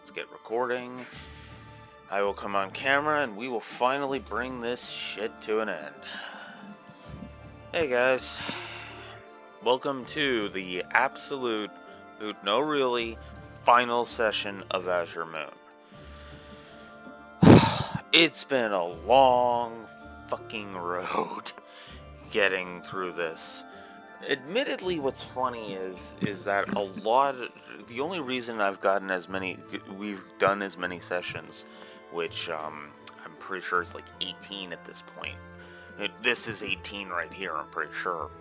let's get recording. I will come on camera and we will finally bring this shit to an end. Hey guys, welcome to the absolute, no really, final session of Azure Moon. It's been a long fucking road getting through this. Admittedly, what's funny is that the only reason we've done as many sessions, which I'm pretty sure it's like 18 at this point. This is 18 right here, I'm pretty sure,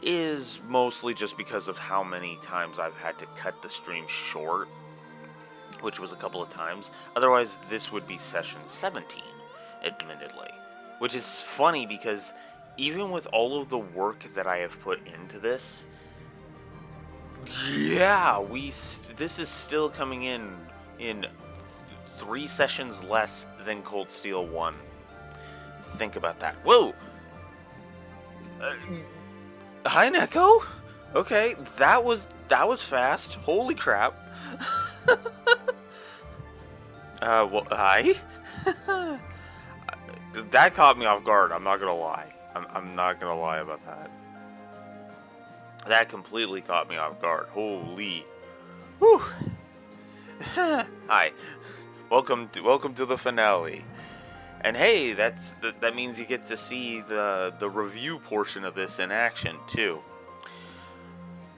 is mostly just because of how many times I've had to cut the stream short, which was a couple of times. Otherwise, this would be session 17, admittedly. Which is funny because even with all of the work that I have put into this, yeah, this is still coming in 3 sessions less than Cold Steel 1. Think about that. Whoa! Hi, Neko? Okay, that was fast. Holy crap. Well, hi? That caught me off guard, I'm not gonna lie. I'm not gonna lie about that. That completely caught me off guard. Holy. Whew. Hi. Welcome to the finale. And hey, that means you get to see the review portion of this in action too.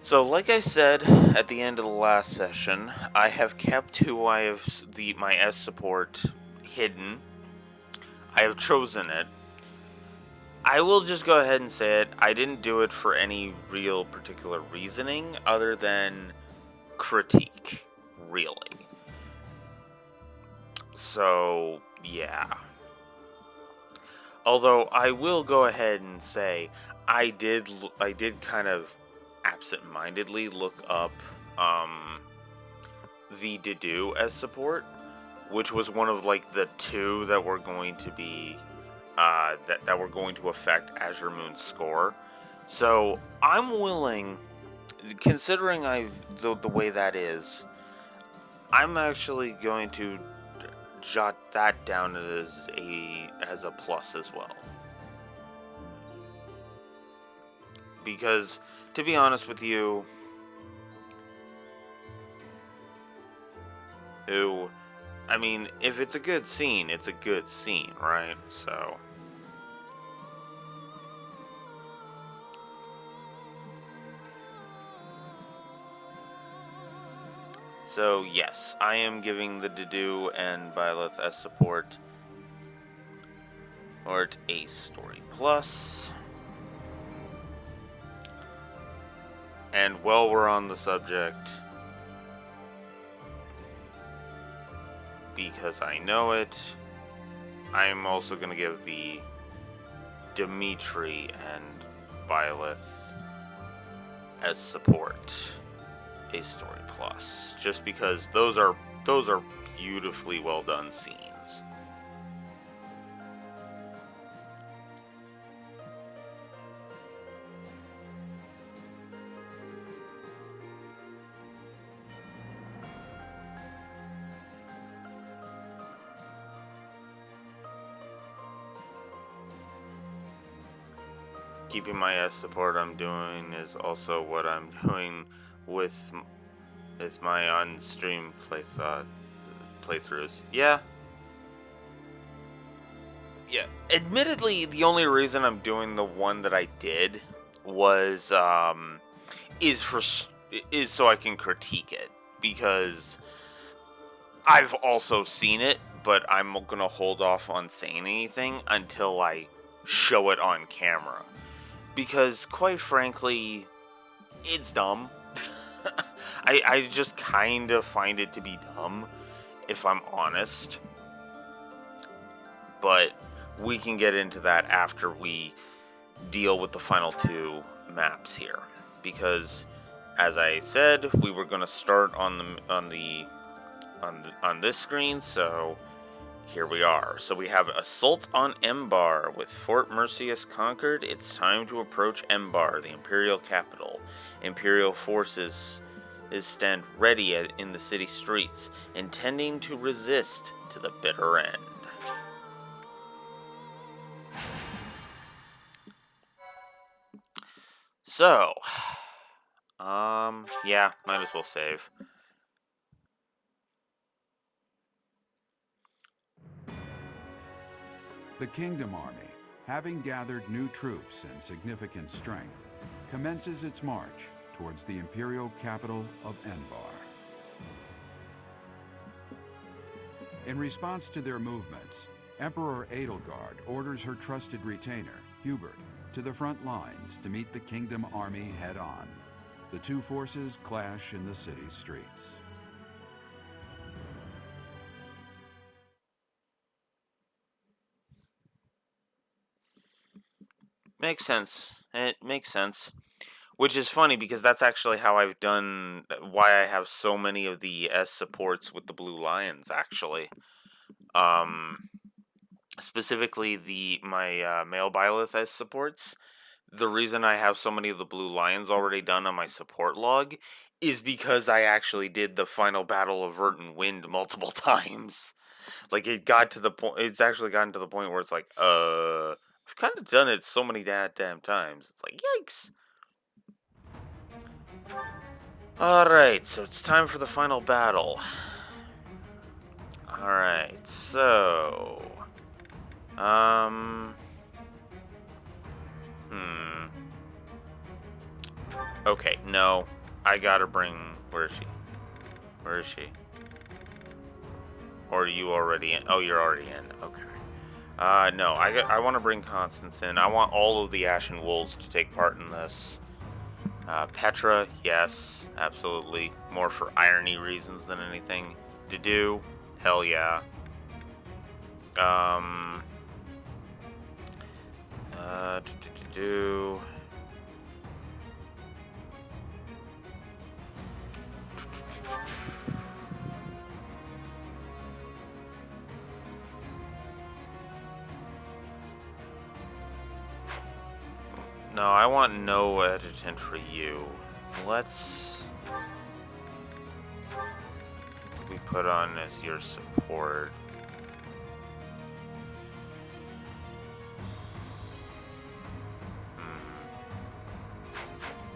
So, like I said at the end of the last session, I have kept my S support hidden. I have chosen it. I will just go ahead and say it. I didn't do it for any real particular reasoning other than critique, really. So, yeah. Although I will go ahead and say I did kind of absent-mindedly look up the Dedu as support, which was one of like the 2 that were going to be that were going to affect Azure Moon's score. So I'm willing, considering the way that is, I'm actually going to jot that down as a plus as well. Because to be honest with you, I mean, if it's a good scene, it's a good scene, right? So yes, I am giving the Dedu and Byleth as support, or it's a story plus. And while we're on the subject, because I know it, I'm also going to give the Dimitri and Byleth as support a story plus, just because those are beautifully well done scenes. Keeping my S support I'm doing is also what I'm doing with my on-stream playthroughs. Yeah. Admittedly, the only reason I'm doing the one that I did was is so I can critique it, because I've also seen it, but I'm gonna hold off on saying anything until I show it on camera. Because, quite frankly, it's dumb. I just kind of find it to be dumb, if I'm honest. But we can get into that after we deal with the final 2 maps here. Because, as I said, we were going to start on this screen, so here we are. So we have Assault on Embar. With Fort Mercius conquered, it's time to approach Embar, the Imperial capital. Imperial forces is stand ready in the city streets, intending to resist to the bitter end. So, yeah, might as well save. The Kingdom Army, having gathered new troops and significant strength, commences its march towards the imperial capital of Enbar. In response to their movements, Emperor Edelgard orders her trusted retainer, Hubert, to the front lines to meet the Kingdom Army head-on. The two forces clash in the city streets. Makes sense. It makes sense. Which is funny because that's actually how I've done, why I have so many of the S supports with the Blue Lions, actually. Specifically my male Byleth S supports. The reason I have so many of the Blue Lions already done on my support log is because I actually did the final battle of Verdant Wind multiple times. Like, it got to the point, it's actually gotten to the point where it's like, I've kind of done it so many damn times. It's like, yikes. Alright, so it's time for the final battle. Alright, so... Okay, no. I gotta bring... Where is she? Where is she? Or are you already in? Oh, you're already in. Okay. No. I want to bring Constance in. I want all of the Ashen Wolves to take part in this. Petra, yes. Absolutely. More for irony reasons than anything. Dedu, hell yeah. Do. No, I want no adjutant for you. Let's... we put on as your support.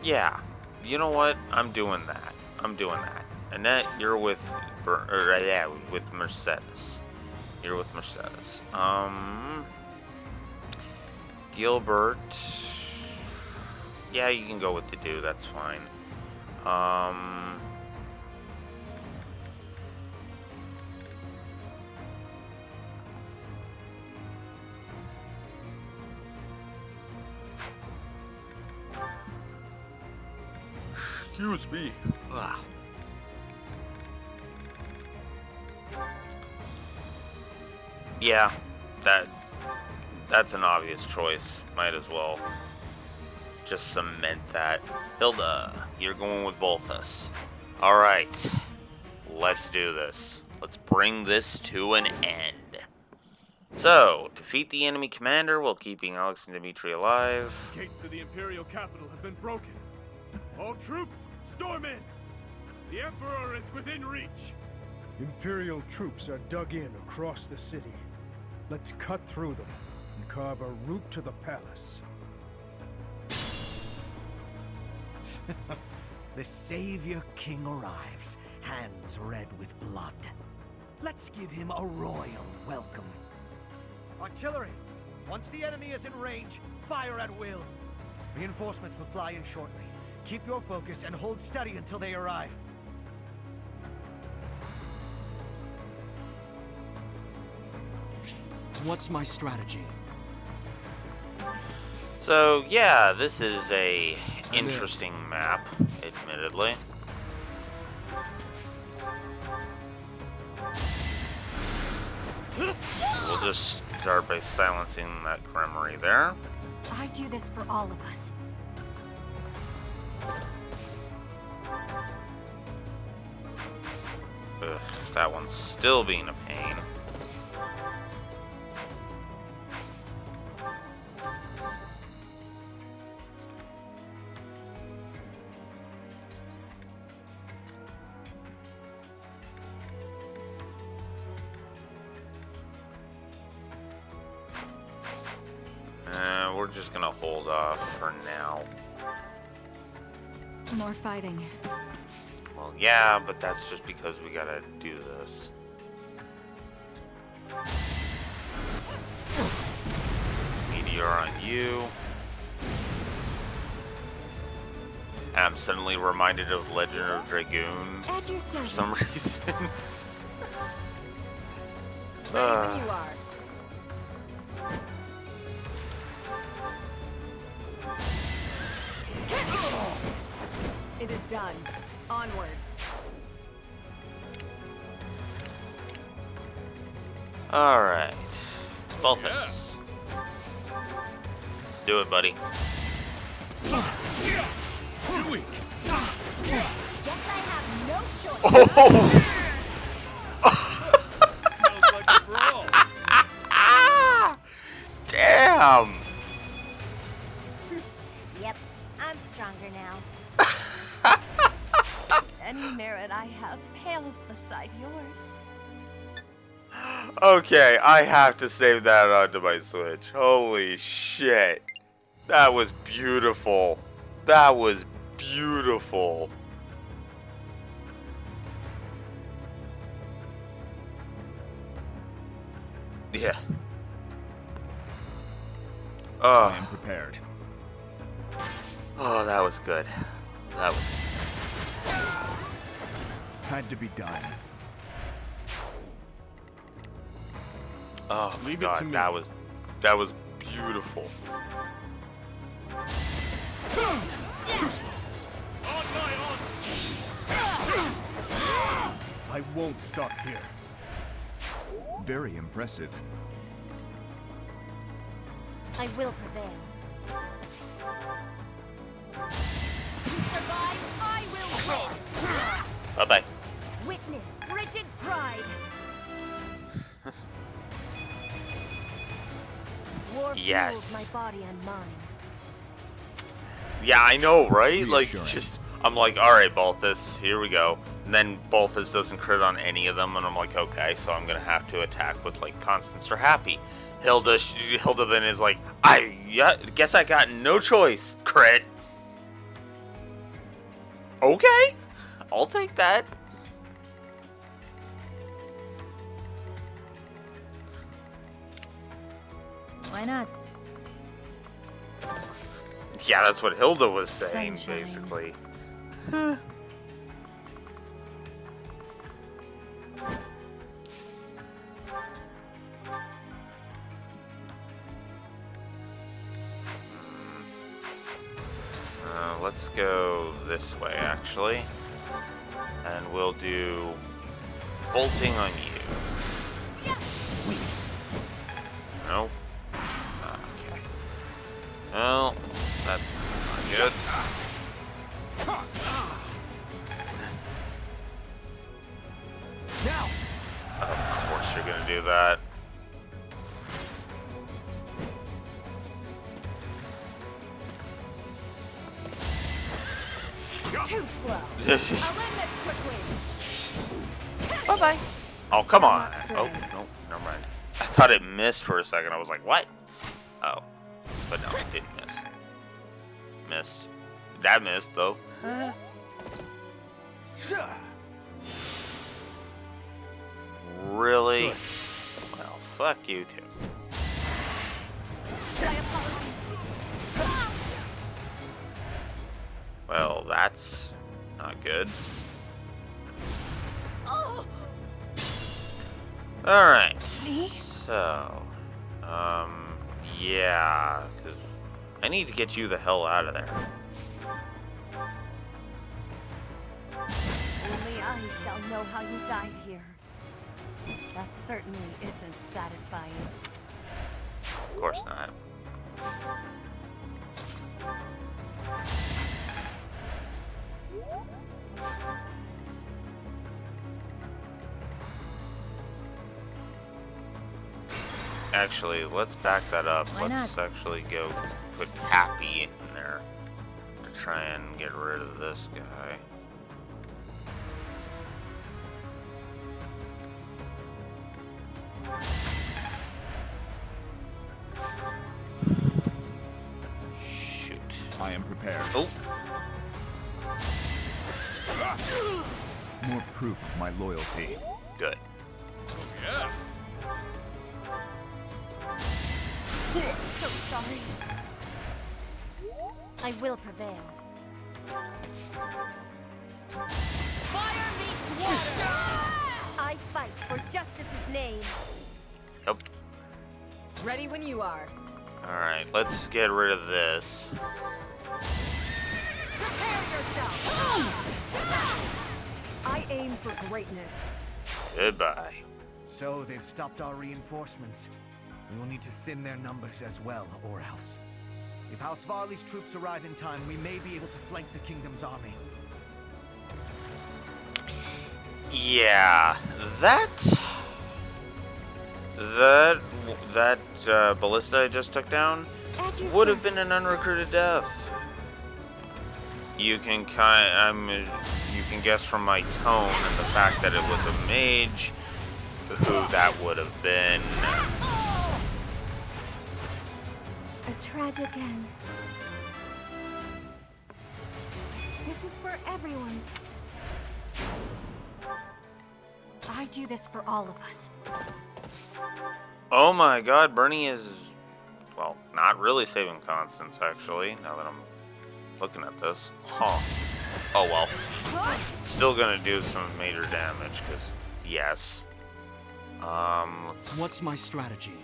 Yeah, you know what? I'm doing that. I'm doing that. Annette, you're with... with Mercedes. You're with Mercedes. Gilbert... yeah, you can go with Dedu, that's fine. Excuse me. Ugh. Yeah, that's an obvious choice. Might as well just cement that. Hilda, you're going with Bolthus. Alright, let's do this. Let's bring this to an end. So, defeat the enemy commander while keeping Alex and Dimitri alive. Gates to the Imperial capital have been broken. All troops, storm in! The Emperor is within reach! Imperial troops are dug in across the city. Let's cut through them and carve a route to the palace. The Savior King arrives, hands red with blood. Let's give him a royal welcome. Artillery! Once the enemy is in range, fire at will. Reinforcements will fly in shortly. Keep your focus and hold steady until they arrive. What's my strategy? So, yeah, this is a interesting map, admittedly. We'll just start by silencing that Cremery there. I do this for all of us. Ugh, that one's still being a pain. we're just gonna hold off for now. More fighting. Well, yeah, but that's just because we gotta do this. Meteor on you. And I'm suddenly reminded of Legend of Dragoon At your for service. some reason. Ready when you are. It is done. Onward. Alright. Balthus. Let's do it, buddy. Too weak. Guess I have no choice. Oh! Smells like a brawl. Damn! Yep, I'm stronger now. Any merit I have pales beside yours. Okay, I have to save that onto my Switch. Holy shit. That was beautiful. That was beautiful. Yeah. I am prepared. Oh, that was good. That was Had to be done. Oh, Leave it God, to me. that was beautiful. Too slow. On my honor. I won't stop here. Very impressive. I will prevail. To survive, I will win. Bye-bye. Witness frigid pride. War Yes. fuels my body and mind. Yeah, I know, right? Like, Reassuring. just, I'm like, alright, Balthus, here we go. And then Balthus doesn't crit on any of them, and I'm like, okay, so I'm gonna have to attack with, like, Constance or Happy. Hilda then is like, guess I got no choice. Crit. Okay, I'll take that. Why not? Yeah, that's what Hilda was saying, Sunshine. basically. Let's go this way, actually. And we'll do bolting on you. Nope. Okay. Well, that's not good. Now! Of course you're gonna do that. Too slow. I'll win this quickly. Bye-bye. Oh, come on. Not straight. Oh, no, never mind. I thought it missed for a second. I was like, what? Oh. But no, it didn't miss. Missed. That missed, though. Really? Well, fuck you, too. My apologies. Well, that's not good. Oh, Alright. me? So, yeah, because I need to get you the hell out of there. Only I shall know how you died here. That certainly isn't satisfying. Of course not. Actually, let's back that up. Why Let's not? actually go put Happy in there to try and get rid of this guy. Oh, More proof of my loyalty. good. Yeah. So sorry. I will prevail. Fire meets water! I fight for justice's name. Yep. Ready when you are. Alright, let's get rid of this. Prepare yourself! I aim for greatness. Goodbye. So they've stopped our reinforcements. We will need to thin their numbers as well, or else. If House Varley's troops arrive in time, we may be able to flank the kingdom's army. Yeah, that ballista I just took down would have been an unrecruited death. You can you can guess from my tone and the fact that it was a mage who that would have been. A tragic end. This is for everyone's. I do this for all of us. Oh my god, Bernie is, well, not really saving Constance, actually, now that I'm looking at this. Huh. Oh well. Still gonna do some major damage, because, yes. What's my strategy?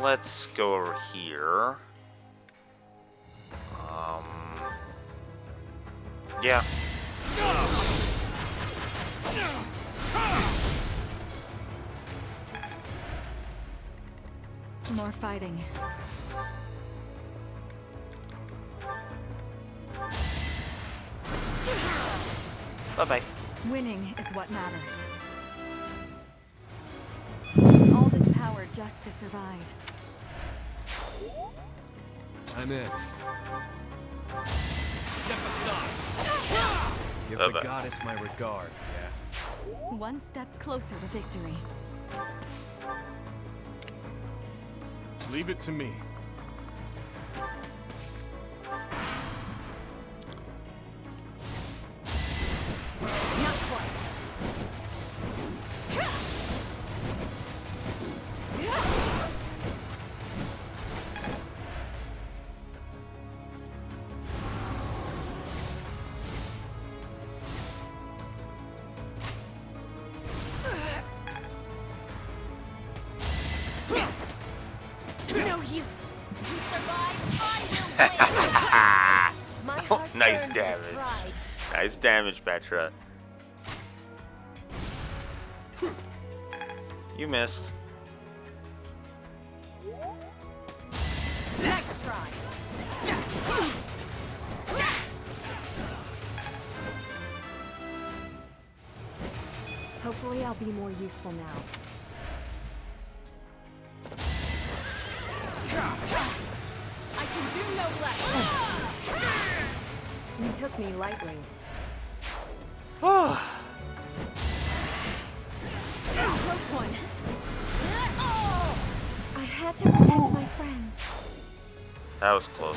Let's go over here. Yeah. More fighting. Bye-bye. Winning is what matters. All this power just to survive. I'm in. Step aside. Give Bye-bye. the goddess my regards, yeah? One step closer to victory. Leave it to me. Not quite. No use. To survive, I will win. My heart Nice burns with damage. pride. Nice damage, Petra. You missed. Next try. Hopefully I'll be more useful now. I can do no less. You took me lightly. Close one. I had to protect my friends. That was close.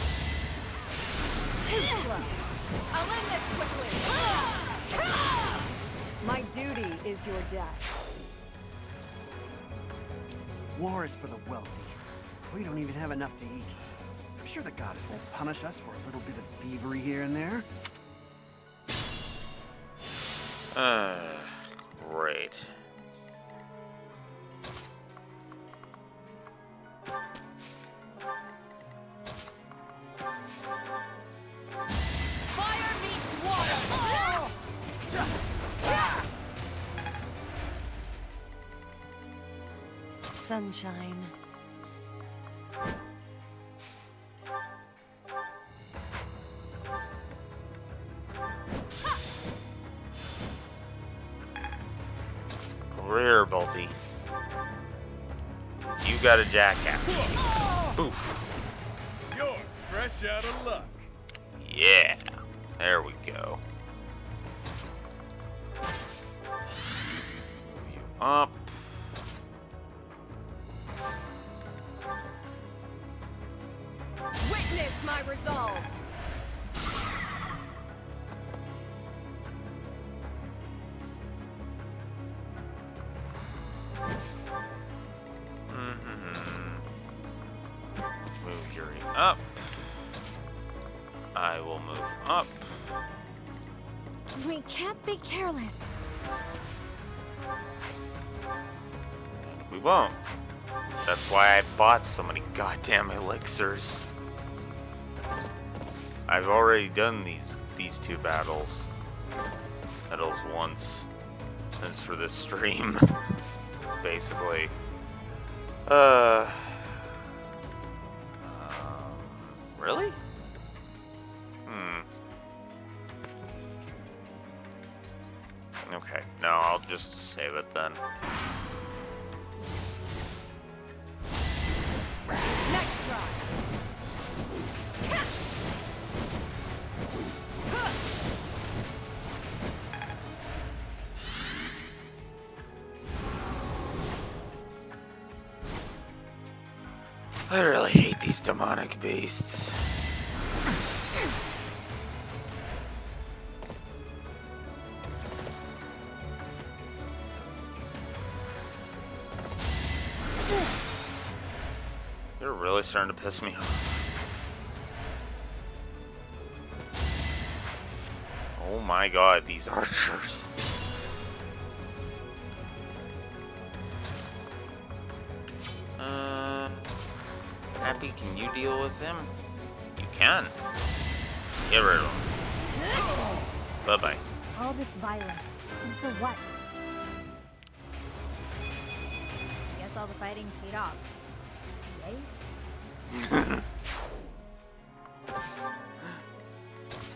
Too slow. I'll end this quickly. My duty is your death. War is for the wealthy. We don't even have enough to eat. I'm sure the goddess won't punish us for a little bit of thievery here and there. Great. Fire meets water. Sunshine. Rear bolty. You got a jackass. Boof. You're fresh out of luck. Yeah. There we go. Move you up. Witness my resolve. this. We won't. That's why I bought so many goddamn elixirs. I've already done these two battles once. That's for this stream, basically. Really? Okay, no, I'll just save it then. Next try. I really hate these demonic beasts. They're really starting to piss me off. Oh my god, these archers. Happy, can you deal with him? You can. Get rid of him. Bye-bye. All this violence. And for what? Guess all the fighting paid off. Yay?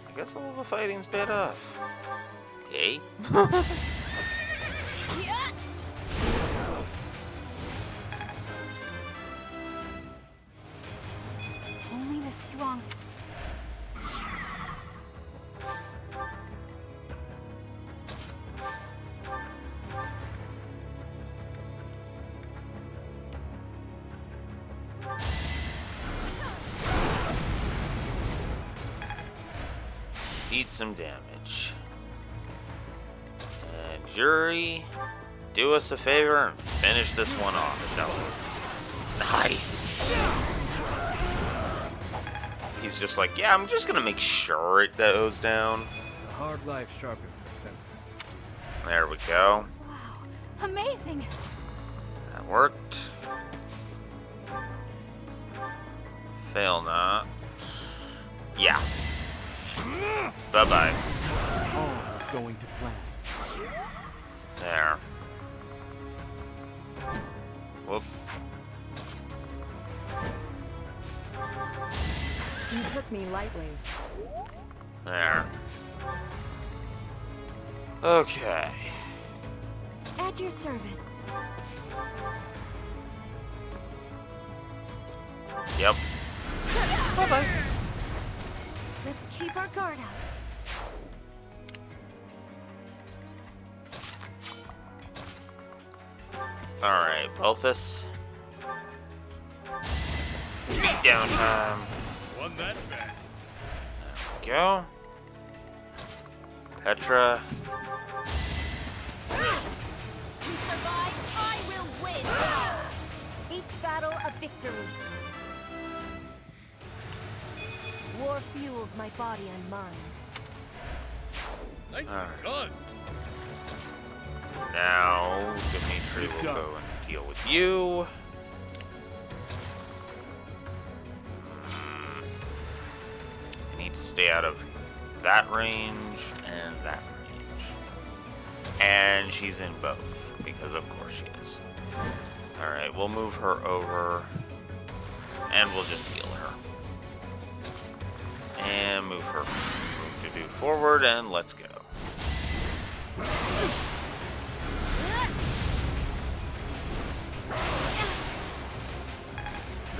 I guess all the fighting's paid off. Yay? Only the strong. Eat some damage. And Jury, do us a favor and finish this one off, shall we? Nice! He's just like, yeah, I'm just gonna make sure it goes down. A hard life sharpens the senses. There we go. Wow. Amazing. That worked. Fail not. Yeah. Bye-bye. All is going to plan. There. Whoop. You took me lightly. There. Okay. At your service. Yep. Bye-bye. Let's keep our guard up. Alright, Balthus. Beat down time. Won that bet. Go. Petra. To survive, I will win. Each battle a victory. War fuels my body and mind. Nicely Alright. done. Now, Dimitri He's will done. go and deal with you. I need to stay out of that range and that range. And she's in both, because of course she is. Alright, we'll move her over. And we'll just heal her. And move her forward, and let's go.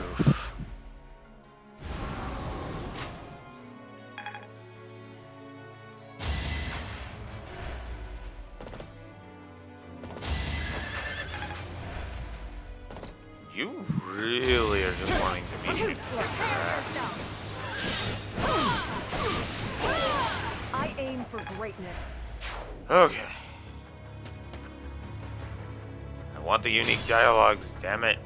Oof. You really are just wanting to meet me. I aim for greatness. Okay. I want the unique dialogues, damn it.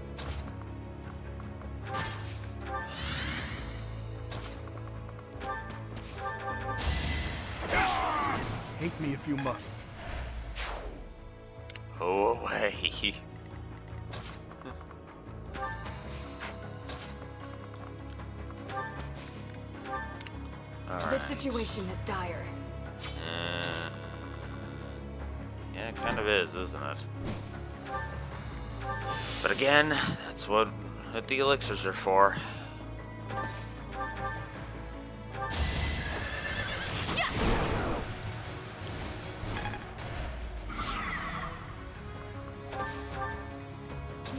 Hate me if you must. Go away. The situation is dire. Yeah, it kind of is, isn't it? But again, that's what the elixirs are for.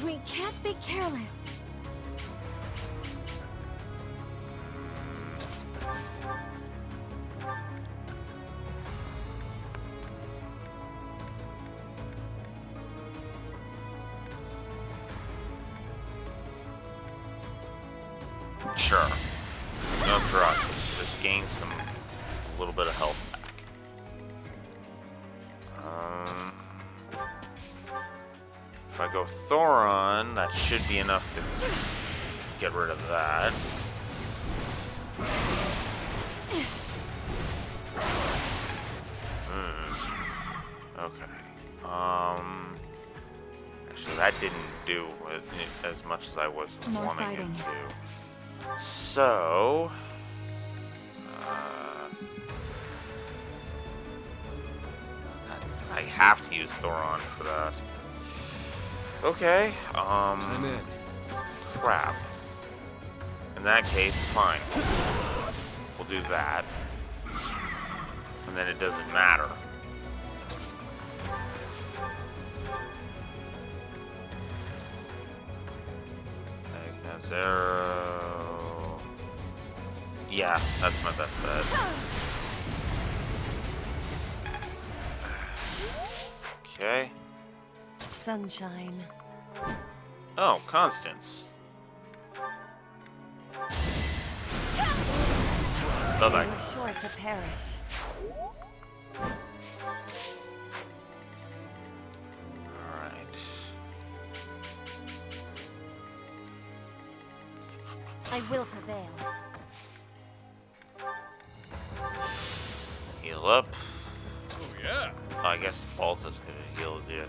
We can't be careless. Sure. No Nosferatu. Just gain some a little bit of health back. If I go Thoron, that should be enough to get rid of that. Okay. Actually, that didn't do as much as I was wanting it to. So, I have to use Thoron for that. Okay, I'm in. crap. In that case, fine. We'll do that. And then it doesn't matter. That's arrow. Yeah, that's my best bet. Okay. Sunshine. Oh, Constance. Bye-bye. We're sure to perish. Alright. I will prevail. Heal up. Oh, yeah. I guess Balthus could have healed you.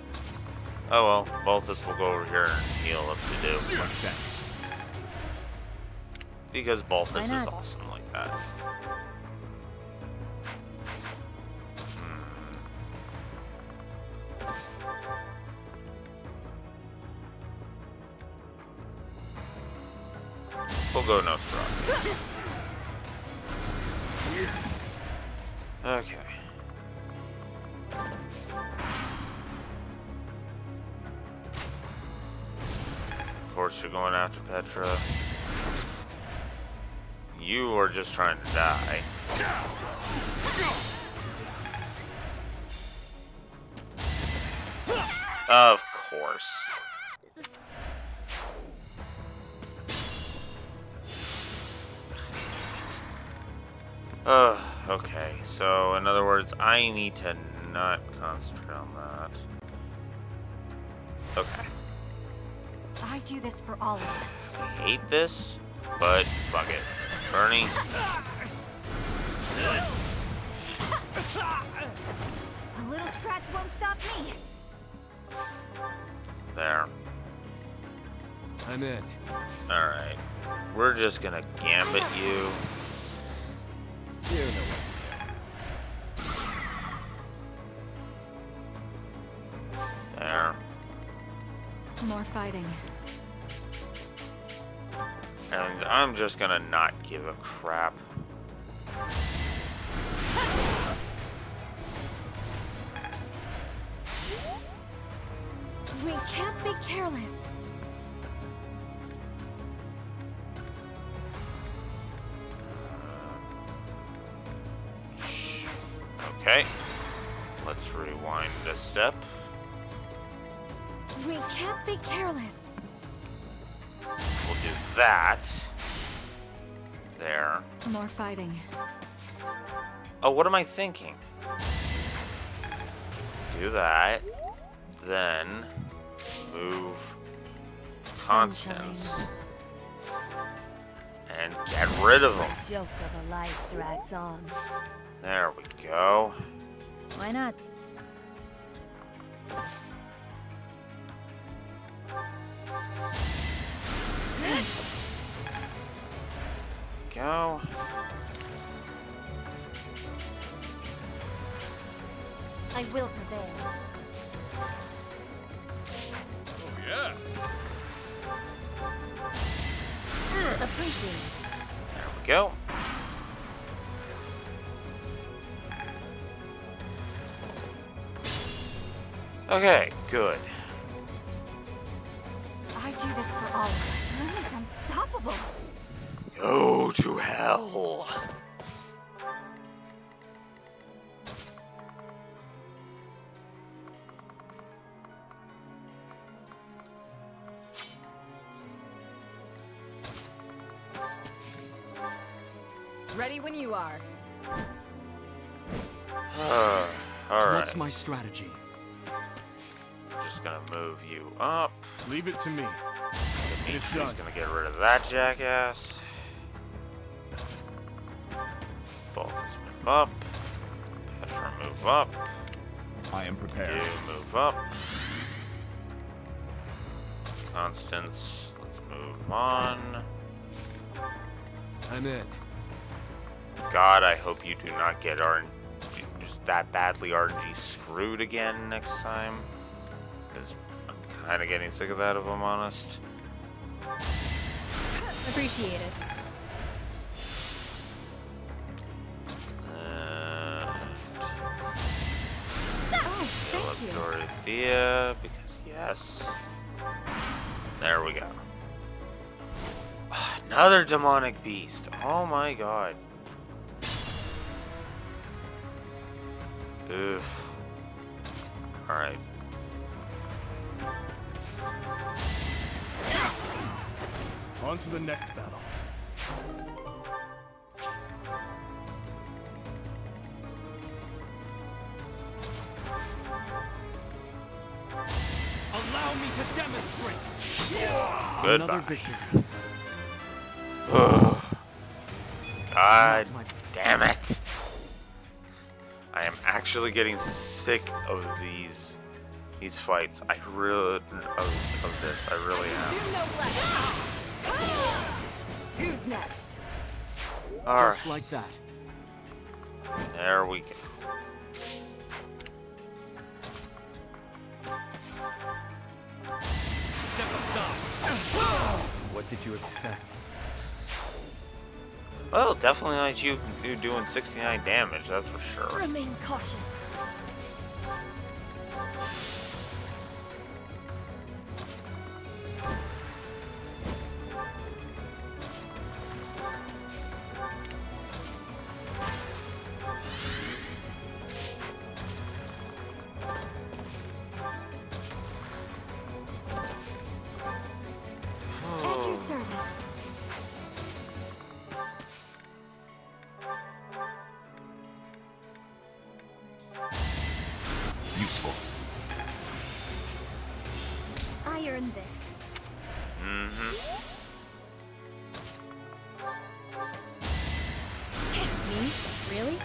Oh well, Balthus will go over here and heal up to do. Thanks. Because Balthus Why is not? awesome like that. We'll go Nosferatu. Okay. Of course you're going after Petra. You are just trying to die. Of course. This is Okay. So, in other words, I need to not concentrate on that. Okay. I do this for all of us. I hate this, but fuck it. Bernie. a little scratch won't stop me. There. I'm in. Alright. We're just gonna gambit you. You know what There. More fighting. And I'm just gonna not give a crap. We can't be careless. Okay. Let's rewind a step. We can't be careless. We'll do that. There. More fighting. Oh, what am I thinking? Do that. Then move Constance. Sunshine. And get rid of them. Joke of a life drags on. There we go. Why not? go. I will prevail. Oh, yeah. Appreciate it. There we go. Okay, good. I do this for all of us. Moon is unstoppable. Go to hell. Ready when you are. Alright. What's my strategy? Just gonna move you up. Leave it to me. Dimitri's done. gonna get rid of that jackass. Balthus move up. Petra move up. I am prepared. You move up. Constance, let's move on. I'm in. God, I hope you do not get just that badly RNG screwed again next time. Because I'm kind of getting sick of that, if I'm honest. Appreciate it. Oh, Heal up Dorothea, because yes. There we go. Another demonic beast. Oh my god. Oof. Alright. On to the next battle. Allow me to demonstrate. Goodbye. Another victory. God damn it. I am actually getting sick of these fights. I really of this. I really am. Do no less. Who's next? Alright. Just like that. There we go. Step aside. What did you expect? Well, definitely not you doing 69 damage, that's for sure. Remain cautious. At your service. Useful. I earned this. Me? Really?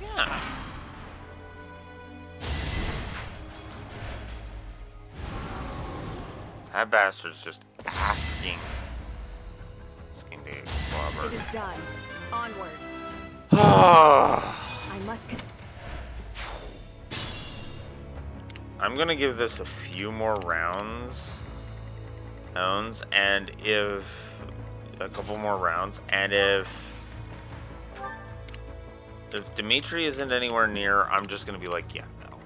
Yeah. That bastard's just asking to get It clobbered. is done. Onward. I'm I must. gonna give this a few more rounds, and if a couple more rounds, and if Dimitri isn't anywhere near, I'm just gonna be like, yeah, no.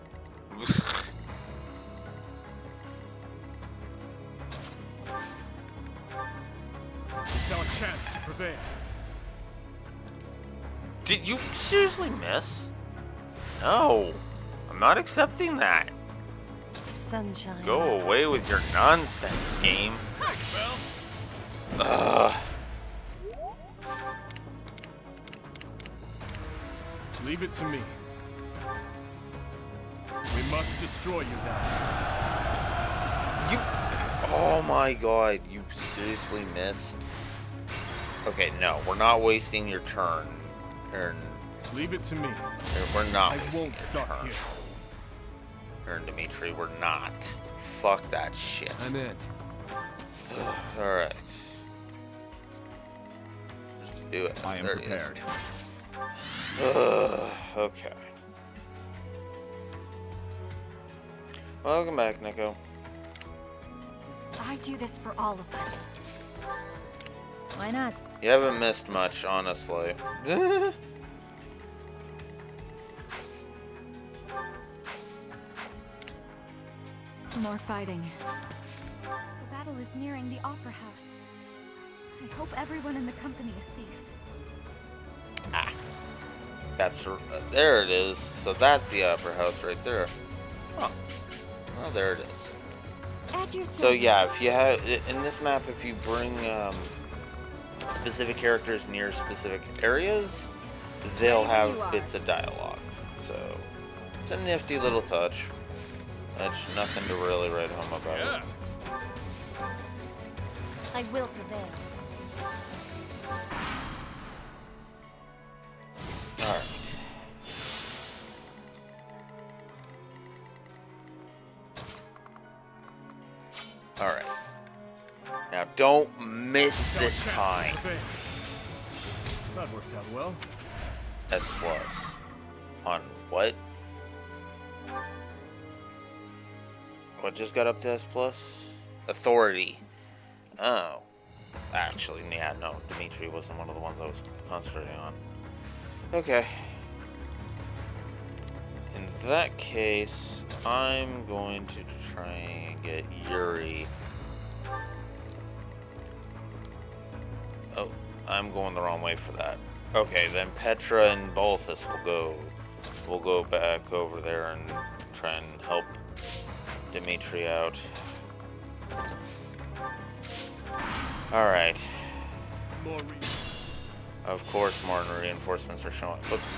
It's our chance to prevail. Did you seriously miss? No, I'm not accepting that. Sunshine. Go away with your nonsense, game. Thanks, Belle. Ugh. Leave it to me. We must destroy you now. You. Oh my god, you seriously missed? Okay, no, we're not wasting your turn. Leave it to me. We're not I wasting won't your stop turn. here. Dimitri, we're not. Fuck that shit. I'm in. Alright. Just Do it. I am There he is. prepared. Okay. Welcome back, Nico. I do this for all of us. Why not? You haven't missed much, honestly. More fighting. The battle is nearing the Opera House. I hope everyone in the company is safe. Ah. That's... there it is. So that's the Opera House right there. Huh. Well, there it is. At your So service. yeah, if you have... in this map, if you bring specific characters near specific areas, they'll have bits of dialogue. So, it's a nifty little touch. That's nothing to really write home about. Yeah. I will prevail. Alright. Alright. Now don't miss this time. That worked out well. S plus. On what? What just got up to S plus? Authority. Oh. Actually, yeah, no. Dimitri wasn't one of the ones I was concentrating on. Okay. In that case, I'm going to try and get Yuri. Oh, I'm going the wrong way for that. Okay, then Petra and Balthus will go. We'll go back over there and try and help Dimitri out. Alright. Of course, more reinforcements are showing. Whoops.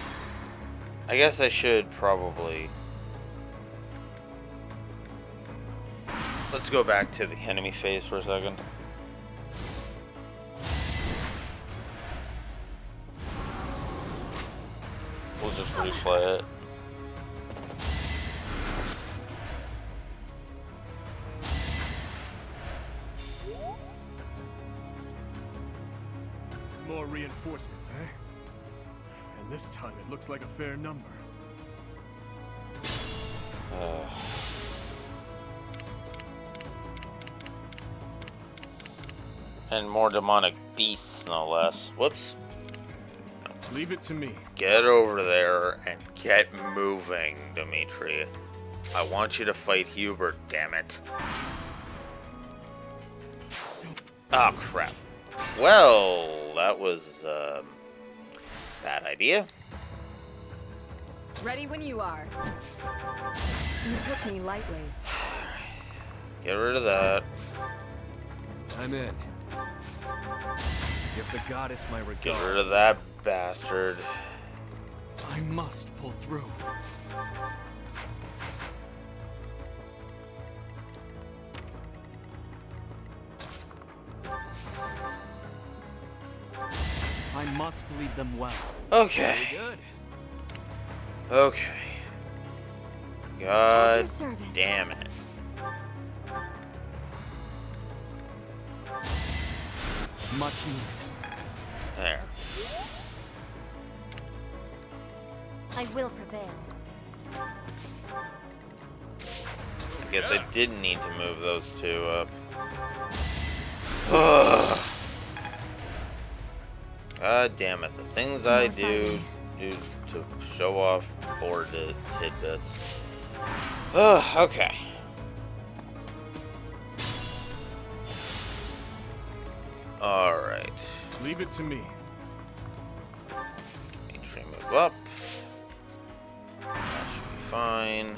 I guess I should probably... Let's go back to the enemy phase for a second. We'll just replay it. More reinforcements, eh? And this time it looks like a fair number. And more demonic beasts, no less. Whoops. Leave it to me. Get over there and get moving, Dimitri. I want you to fight Hubert, damn it. Oh, crap. Well, that was, bad idea. Ready when you are. You took me lightly. Get rid of that. I'm in. Give the goddess my regards. Get rid of that bastard. I must pull through. I must lead them well. Okay. Very good. Okay. God damn it. Much needed. There. I will prevail. I guess I didn't need to move those two up. Ugh. God damn it. The things I do to show off poor tidbits. Ugh, okay. Alright. Leave it to me. Dimitri, move up. That should be fine.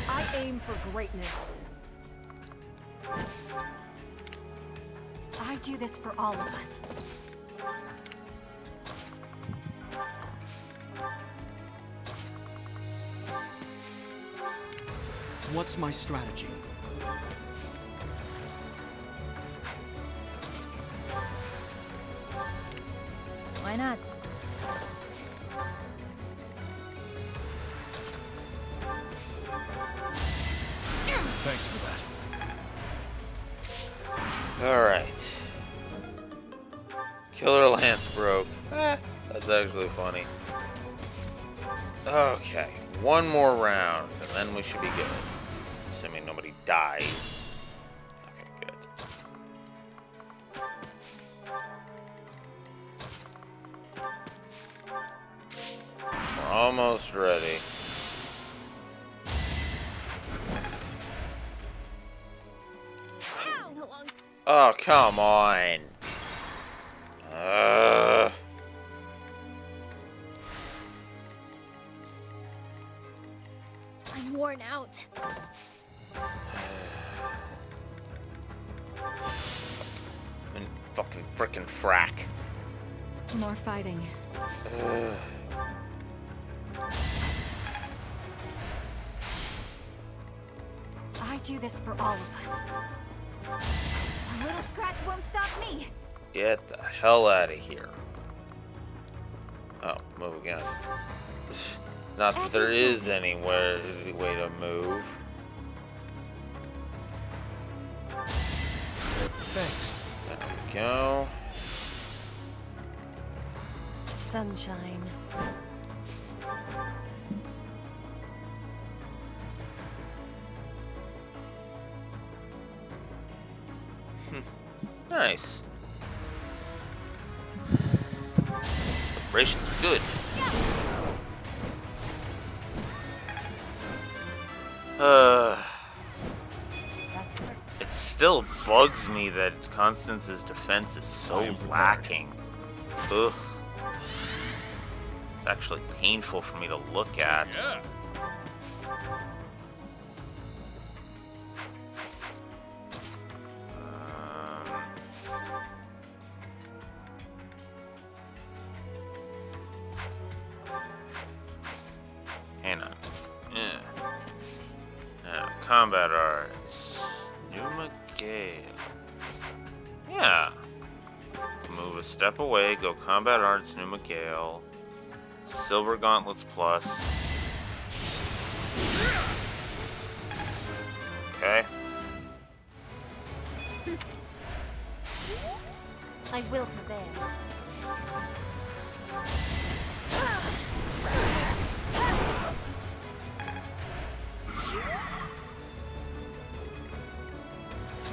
I aim for greatness. I do this for all of us. What's my strategy? Why not? Killer Lance broke. That's actually funny. Okay, one more round, and then we should be good. Assuming nobody dies. Okay, good. We're almost ready. Oh, come on. I'm worn out. And fucking frickin' frack. More fighting. I do this for all of us. A little scratch won't stop me. Get the hell out of here. Oh, move again. Not that there is any way to move. Thanks. There we go. Sunshine. Nice. Celebrations are good. It still bugs me that Constance's defense is so lacking. Ugh. It's actually painful for me to look at. Yeah. Hang on. Yeah. Now, combat arts. Numa Gale. Yeah. Move a step away, go combat arts, Numa Gale. Silver Gauntlets Plus. Okay. I will prevail.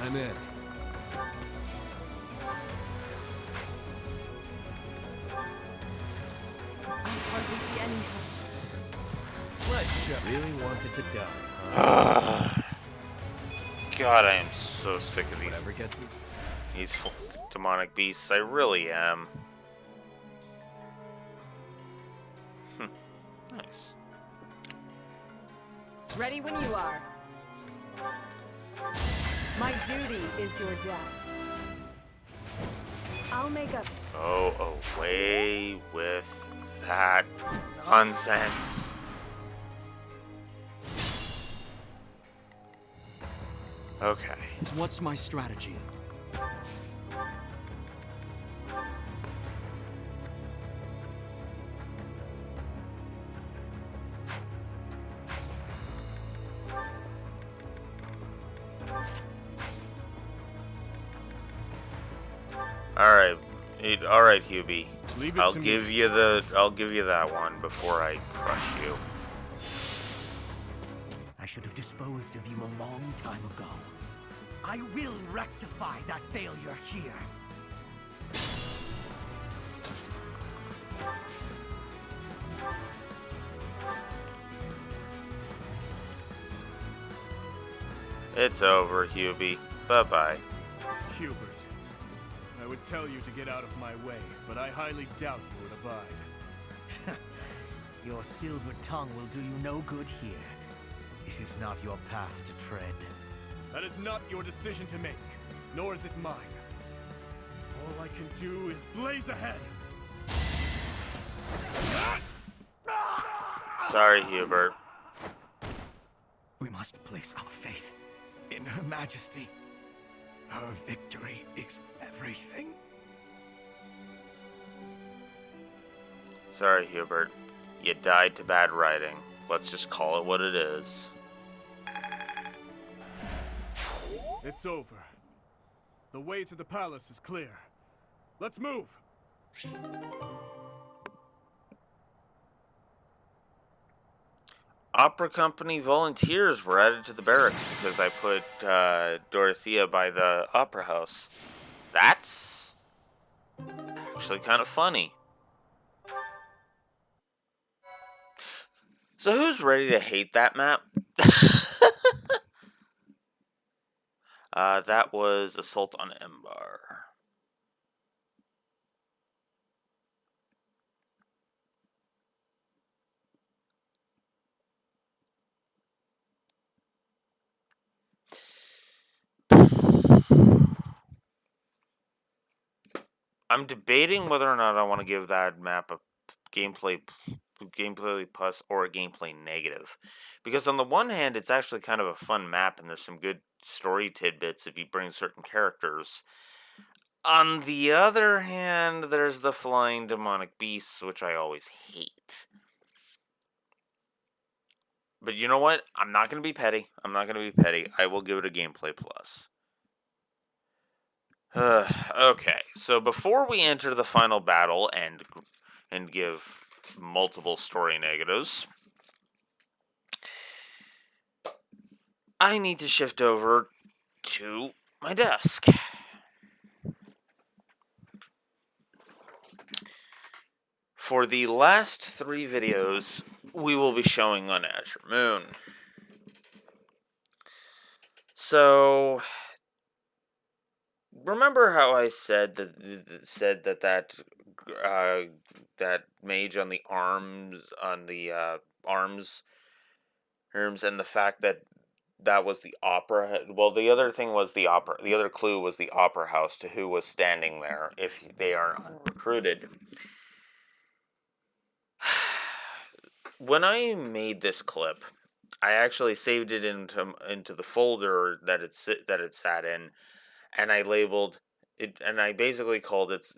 I'm in. Let's shut. Really wanted to die. God, I am so sick of these. Whatever gets me. These demonic beasts. I really am. Nice. Ready when you are. My duty is your death. I'll make up. Go away with that nonsense. Okay. What's my strategy? All right, Hubie. Leave it I'll to give me. you that one before I crush you. I should have disposed of you a long time ago. I will rectify that failure here. It's over, Hubie. Bye-bye. Hubert, I would tell you to get out of my way, but I highly doubt you would abide. Your silver tongue will do you no good here. This is not your path to tread. That is not your decision to make, nor is it mine. All I can do is blaze ahead. Sorry, Hubert. We must place our faith in Her Majesty. Her victory is everything. Sorry, Hubert. You died to bad writing. Let's just call it what it is. It's over. The way to the palace is clear. Let's move! Opera company volunteers were added to the barracks because I put Dorothea by the opera house. That's actually kind of funny. So who's ready to hate that map? That was Assault on Embar. I'm debating whether or not I want to give that map a gameplay plus or a gameplay negative, because on the one hand it's actually kind of a fun map and there's some good story tidbits if you bring certain characters. On the other hand, there's the flying demonic beasts, which I always hate. But you know what? I'm not going to be petty. I will give it a gameplay plus. Okay, so before we enter the final battle and give multiple story negatives, I need to shift over to my desk. For the last 3 videos, we will be showing on Azure Moon. So, remember how I said that mage on the arms and the fact that was the opera. Well, the other thing was the opera. The other clue was the opera house to who was standing there if they are unrecruited. When I made this clip, I actually saved it into the folder that it sat in, and I labeled it, and I basically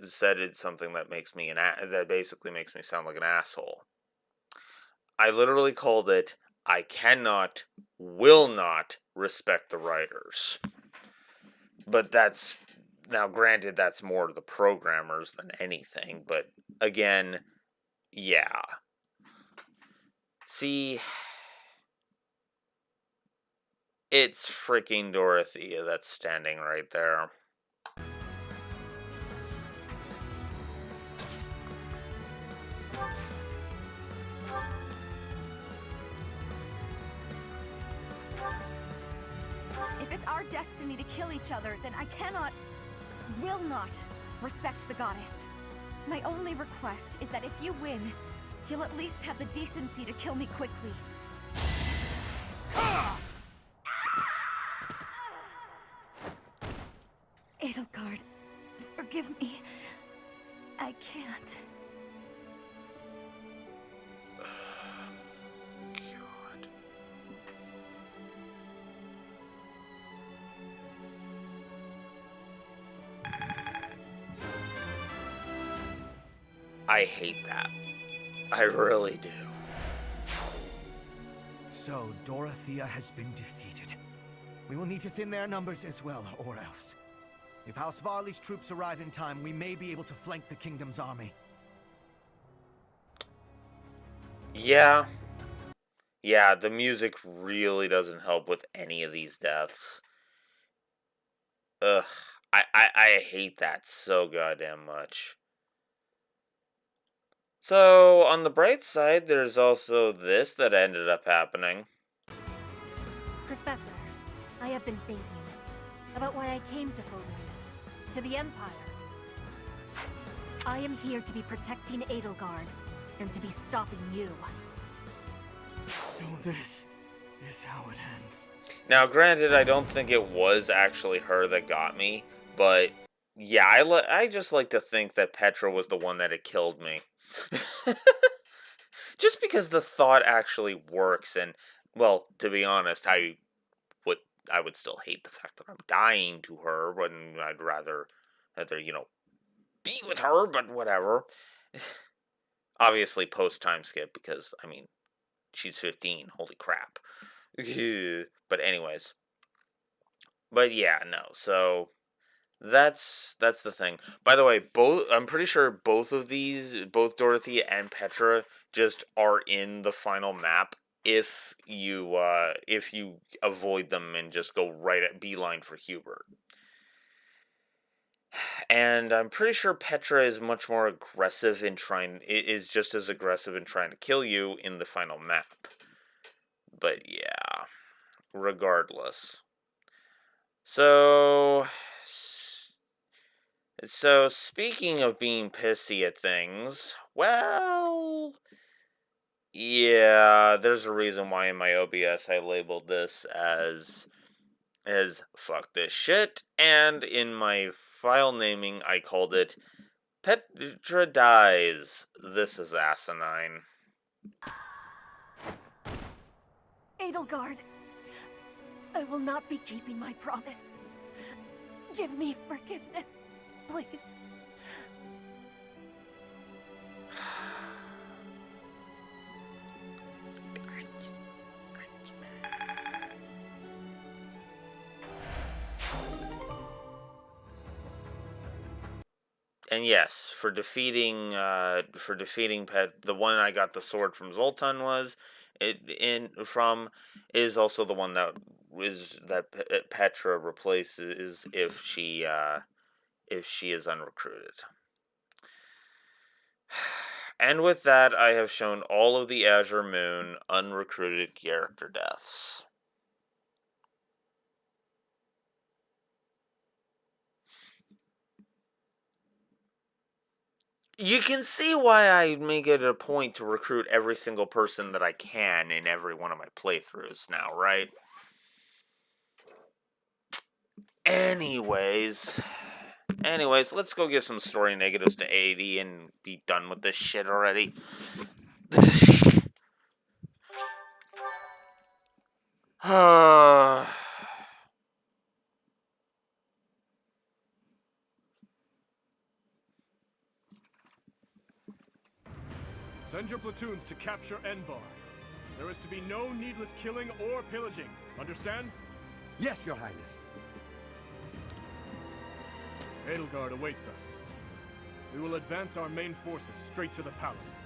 said it's something that basically makes me sound like an asshole. I literally called it, I cannot, will not respect the writers. But now granted, that's more to the programmers than anything, but again, yeah. See, it's freaking Dorothea that's standing right there. If it's our destiny to kill each other, then I cannot, will not, respect the goddess. My only request is that if you win, you'll at least have the decency to kill me quickly. Edelgard, forgive me. I can't. God. I hate that. I really do. So, Dorothea has been defeated. We will need to thin their numbers as well, or else. If House Varley's troops arrive in time, we may be able to flank the Kingdom's army. Yeah. Yeah, the music really doesn't help with any of these deaths. Ugh. I hate that so goddamn much. So, on the bright side, there's also this that ended up happening. Professor, I have been thinking about why I came to Poland, to the Empire. I am here to be protecting Edelgard, and to be stopping you. So this is how it ends. Now, granted, I don't think it was actually her that got me, but yeah, I just like to think that Petra was the one that had killed me. Just because the thought actually works, and, well, to be honest, I would still hate the fact that I'm dying to her when I'd rather be with her, but whatever. Obviously, post-time skip, because, I mean, she's 15, holy crap. But anyways. But yeah, no, so That's the thing. By the way, I'm pretty sure both of these, both Dorothy and Petra, just are in the final map if you avoid them and just go right at beeline for Hubert. And I'm pretty sure Petra is much more aggressive is just as aggressive in trying to kill you in the final map. But yeah, regardless. So speaking of being pissy at things, well, yeah, there's a reason why in my OBS I labeled this as fuck this shit, and in my file naming I called it Petra Dies. This is asinine. Edelgard, I will not be keeping my promise. Give me forgiveness, please. And yes, for defeating the one I got the sword from Zoltan is also the one that Petra replaces if she is unrecruited. And with that, I have shown all of the Azure Moon unrecruited character deaths. You can see why I make it a point to recruit every single person that I can in every one of my playthroughs now, right? Anyways, let's go give some story negatives to 80 and be done with this shit already. Send your platoons to capture Enbar. There is to be no needless killing or pillaging. Understand? Yes, Your Highness. Edelgard awaits us. We will advance our main forces straight to the palace.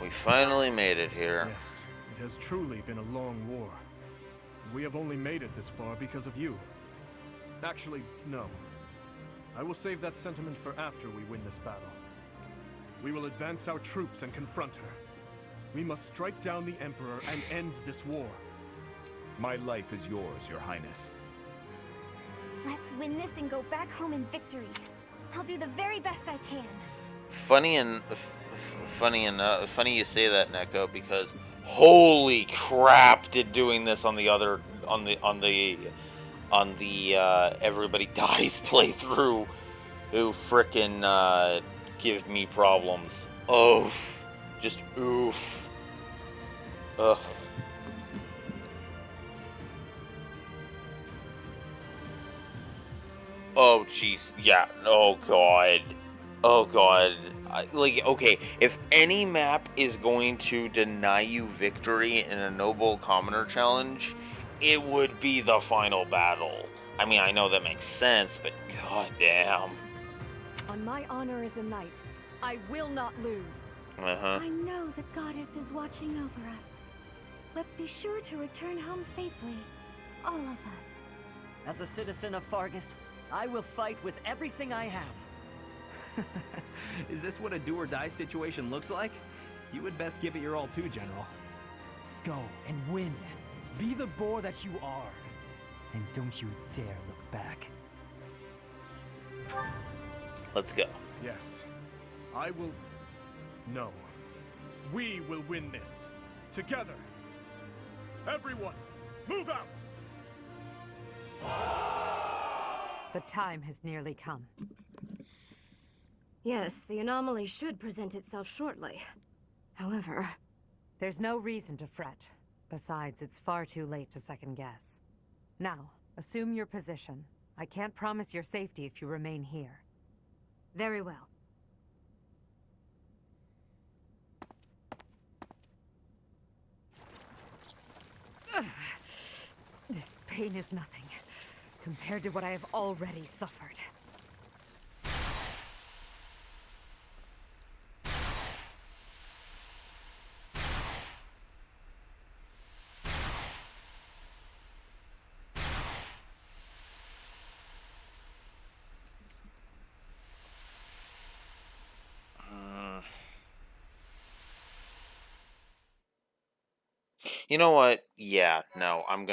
We finally made it here. Yes, it has truly been a long war. We have only made it this far because of you. Actually, no. I will save that sentiment for after we win this battle. We will advance our troops and confront her. We must strike down the Emperor and end this war. My life is yours, Your Highness. Let's win this and go back home in victory. I'll do the very best I can. Funny you say that, Neko, because holy crap, did doing this on the Everybody Dies playthrough who frickin' give me problems. Oof. Just oof. Ugh. Oh, jeez. Yeah. Oh, God. Oh, God. Okay, if any map is going to deny you victory in a Noble Commoner challenge, it would be the final battle. I mean, I know that makes sense, but goddamn. On my honor as a knight, I will not lose. I know the goddess is watching over us. Let's be sure to return home safely. All of us. As a citizen of Fargus, I will fight with everything I have. Is this what a do-or-die situation looks like? You would best give it your all too, General. Go and win. Be the boar that you are. And don't you dare look back. Let's go. Yes. I will... No. We will win this. Together. Everyone, move out! The time has nearly come. Yes, the anomaly should present itself shortly. However... There's no reason to fret. Besides, it's far too late to second guess. Now, assume your position. I can't promise your safety if you remain here. Very well. This pain is nothing compared to what I have already suffered. You know what? Yeah, no, I'm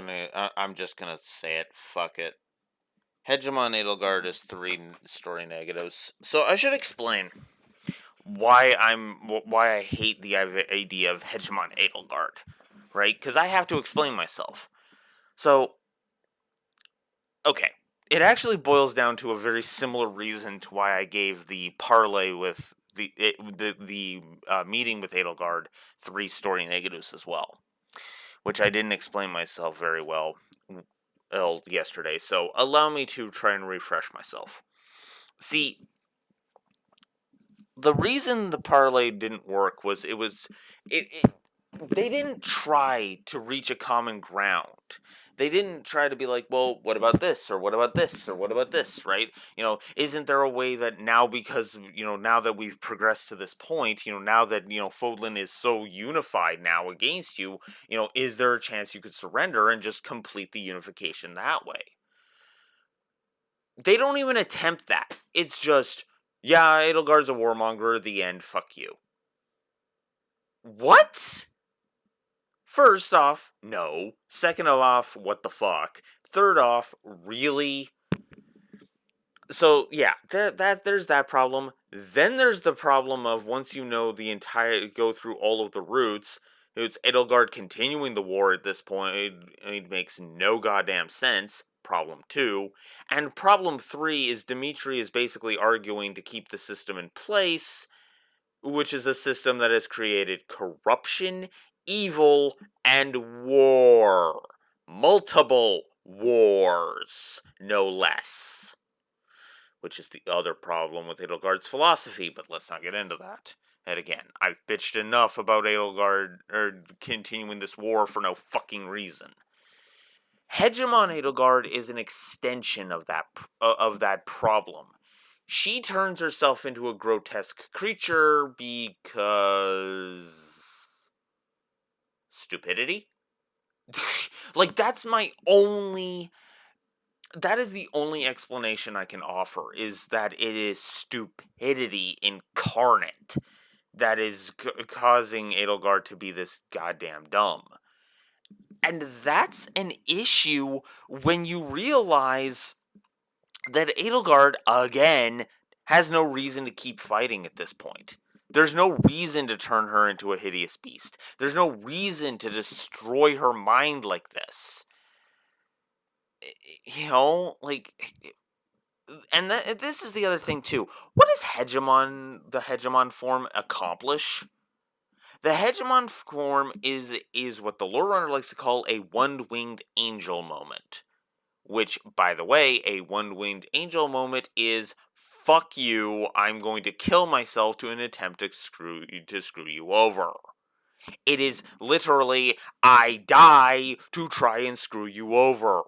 just gonna say it. Fuck it. Hegemon Edelgard is 3 story negatives. So I should explain why I hate the idea of Hegemon Edelgard, right? Because I have to explain myself. So, okay, it actually boils down to a very similar reason to why I gave the parlay with the meeting with Edelgard 3 story negatives as well, which I didn't explain myself very well yesterday. So allow me to try and refresh myself. See, the reason the parlay didn't work was they didn't try to reach a common ground. They didn't try to be like, well, what about this, or what about this, or what about this, right? Isn't there a way that now, because, now that we've progressed to this point, now that, Fodlan is so unified now against you, is there a chance you could surrender and just complete the unification that way? They don't even attempt that. It's just, yeah, Edelgard's a warmonger, the end, fuck you. What? First off, no. Second off, what the fuck? Third off, really? So, yeah, there's that problem. Then there's the problem of once you know go through all of the routes, it's Edelgard continuing the war at this point. It makes no goddamn sense. Problem 2. And problem 3 is Dimitri is basically arguing to keep the system in place, which is a system that has created corruption, evil, and war. Multiple wars, no less. Which is the other problem with Edelgard's philosophy, but let's not get into that. And again, I've bitched enough about Edelgard, continuing this war for no fucking reason. Hegemon Edelgard is an extension of that problem. She turns herself into a grotesque creature because stupidity? That is the only explanation I can offer, is that it is stupidity incarnate that is causing Edelgard to be this goddamn dumb. And that's an issue when you realize that Edelgard, again, has no reason to keep fighting at this point. There's no reason to turn her into a hideous beast. There's no reason to destroy her mind like this. And this is the other thing, too. What does the Hegemon form accomplish? The Hegemon form is what the lore runner likes to call a one-winged angel moment. Which, by the way, a one-winged angel moment is, fuck you, I'm going to kill myself to an attempt to screw you over. It is literally, I die to try and screw you over.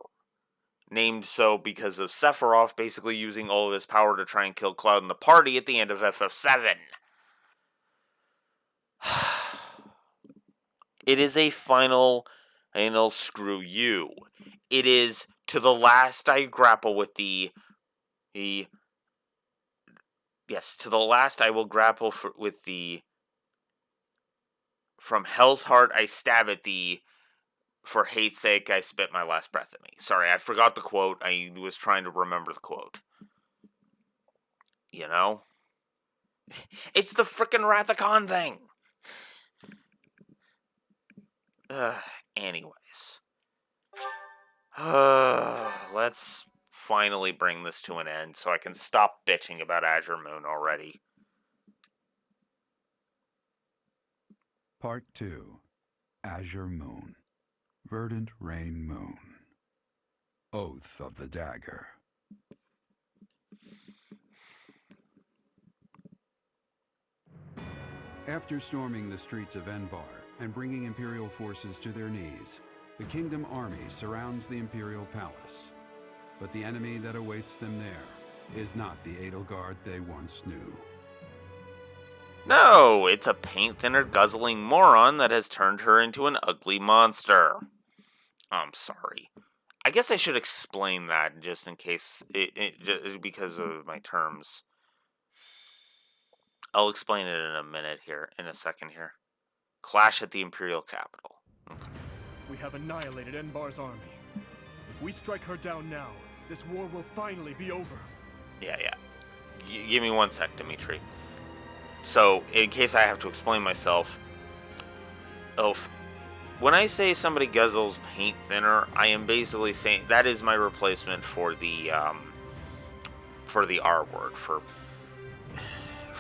Named so because of Sephiroth basically using all of his power to try and kill Cloud and the party at the end of FF7. It is a final screw you. It is, to the last I grapple with yes, to the last I will grapple with the, from hell's heart I stab at thee, for hate's sake I spit my last breath at me. Sorry, I forgot the quote. I was trying to remember the quote. It's the frickin' Wrath of Khan thing! Anyways. Let's finally bring this to an end so I can stop bitching about Azure Moon already. Part 2. Azure Moon. Verdant Rain Moon. Oath of the Dagger. After storming the streets of Enbar and bringing Imperial forces to their knees, the Kingdom army surrounds the Imperial Palace. But the enemy that awaits them there is not the Edelgard they once knew. No, it's a paint thinner guzzling moron that has turned her into an ugly monster. I'm sorry. I guess I should explain that just in case, just because of my terms. I'll explain it in a second here. Clash at the Imperial capital. Okay. We have annihilated Enbar's army. If we strike her down now, this war will finally be over. Yeah. Give me 1 sec, Dimitri. So, in case I have to explain myself, when I say somebody guzzles paint thinner, I am basically saying that is my replacement for the R word, for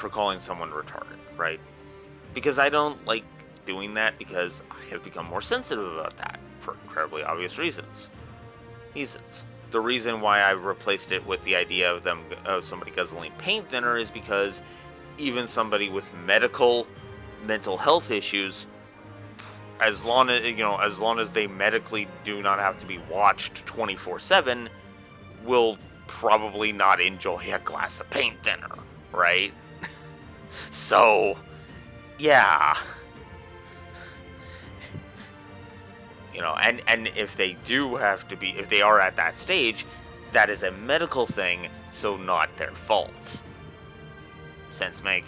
calling someone retarded, right? Because I don't like doing that, because I have become more sensitive about that for incredibly obvious reasons. The reason why I replaced it with the idea of somebody guzzling paint thinner is because even somebody with mental health issues, as long as they medically do not have to be watched 24/7, will probably not enjoy a glass of paint thinner, right? So, yeah. And if they if they are at that stage, that is a medical thing, so not their fault. Sense make?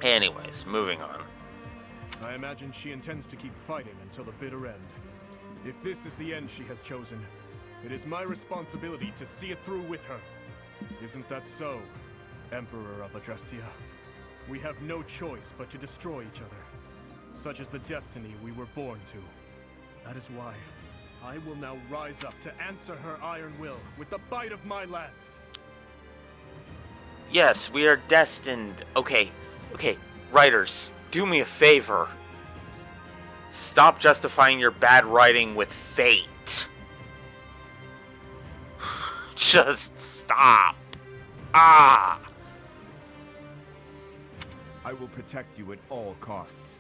Anyways, moving on. I imagine she intends to keep fighting until the bitter end. If this is the end she has chosen, it is my responsibility to see it through with her. Isn't that so, Emperor of Adrestia? We have no choice but to destroy each other. Such is the destiny we were born to. That is why I will now rise up to answer her iron will with the bite of my lance. Yes, we are destined. Okay, writers, do me a favor. Stop justifying your bad writing with fate. Just stop. Ah! I will protect you at all costs.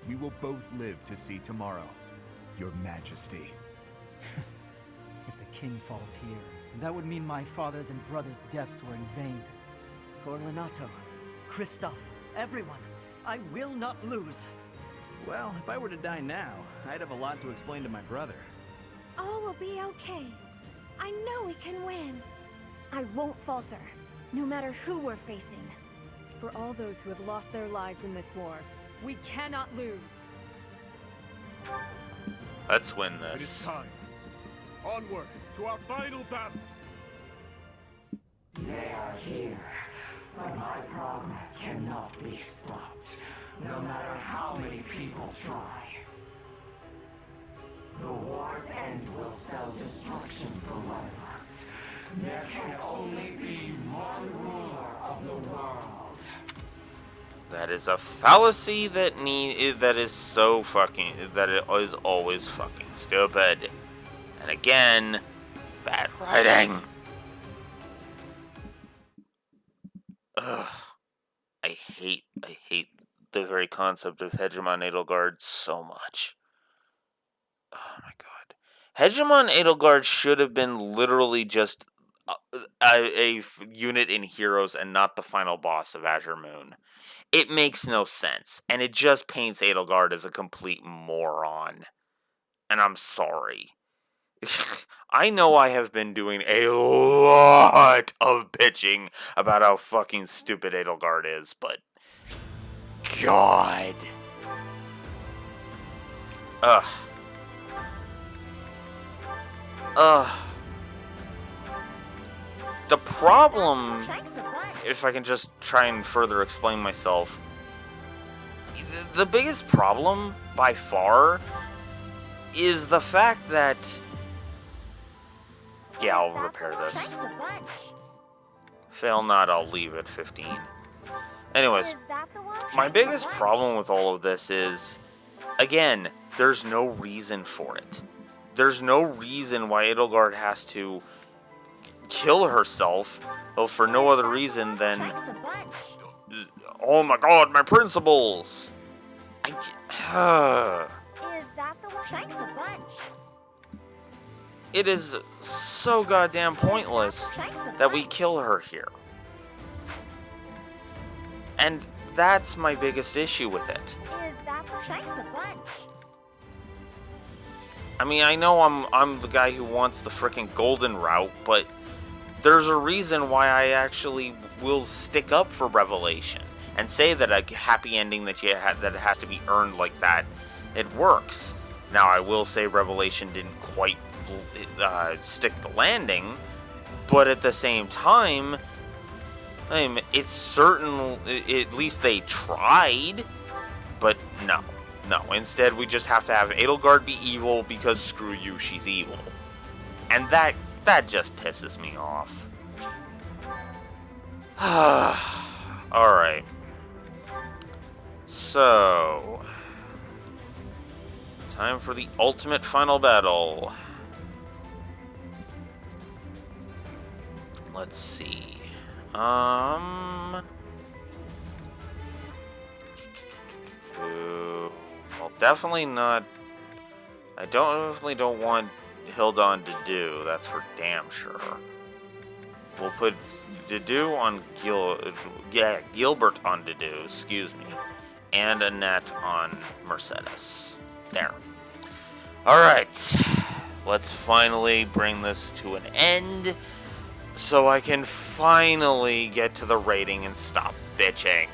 We will both live to see tomorrow. Your Majesty. If the king falls here, that would mean my father's and brother's deaths were in vain. For Lenato, Kristoff, everyone, I will not lose. Well, if I were to die now, I'd have a lot to explain to my brother. All will be okay. I know we can win. I won't falter, no matter who we're facing. For all those who have lost their lives in this war, we cannot lose. Let's win It is this. time. Onward to our final battle. They are here, but my progress cannot be stopped, no matter how many people try. The war's end will spell destruction for one of us. There can only be one ruler of the world. That is a fallacy that is so fucking, that it is always fucking stupid. And again, bad writing. Ugh. I hate the very concept of Hegemon Edelgard so much. Oh my god. Hegemon Edelgard should have been literally just a unit in Heroes and not the final boss of Azure Moon. It makes no sense, and it just paints Edelgard as a complete moron. And I'm sorry. I know I have been doing a lot of bitching about how fucking stupid Edelgard is, but God. Ugh. The problem, if I can just try and further explain myself, the biggest problem, by far, is the fact that... Yeah, I'll repair this. Fail not, I'll leave at 15. Anyways, my biggest problem with all of this is, again, there's no reason for it. There's no reason why Edelgard has to kill herself, well, for no other reason than... Oh my god, my principles! Is that the one? Thanks a bunch. It is so goddamn pointless that we kill her here. And that's my biggest issue with it. Is that the... Thanks a bunch. I mean, I know I'm the guy who wants the frickin' golden route, but there's a reason why I actually will stick up for Revelation and say that a happy ending that that it has to be earned like that, it works. Now, I will say Revelation didn't quite stick the landing, but at the same time, I mean, it's certain, at least they tried, but no. Instead, we just have to have Edelgard be evil because screw you, she's evil. And that just pisses me off. Alright. So, time for the ultimate final battle. Let's see. Well, definitely not. I definitely don't want Hildon to do. That's for damn sure. We'll put Dedue on Gilbert on Dedue, excuse me, and Annette on Mercedes. There. Alright. Let's finally bring this to an end so I can finally get to the rating and stop bitching.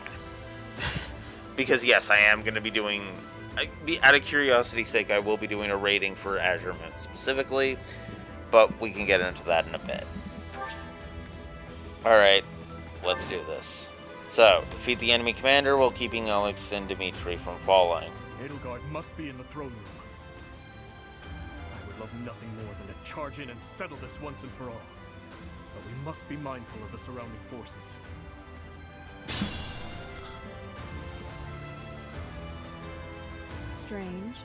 Because yes, I am going to be doing, out of curiosity's sake, I will be doing a rating for Azure Moon specifically, but we can get into that in a bit. Alright, let's do this. So, defeat the enemy commander while keeping Alex and Dimitri from falling. Edelgard must be in the throne room. I would love nothing more than to charge in and settle this once and for all. But we must be mindful of the surrounding forces. Strange.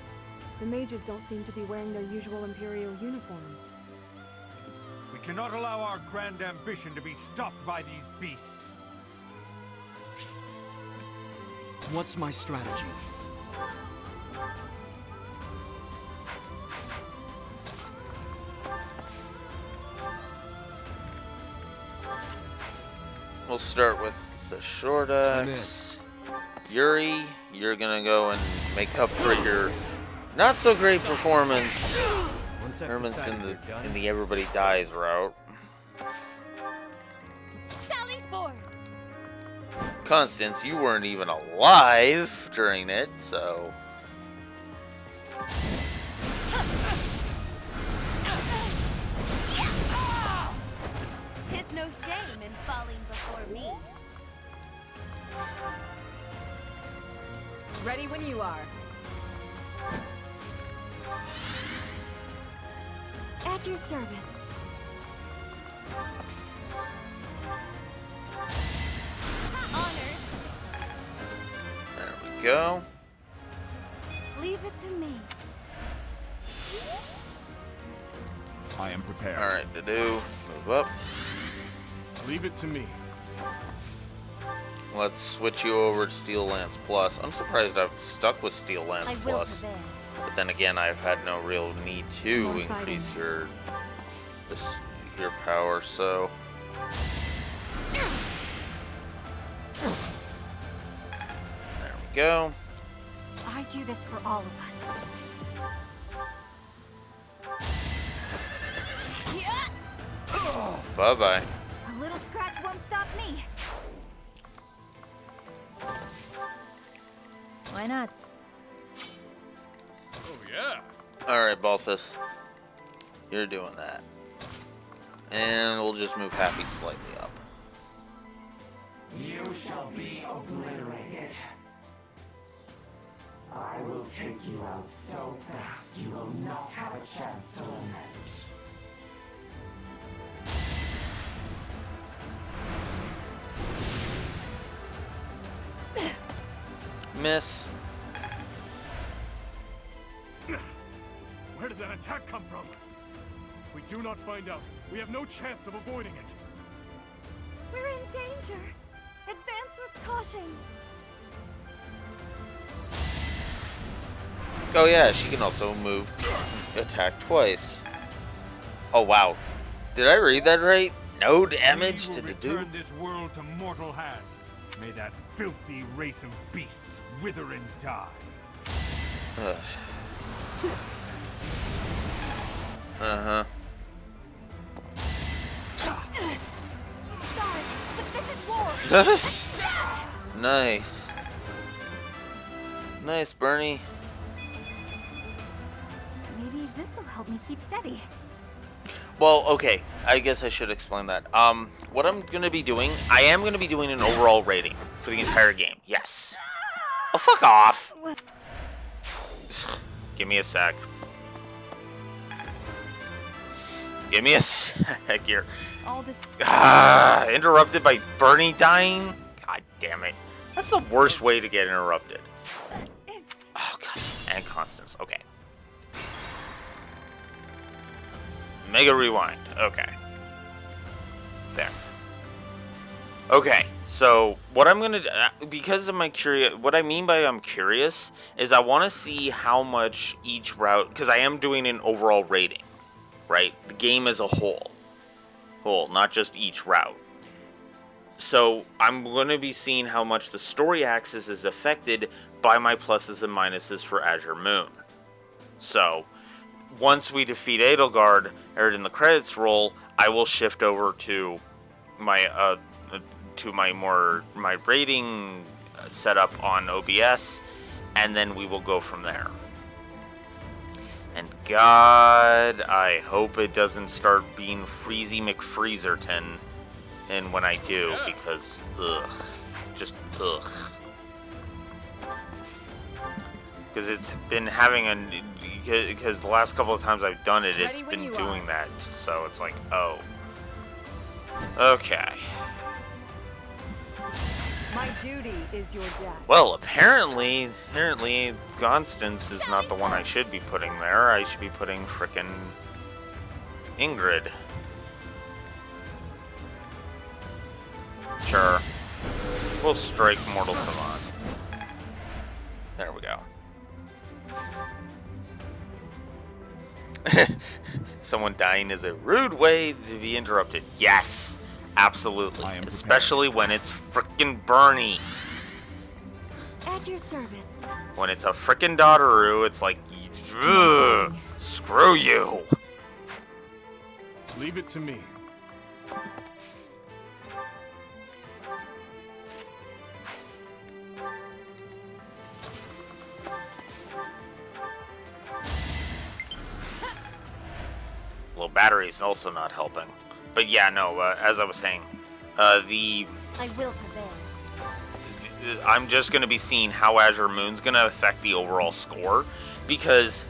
The mages don't seem to be wearing their usual Imperial uniforms. We cannot allow our grand ambition to be stopped by these beasts. What's my strategy? We'll start with the short axe. Yuri, you're gonna go and make up for your not so great performance Herman's in the everybody dies route. Sally forth. Constance, you weren't even alive during it, so Tis no shame in falling before me. Ready when you are. At your service. Honored. there we go. Leave it to me. I am prepared. Alright, Dedue, move up. Leave it to me. Let's switch you over to Steel Lance Plus. I'm surprised I've stuck with Steel Lance Plus. But then again, I've had no real need to increase your power, so there we go. I do this for all of us. Bye-bye. A little scratch won't stop me. Why not? Oh, yeah. Alright, Balthus. You're doing that. And we'll just move Happy slightly up. You shall be obliterated. I will take you out so fast you will not have a chance to lament. Miss. Where did that attack come from? If we do not find out, we have no chance of avoiding it. We're in danger. Advance with caution. Oh yeah, she can also move, attack twice. Oh wow, did I read that right? No damage to the dude. Return this world to mortal hands. May that filthy race of beasts wither and die. Uh-huh. Sorry, but this is war. Nice. Nice, Bernie. Maybe this'll help me keep steady. Well, okay. I guess I should explain that. What I'm gonna be doing, I am gonna be doing an overall rating for the entire game. Yes. Oh, fuck off. Give me a sec. Give me a sec here. All this. Interrupted by Bernie dying? God damn it. That's the worst way to get interrupted. Oh, God. And Constance. Okay. Mega rewind. Okay. There. Okay. So, what I'm going to... because of my curious... What I mean by I'm curious is I want to see how much each route... Because I am doing an overall rating. Right? The game as a whole. Not just each route. So, I'm going to be seeing how much the story axis is affected by my pluses and minuses for Azure Moon. So, once we defeat Edelgard, or in the credits roll, I will shift over to my my rating setup on OBS, and then we will go from there. And God, I hope it doesn't start being Freezy McFreezerton, and when I do, because ugh, just ugh. Because it's been having because the last couple of times I've done it, it's been doing that. So it's like, oh. Okay. My duty is your death. Well, apparently Constance is not the one I should be putting there. I should be putting frickin' Ingrid. Sure. We'll strike Mortal Savant. There we go. Someone dying is a rude way to be interrupted. Yes, absolutely. Especially when it's frickin' Bernie. At your service. When it's a frickin' Dotteroo, it's like, ugh, screw you. Leave it to me. Well, battery's also not helping. But yeah, no, as I was saying, I will prevail. I'm just going to be seeing how Azure Moon's going to affect the overall score, because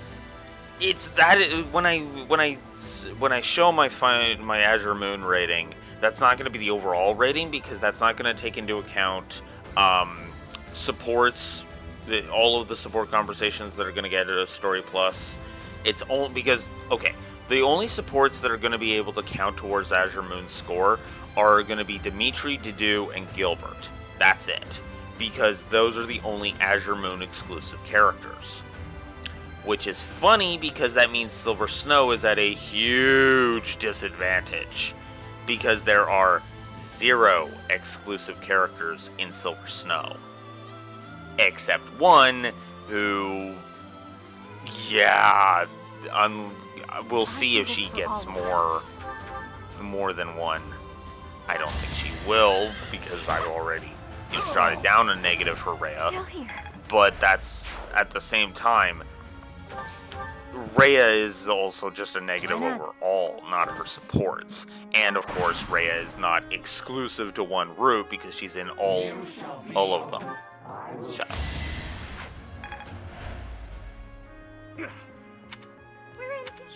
it's that when I show my Azure Moon rating, that's not going to be the overall rating, because that's not going to take into account supports, all of the support conversations that are going to get at a Story Plus. It's only because, okay, the only supports that are going to be able to count towards Azure Moon's score are going to be Dimitri, Dedue, and Gilbert. That's it. Because those are the only Azure Moon exclusive characters. Which is funny, because that means Silver Snow is at a huge disadvantage. Because there are 0 exclusive characters in Silver Snow. Except one who... yeah... we'll see if she gets more than one. I don't think she will, because I've already jotted down a negative for Rhea. But that's, at the same time, Rhea is also just a negative overall, not her supports. And of course, Rhea is not exclusive to one route, because she's in all of them. Shut up.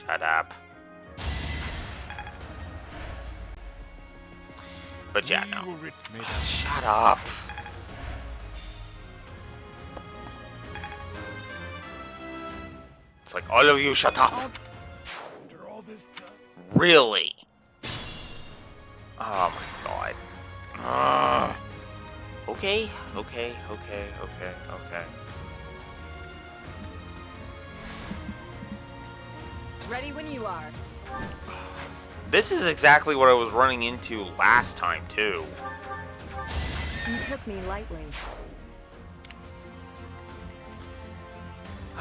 Shut up. But yeah, no. Shut up. It's like, all of you shut up. After all this time. Really? Oh my god. Okay. Ready when you are. This is exactly what I was running into last time, too. You took me lightly.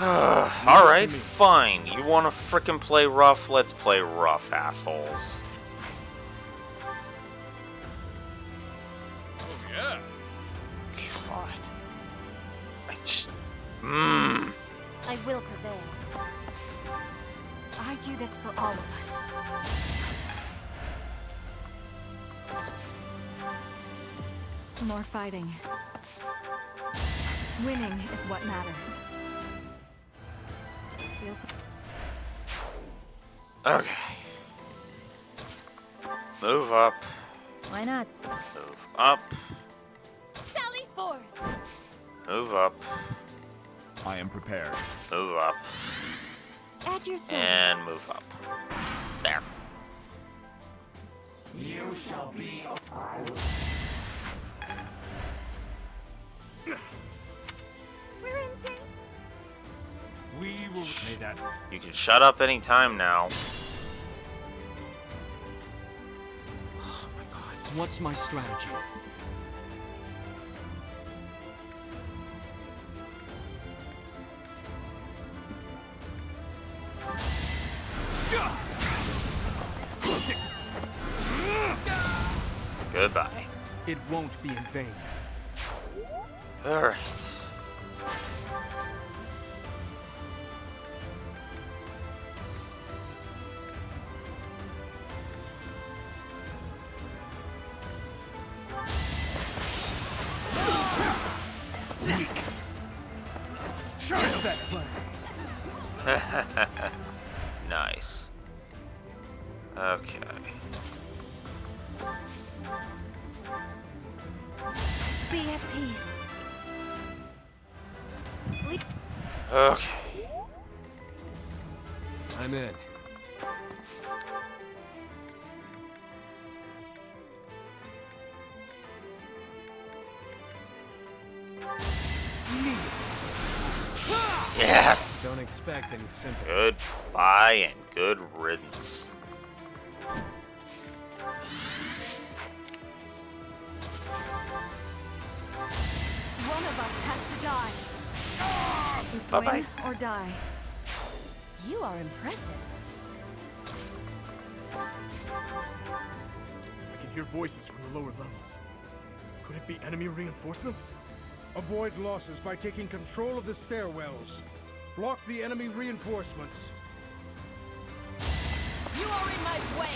Alright, fine. You want to frickin' play rough? Let's play rough, assholes. Oh, yeah. God. I just... I will prevail. I do this for all of us. More fighting. Winning is what matters. Feels... Okay. Move up. Why not? Move up. Sally forth! Move up. I am prepared. Move up. Add your service. And move up. There. You shall be We're in danger. We will say that. You can shut up any time now. What's my strategy? Goodbye. It won't be in vain. Alright. That play. Nice. Okay. Be at peace. Okay. I'm in. Yes! Don't expect any sympathy. Goodbye and good riddance. One of us has to die. It's Bye-bye. win or die. You are impressive. I can hear voices from the lower levels. Could it be enemy reinforcements? Avoid losses by taking control of the stairwells. Block the enemy reinforcements. You are in my way.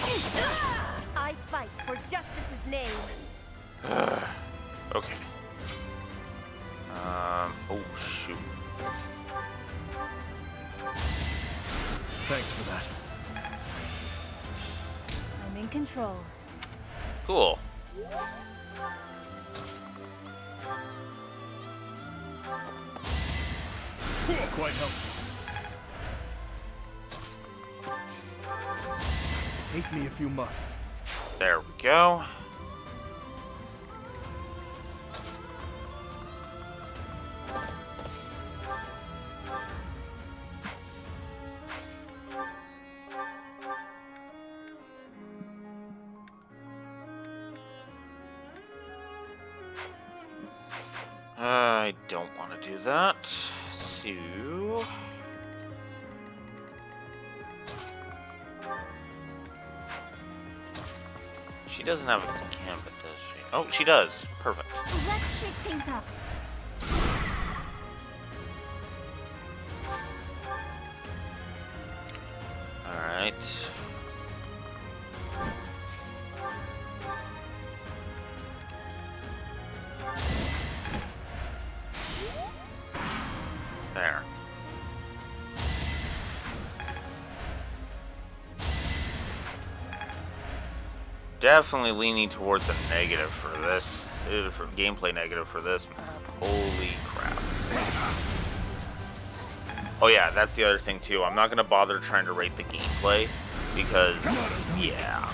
I fight for justice's name. Okay. Oh, shoot. Thanks for that. I'm in control. Cool. Quite helpful. Hate me if you must. There we go. I don't want to do that. So... She doesn't have a gambit, does she? Oh, she does. Perfect. Let's shake things up. Alright. There. Definitely leaning towards a negative for this. For gameplay negative for this map. Holy crap. Oh yeah, that's the other thing too. I'm not gonna bother trying to rate the gameplay because, yeah.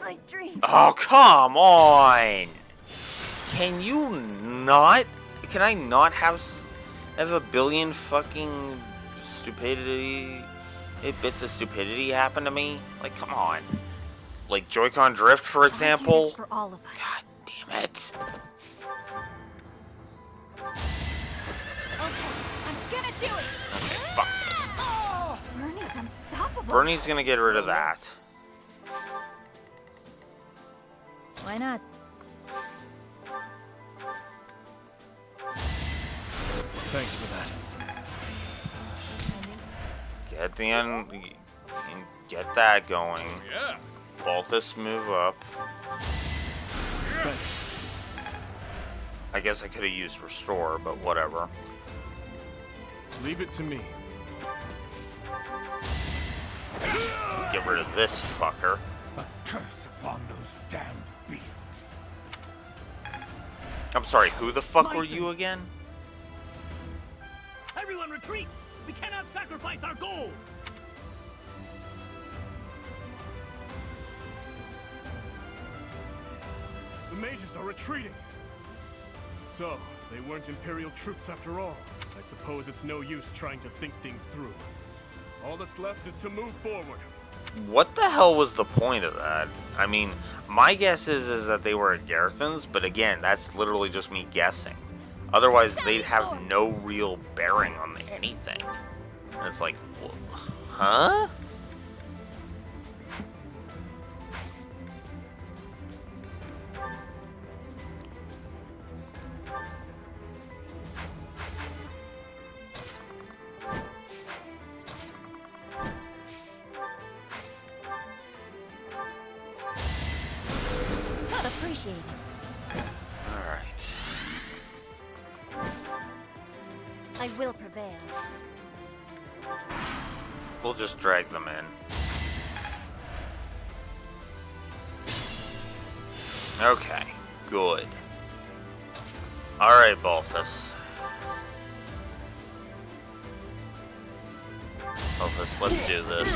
My dream. Oh, come on! Can you not? Can I not have I have a billion fucking bits of stupidity happen to me. Like, come on. Like Joy-Con drift, for example. Do this for all of us. God damn it. Okay, I'm gonna do it. Fuck this. Bernie's unstoppable. Bernie's gonna get rid of that. Why not? Thanks for that. Get that going. Yeah. Balthus, move up. Thanks. I guess I could have used restore, but whatever. Leave it to me. Get rid of this fucker. A curse upon those damned beasts. I'm sorry, who the fuck were you again? Everyone retreat! We cannot sacrifice our goal! The mages are retreating. So, they weren't Imperial troops after all. I suppose it's no use trying to think things through. All that's left is to move forward. What the hell was the point of that? I mean, my guess is that they were Garthans, but again, that's literally just me guessing. Otherwise, they'd have no real bearing on anything. And it's like, huh? Appreciated. Alright. I will prevail. We'll just drag them in. Okay, good. Alright, Balthus. Balthus, let's do this.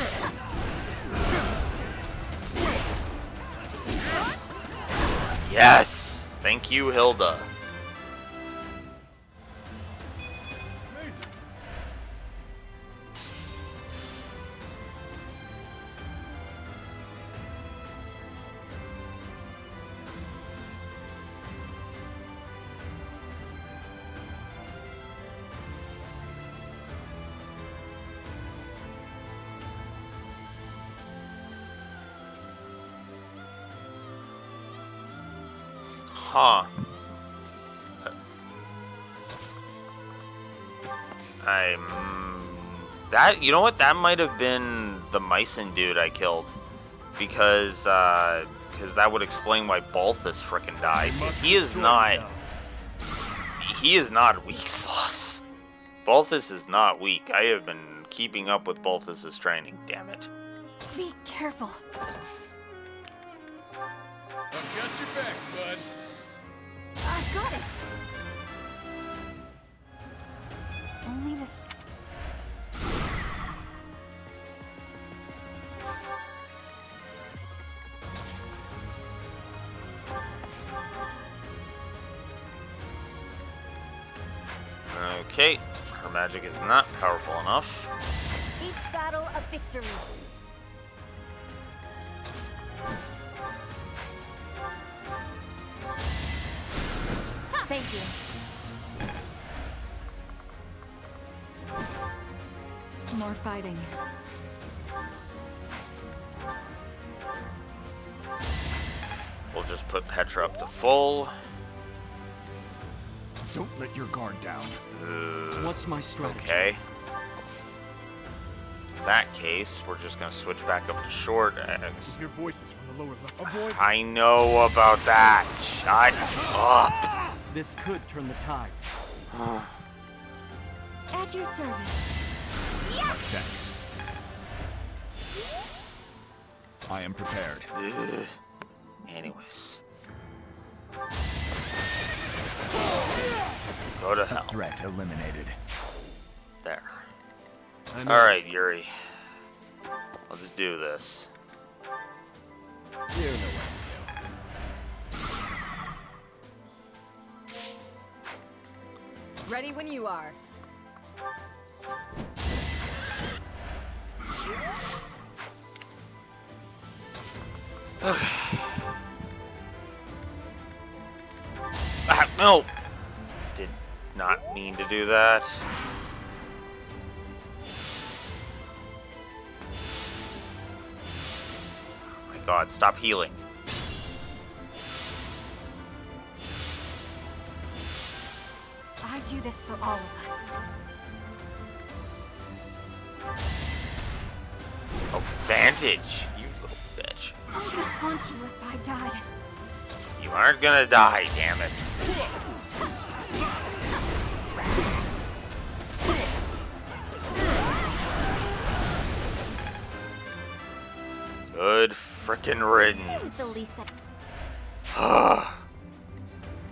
Yes! Thank you, Hilda. Huh. That, you know what? That might have been the Mycen dude I killed. Because that would explain why Balthus frickin' died. He is not weak sauce. Balthus is not weak. I have been keeping up with Balthus's training, damn it. Be careful. I've got your back, bud. I got it. Only this. Okay, her magic is not powerful enough. Each battle a victory. Thank you. More fighting. We'll just put Petra up to full. Don't let your guard down. What's my strategy? Okay. In that case, we're just gonna switch back up to short X. Hear voices from the lower level. Avoid. I know about that. Shut up. This could turn the tides. At your service. Thanks. I am prepared. Ugh. Anyways. Go to hell. Threat eliminated. There. Alright, Yuri. Let's do this. You know what to do. Ready when you are. No! Did not mean to do that. Oh my god, stop healing. I do this for all of us. Oh, Vantage, you little bitch. I would haunt you if I died. You aren't gonna die, damn it. Good frickin' riddance. The least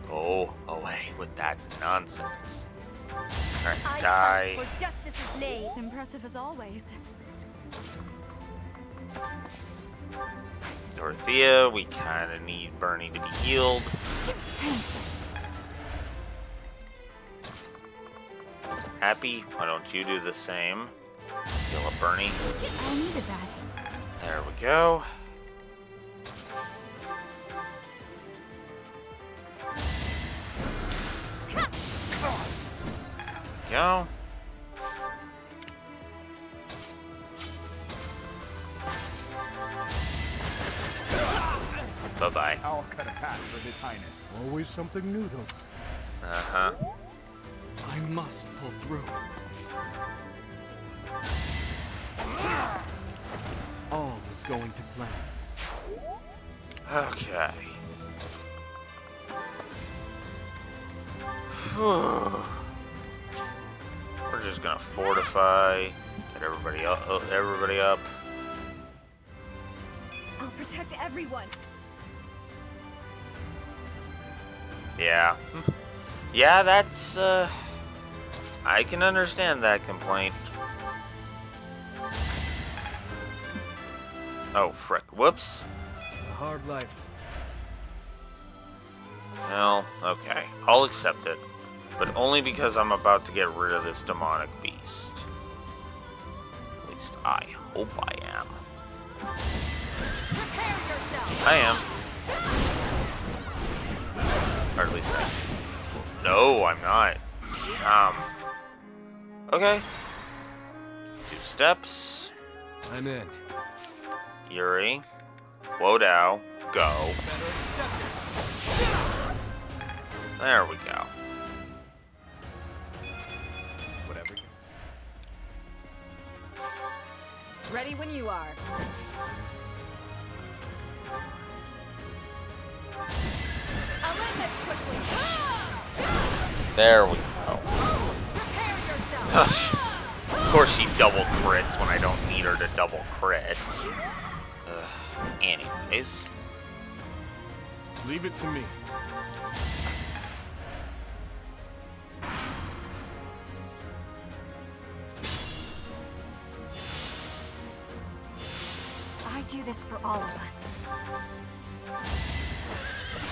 Go away with that nonsense. Alright, I die. fight for justice's name. Impressive as always. Dorothea, we kinda need Bernie to be healed. Thanks. Happy, why don't you do the same? Heal up Bernie. I needed that. There we go. Go. Bye-bye. I'll cut a path for His Highness. Always something new, though. Uh-huh. I must pull through. All is going to plan. Okay. We're just gonna fortify, get everybody up, I'll protect everyone. Yeah. Yeah, that's, I can understand that complaint. Oh, frick. Whoops. A hard life. Well, okay. I'll accept it. But only because I'm about to get rid of this demonic beast. At least I hope I am. Prepare yourself. I am. Or at least I... No, I'm not. Okay. 2 steps. I'm in. Yuri. Wodao. Go. There we go. Whatever. Ready when you are. I'll end this quickly. There we go. Prepare yourself. Of course she double crits when I don't need her to double crit. Anyways. Leave it to me. I do this for all of us.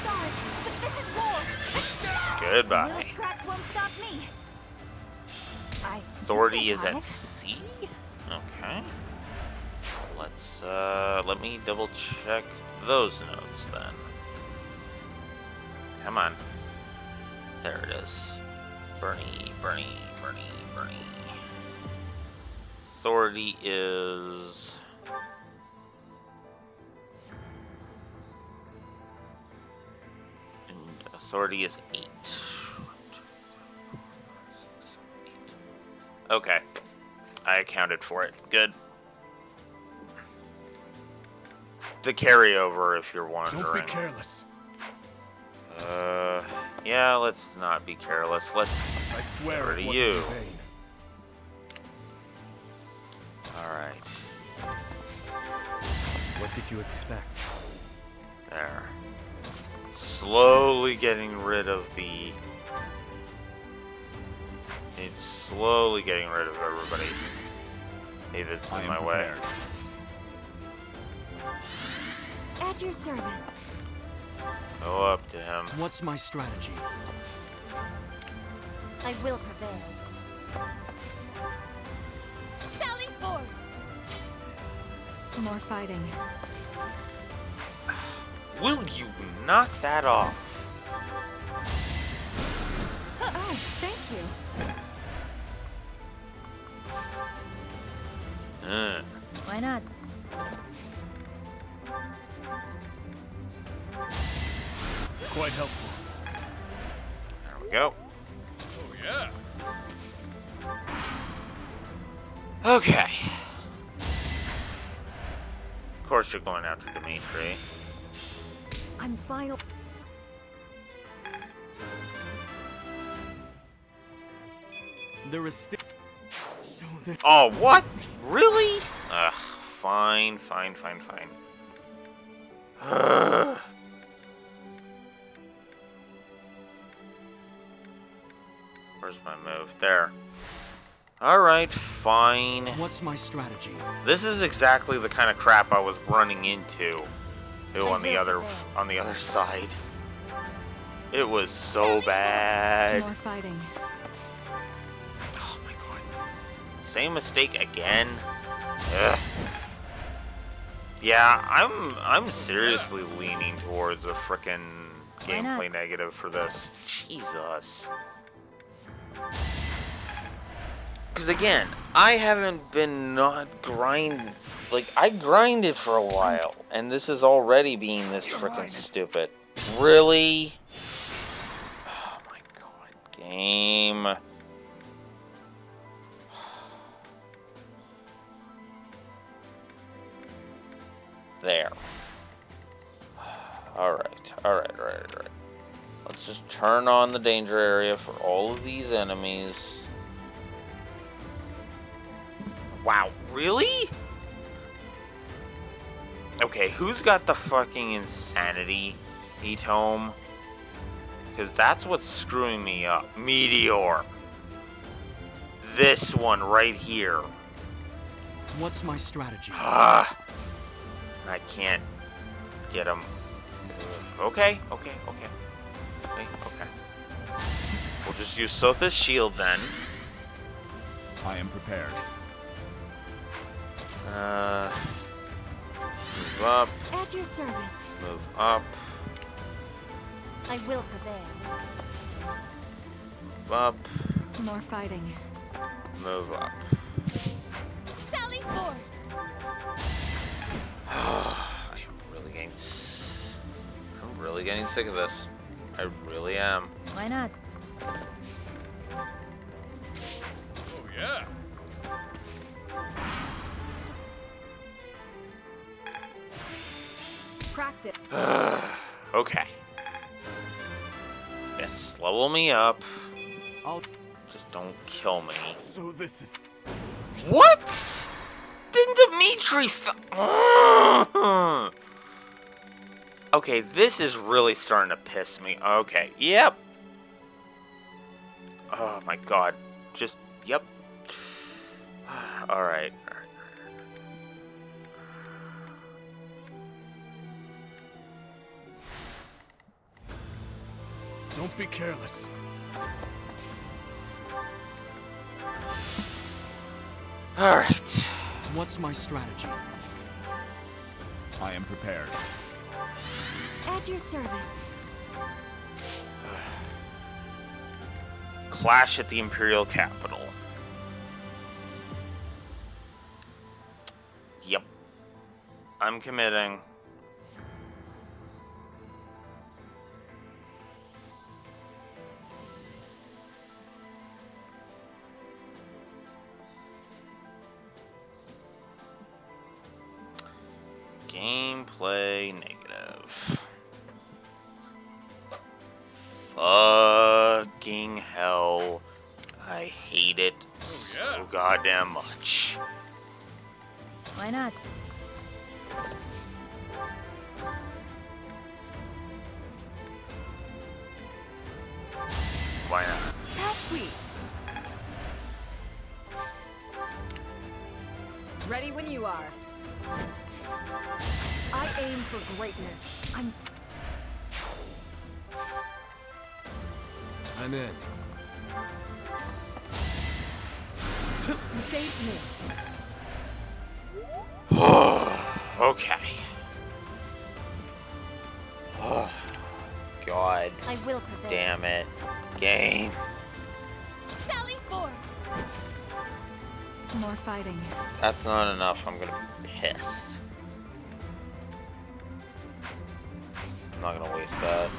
Sorry, but this is war. A Goodbye. little scratch won't stop me. Authority is at sea? Okay. Let's, let me double check those notes then. Come on. There it is. Bernie. Authority is... And authority is 8. Okay. I accounted for it. Good. The carryover, if you're wondering. Don't be careless. Yeah, let's not be careless. Let's I swear get rid it of wasn't you. in vain. Alright. What did you expect? There. Slowly getting rid of the... It's slowly getting rid of everybody. Hey, that's in my way. At your service. Go up to him. What's my strategy? I will prevail. Sally forth! More fighting. Will you knock that off? Why not? Quite helpful. There we go. Oh, yeah. Okay. Of course you're going after Dimitri. I'm final. There is still. So there. Oh, what? Really? Ugh, fine. Ugh. Where's my move? There. Alright, fine. What's my strategy? This is exactly the kind of crap I was running into. Ew, on the other side. It was so bad. More fighting. Oh my god. Same mistake again. Ugh. Yeah, I'm seriously leaning towards a frickin' gameplay negative for this. Jesus. Because again, I haven't been not grind. Like, I grinded for a while, and this is already being this frickin' stupid. Really? Oh my god, game. There. Alright. Let's just turn on the danger area for all of these enemies. Wow, really? Okay, who's got the fucking insanity tome? Because that's what's screwing me up. Meteor. This one right here. What's my strategy? I can't get him. Okay. We'll just use Sotha's shield then. I am prepared. Move up. At your service. Move up. I will prevail. Move up. More fighting. Move up. Sally forth! I'm really getting sick of this. I really am. Why not? Oh, yeah. Practice. Okay. Yes, level me up. Just don't kill me. So this is... What? Didn't Dimitri Okay, this is really starting to piss me. Okay, yep. Oh my god. Just, yep. Alright. Don't be careless. Alright. What's my strategy? I am prepared. At your service. Clash at the Imperial Capital. Yep. I'm committing. Gameplay negative. Fucking hell. I hate it so goddamn much. Why not? Why not? How sweet. Ready when you are. I aim for greatness. I'm in. You saved me. Okay. Oh, God. I will prevail. Damn it. Game. Sally forth! More fighting. That's not enough. I'm gonna be pissed. I'm not gonna waste that.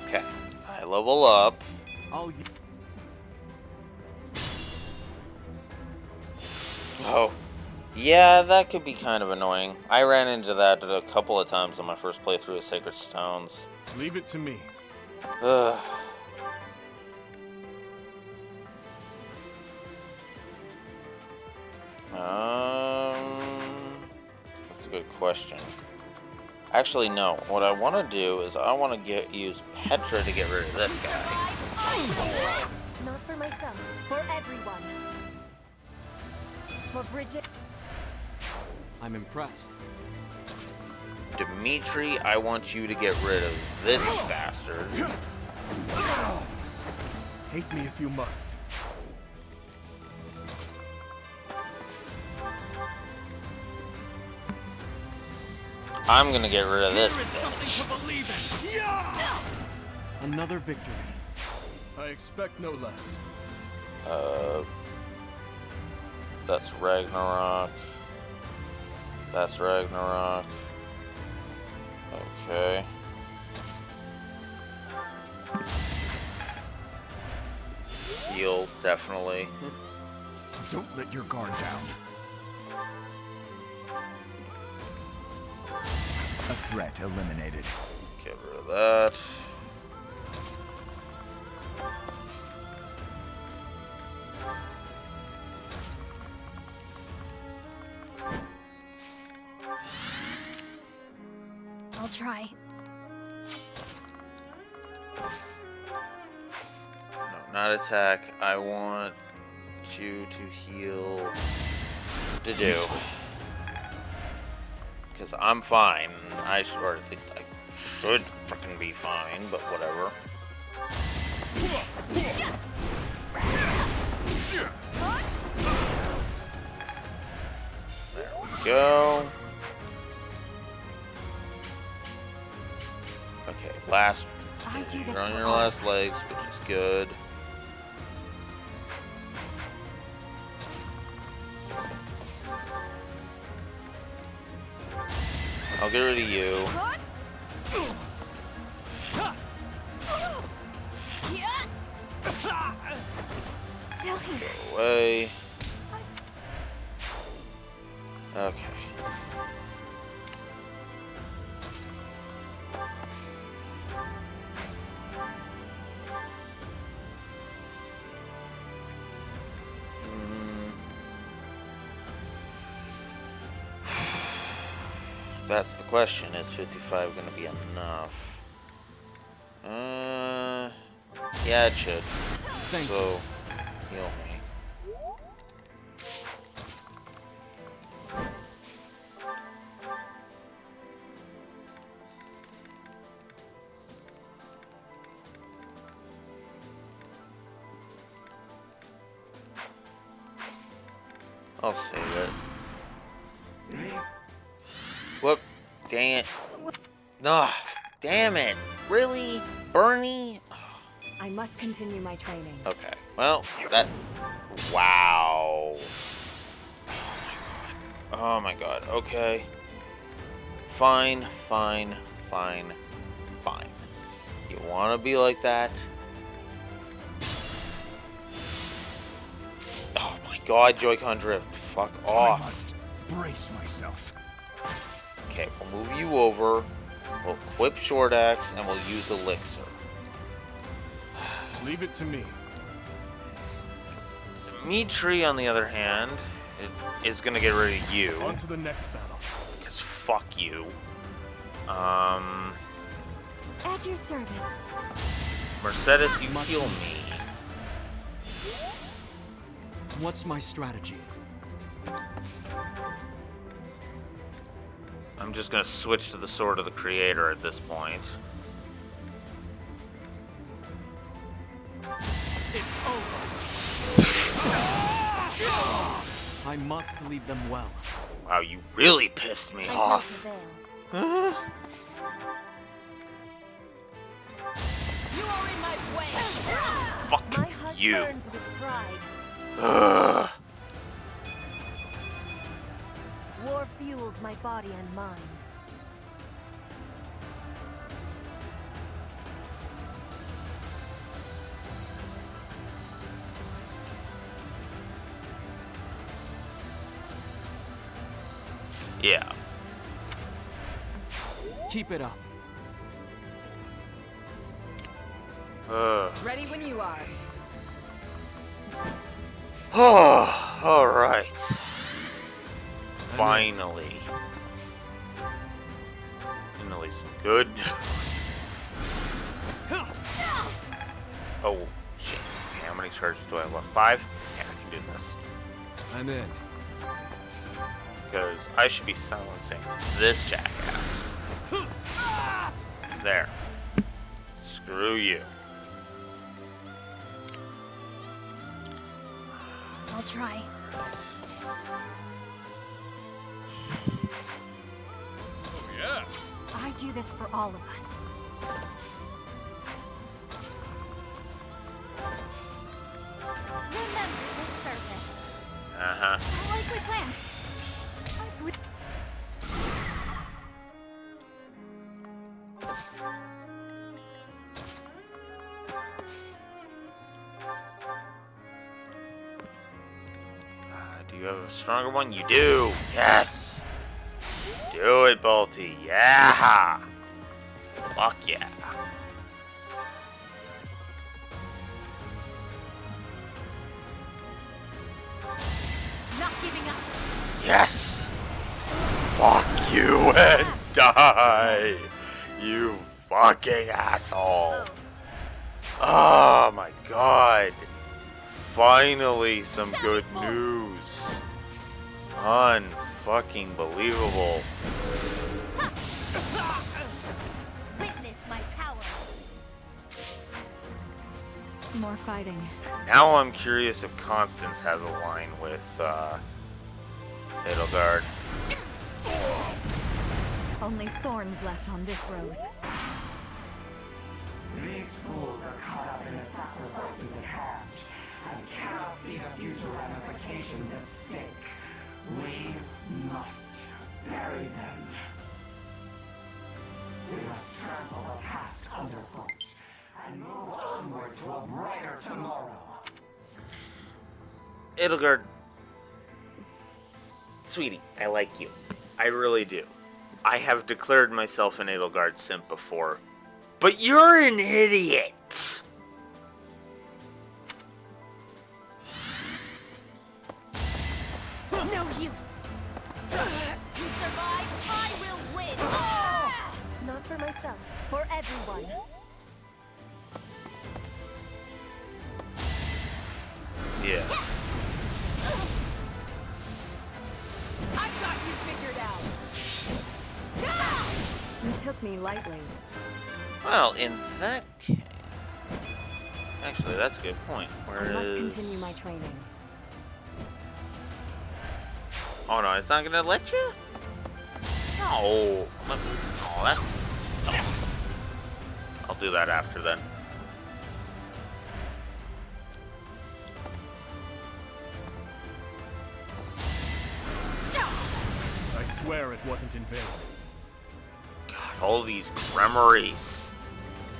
Okay, I level up. Oh, yeah, that could be kind of annoying. I ran into that a couple of times on my first playthrough of Sacred Stones. Leave it to me. Ugh. That's a good question. Actually, no. What I want to do is I want to use Petra to get rid of this guy. Not for myself, for everyone. For Bridget. I'm impressed. Dimitri, I want you to get rid of this bastard. Hate me if you must. I'm gonna get rid of this bitch. Another victory. I expect no less. That's Ragnarok. That's Ragnarok. Okay. Heal, definitely. Don't let your guard down. A threat eliminated. Get rid of that. I'll try. No, not attack. I want you to heal. To do. Because I'm fine. Or at least I should freaking be fine, but whatever. There we go. Okay, last. You're on your last legs, which is good. I'll get rid of you. Still here. Go away. Okay. That's the question. Is 55 going to be enough? Yeah, it should. So, heal me. I'll save it. Whoop. Dang it. No. Damn it. Really? Bernie? I must continue my training. Okay. Well, that... Wow. Oh my god. Okay. Fine, fine, fine, fine. You want to be like that? Oh my god, Joy-Con drift. Fuck off. I must brace myself. Okay, we'll move you over. We'll equip Short Axe and we'll use Elixir. Leave it to me. Dimitri, on the other hand, is gonna get rid of you. On to the next battle. Because fuck you. At your service. Mercedes, you heal me. What's my strategy? I'm just gonna switch to the Sword of the Creator at this point. It's over. I must lead them well. Wow, you really pissed me off. you. Burns with pride. Ugh. War fuels my body and mind. Yeah. Keep it up. Ready when you are. Oh, all right. Finally. Finally, some good news. Oh, shit. Okay, how many charges do I have left? 5? Yeah, I can do this. I'm in. Because I should be silencing this jackass. There. Screw you. I'll try. Oh, yeah. I do this for all of us. Remember this service. Uh-huh. Likely plan. Do you have a stronger one? You do! Yes! Do it, Bolty. Yeah! Fuck yeah. Not giving up. Yes! Fuck you and die! You fucking asshole! Oh my god! Finally, some good news. Unfucking believable. Witness my power. More fighting. Now I'm curious if Constance has a line with, Edelgard. Only thorns left on this rose. These fools are caught up in the sacrifices at hand and cannot see the future ramifications at stake. We must bury them. We must trample the past underfoot and move onward to a brighter tomorrow. Edelgard. Sweetie, I like you. I really do. I have declared myself an Edelgard simp before. But you're an idiot! No use. To survive, I will win. Not for myself. For everyone. Yeah. I've got you figured out. You took me lightly. Well, in that case... Actually, that's a good point. Where I must is... continue my training. Oh no, it's not gonna let you? No. Let me... Oh, that's... Oh. I'll do that after then. I swear it wasn't in vain. God, all these grimoires.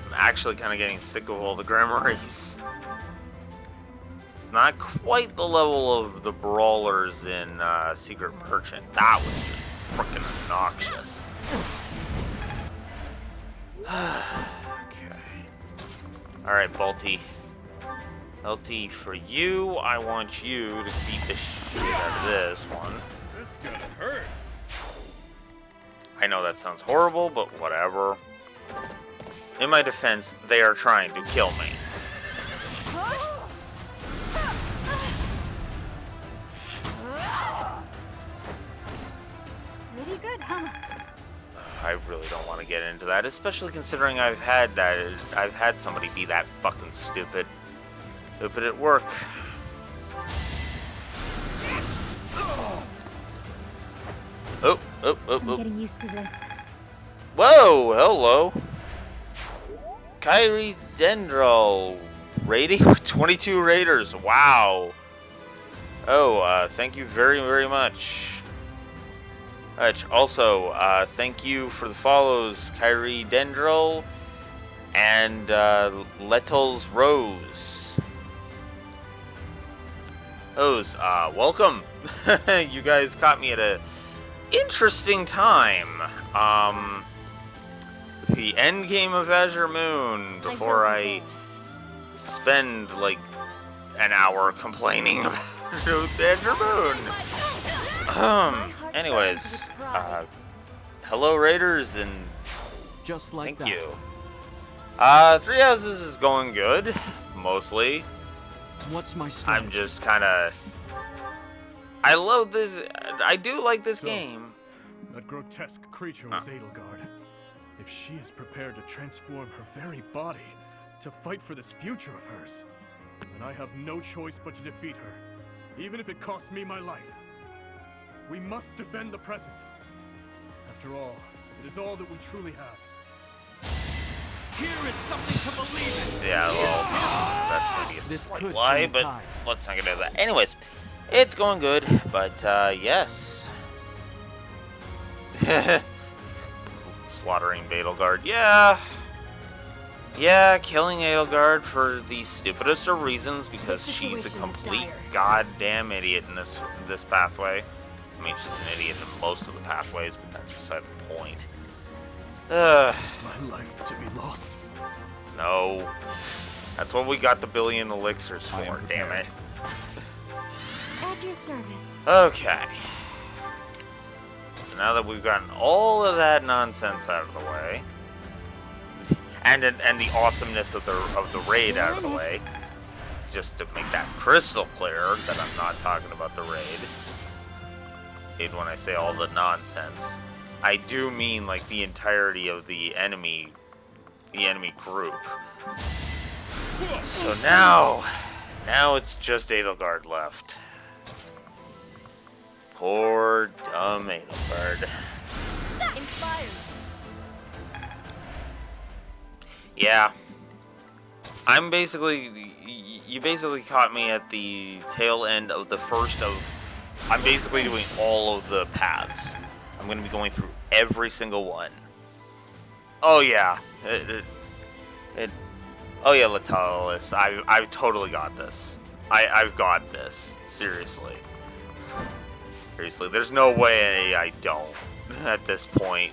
I'm actually kind of getting sick of all the grimoires. It's not quite the level of the brawlers in Secret Merchant. That was just freaking obnoxious. Okay. Alright, Balti. LT, for you, I want you to beat the shit out of this one. It's gonna hurt. I know that sounds horrible, but whatever. In my defense, they are trying to kill me. Pretty good, huh? I really don't want to get into that, especially considering I've had somebody be that fucking stupid. Stupid at work. I'm getting used to this. Whoa, hello. Kyrie Dendrol. raiding with 22 raiders. Wow. Oh, thank you very, very much. Also, thank you for the follows, Kyrie Dendril and Lettles Rose. Welcome. You guys caught me at a interesting time. The end game of Azure Moon before I spend like an hour complaining about Azure Moon. Anyways, hello Raiders and just like thank you. Three Houses is going good, mostly. What's my strategy? I'm just kind of. I love this. I do like this game. That grotesque creature was Edelgard. If she is prepared to transform her very body to fight for this future of hers, then I have no choice but to defeat her, even if it costs me my life. We must defend the present. After all, it is all that we truly have. Here is something to believe in. Yeah, well, that's gonna be a slight lie, but let's not get into that. Anyways, it's going good, but yes. Slaughtering Edelgard, yeah. Yeah, killing Edelgard for the stupidest of reasons because she's a complete goddamn idiot in this pathway. I mean, she's an idiot in most of the pathways, but that's beside the point. Is my life to be lost? No. That's what we got the billion elixirs for, damn it. At your service. Okay. So now that we've gotten all of that nonsense out of the way, and the awesomeness of the raid out of the way, just to make that crystal clear that I'm not talking about the raid. When I say all the nonsense, I do mean like the entirety of the enemy group. So now it's just Edelgard left. Poor dumb Edelgard. Inspired. Yeah. I'm basically... You basically caught me at the tail end of the first of... I'm basically doing all of the paths. I'm going to be going through every single one. Oh yeah. Oh yeah, Latalis. I've totally got this. I've got this. Seriously. Seriously, there's no way I don't at this point.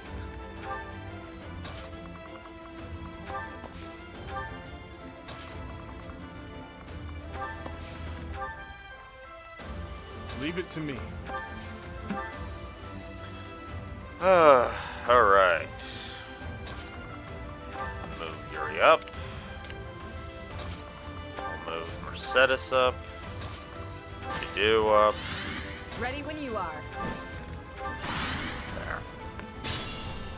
Leave it to me. Alright. Move Yuri up. I'll move Mercedes up. Jadu up. Ready when you are. There.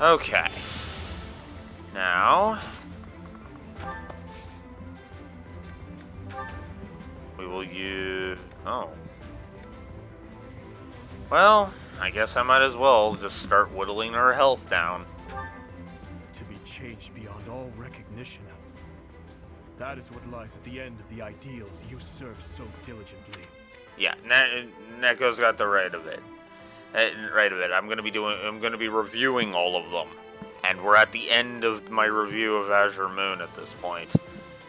Okay. Now we will use... Oh. Well, I guess I might as well just start whittling her health down. To be changed beyond all recognition. That is what lies at the end of the ideals you serve so diligently. Yeah, Neko's got the right of it. I'm gonna be reviewing all of them, and we're at the end of my review of Azure Moon at this point.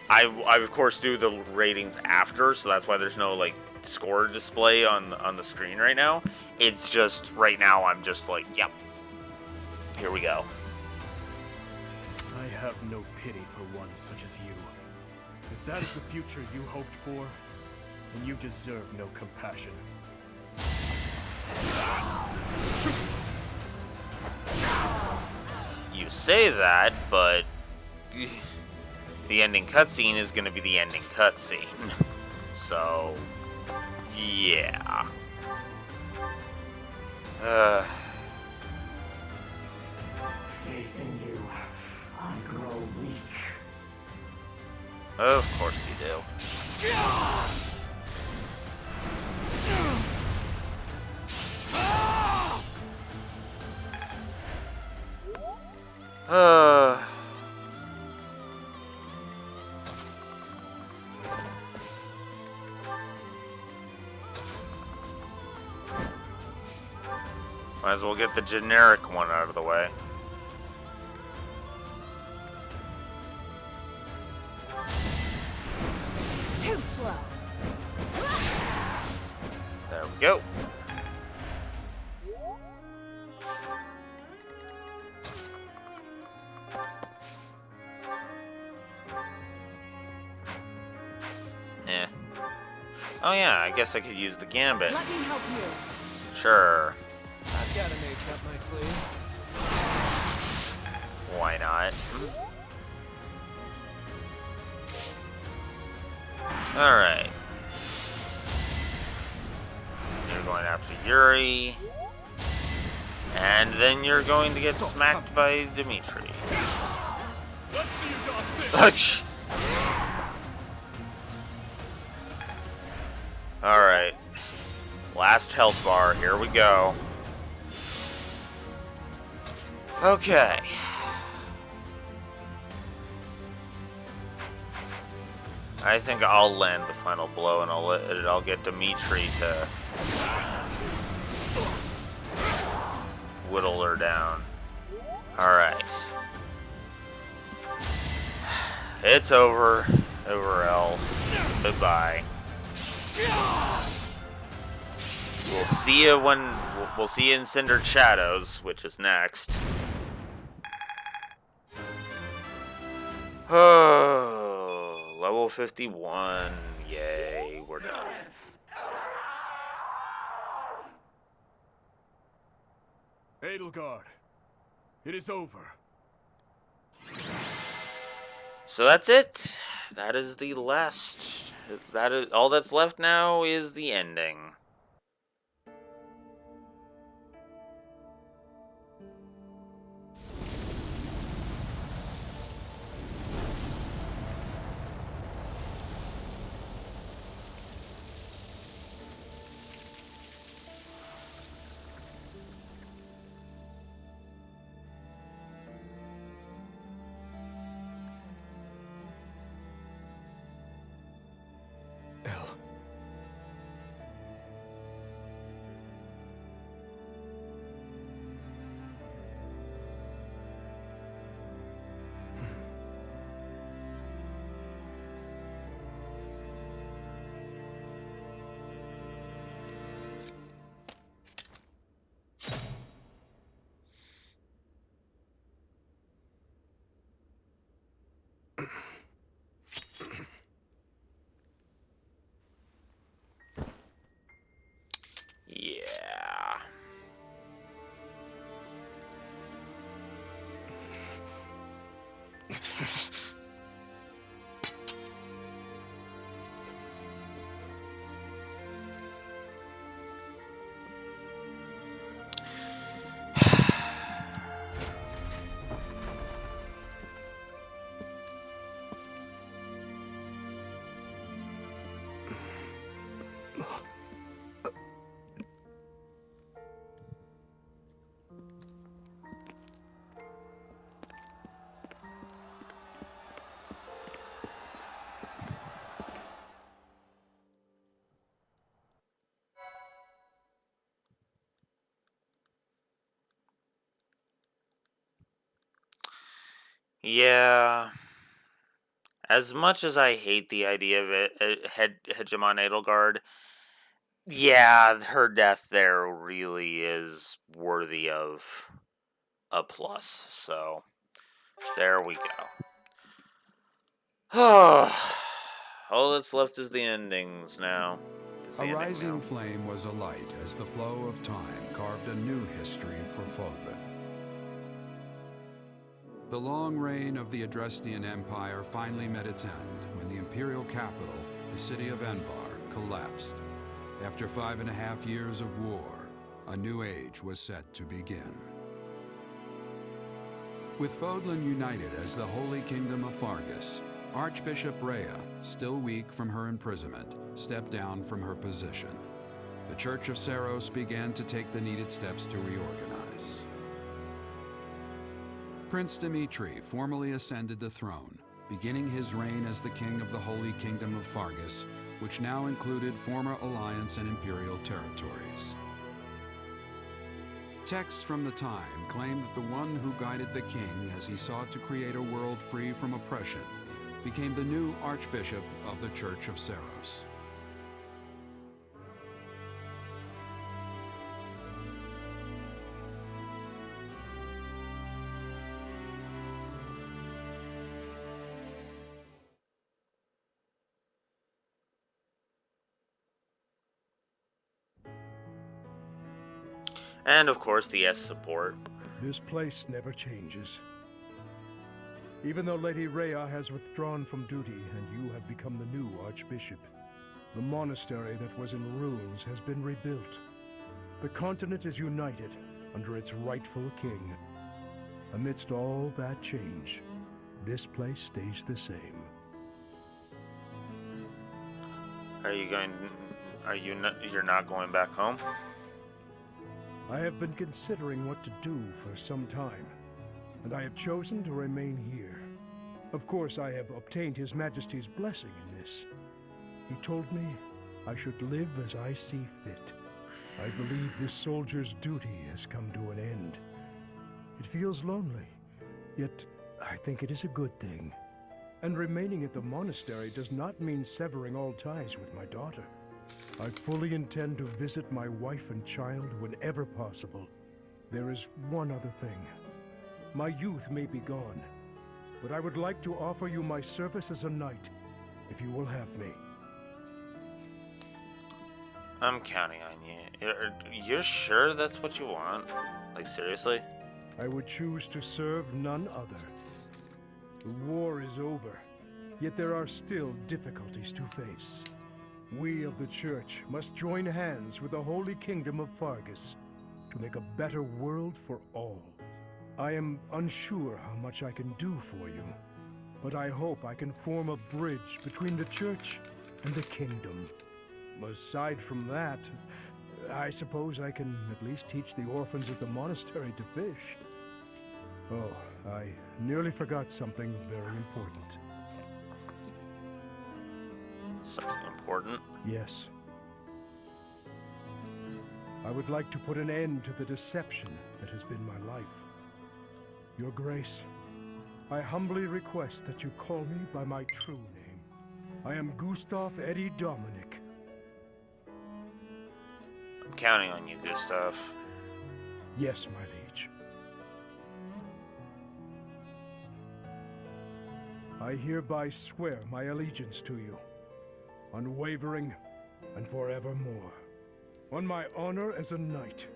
I of course do the ratings after, so that's why there's no like score display on the screen right now. It's just right now I'm just like, yep, here we go. I have no pity for one such as you. If that is the future you hoped for, then you deserve no compassion. You say that, but the ending cutscene is going to be the ending cutscene. So, yeah. Facing you, I grow weak. Of course you do. Might as well get the generic one out of the way. Too slow. There we go. Eh. Oh yeah, I guess I could use the gambit. Let me help you. Sure. I've got an ace up my sleeve. Why not? Alright. You're going after Yuri. And then you're going to get smacked by Dimitri. Alright. Last health bar. Here we go. Okay. I think I'll land the final blow, and I'll get Dimitri to whittle her down. Alright. It's over. Overall. Goodbye. We'll see you we'll see you in Cindered Shadows, which is next. Oh, level 51. Yay, we're done. Edelgard, it is over. So that's it. That is the last. That is all that's left now is the ending. Yeah. Yeah. As much as I hate the idea of it, Hegemon Edelgard, yeah, her death there really is worthy of a plus. So, there we go. All that's left is the endings now. A rising flame was alight as the flow of time carved a new history for Fodlan. The long reign of the Adrestian Empire finally met its end when the imperial capital, the city of Envar, collapsed. After 5.5 years of war, a new age was set to begin. With Fodlan united as the Holy Kingdom of Fargus, Archbishop Rhea, still weak from her imprisonment, stepped down from her position. The Church of Saros began to take the needed steps to reorganize. Prince Dimitri formally ascended the throne, beginning his reign as the king of the Holy Kingdom of Fargus, which now included former Alliance and Imperial territories. Texts from the time claim that the one who guided the king as he sought to create a world free from oppression became the new Archbishop of the Church of Seiros. And of course the S support. This place never changes. Even though Lady Rhea has withdrawn from duty and you have become the new Archbishop, the monastery that was in ruins has been rebuilt. The continent is united under its rightful king. Amidst all that change, this place stays the same. You're not going back home? I have been considering what to do for some time, and I have chosen to remain here. Of course, I have obtained His Majesty's blessing in this. He told me I should live as I see fit. I believe this soldier's duty has come to an end. It feels lonely, yet I think it is a good thing. And remaining at the monastery does not mean severing all ties with my daughter. I fully intend to visit my wife and child whenever possible. There is one other thing. My youth may be gone, but I would like to offer you my service as a knight, if you will have me. I'm counting on you. You're sure that's what you want? Like, seriously? I would choose to serve none other. The war is over, yet there are still difficulties to face. We of the Church must join hands with the Holy Kingdom of Fargus to make a better world for all. I am unsure how much I can do for you, but I hope I can form a bridge between the Church and the Kingdom. Aside from that, I suppose I can at least teach the orphans at the monastery to fish. Oh, I nearly forgot something very important. Something important? Yes. I would like to put an end to the deception that has been my life. Your Grace, I humbly request that you call me by my true name. I am Gustav Eddie Dominic. I'm counting on you, Gustav. Yes, my liege. I hereby swear my allegiance to you, unwavering and forevermore. On my honor as a knight,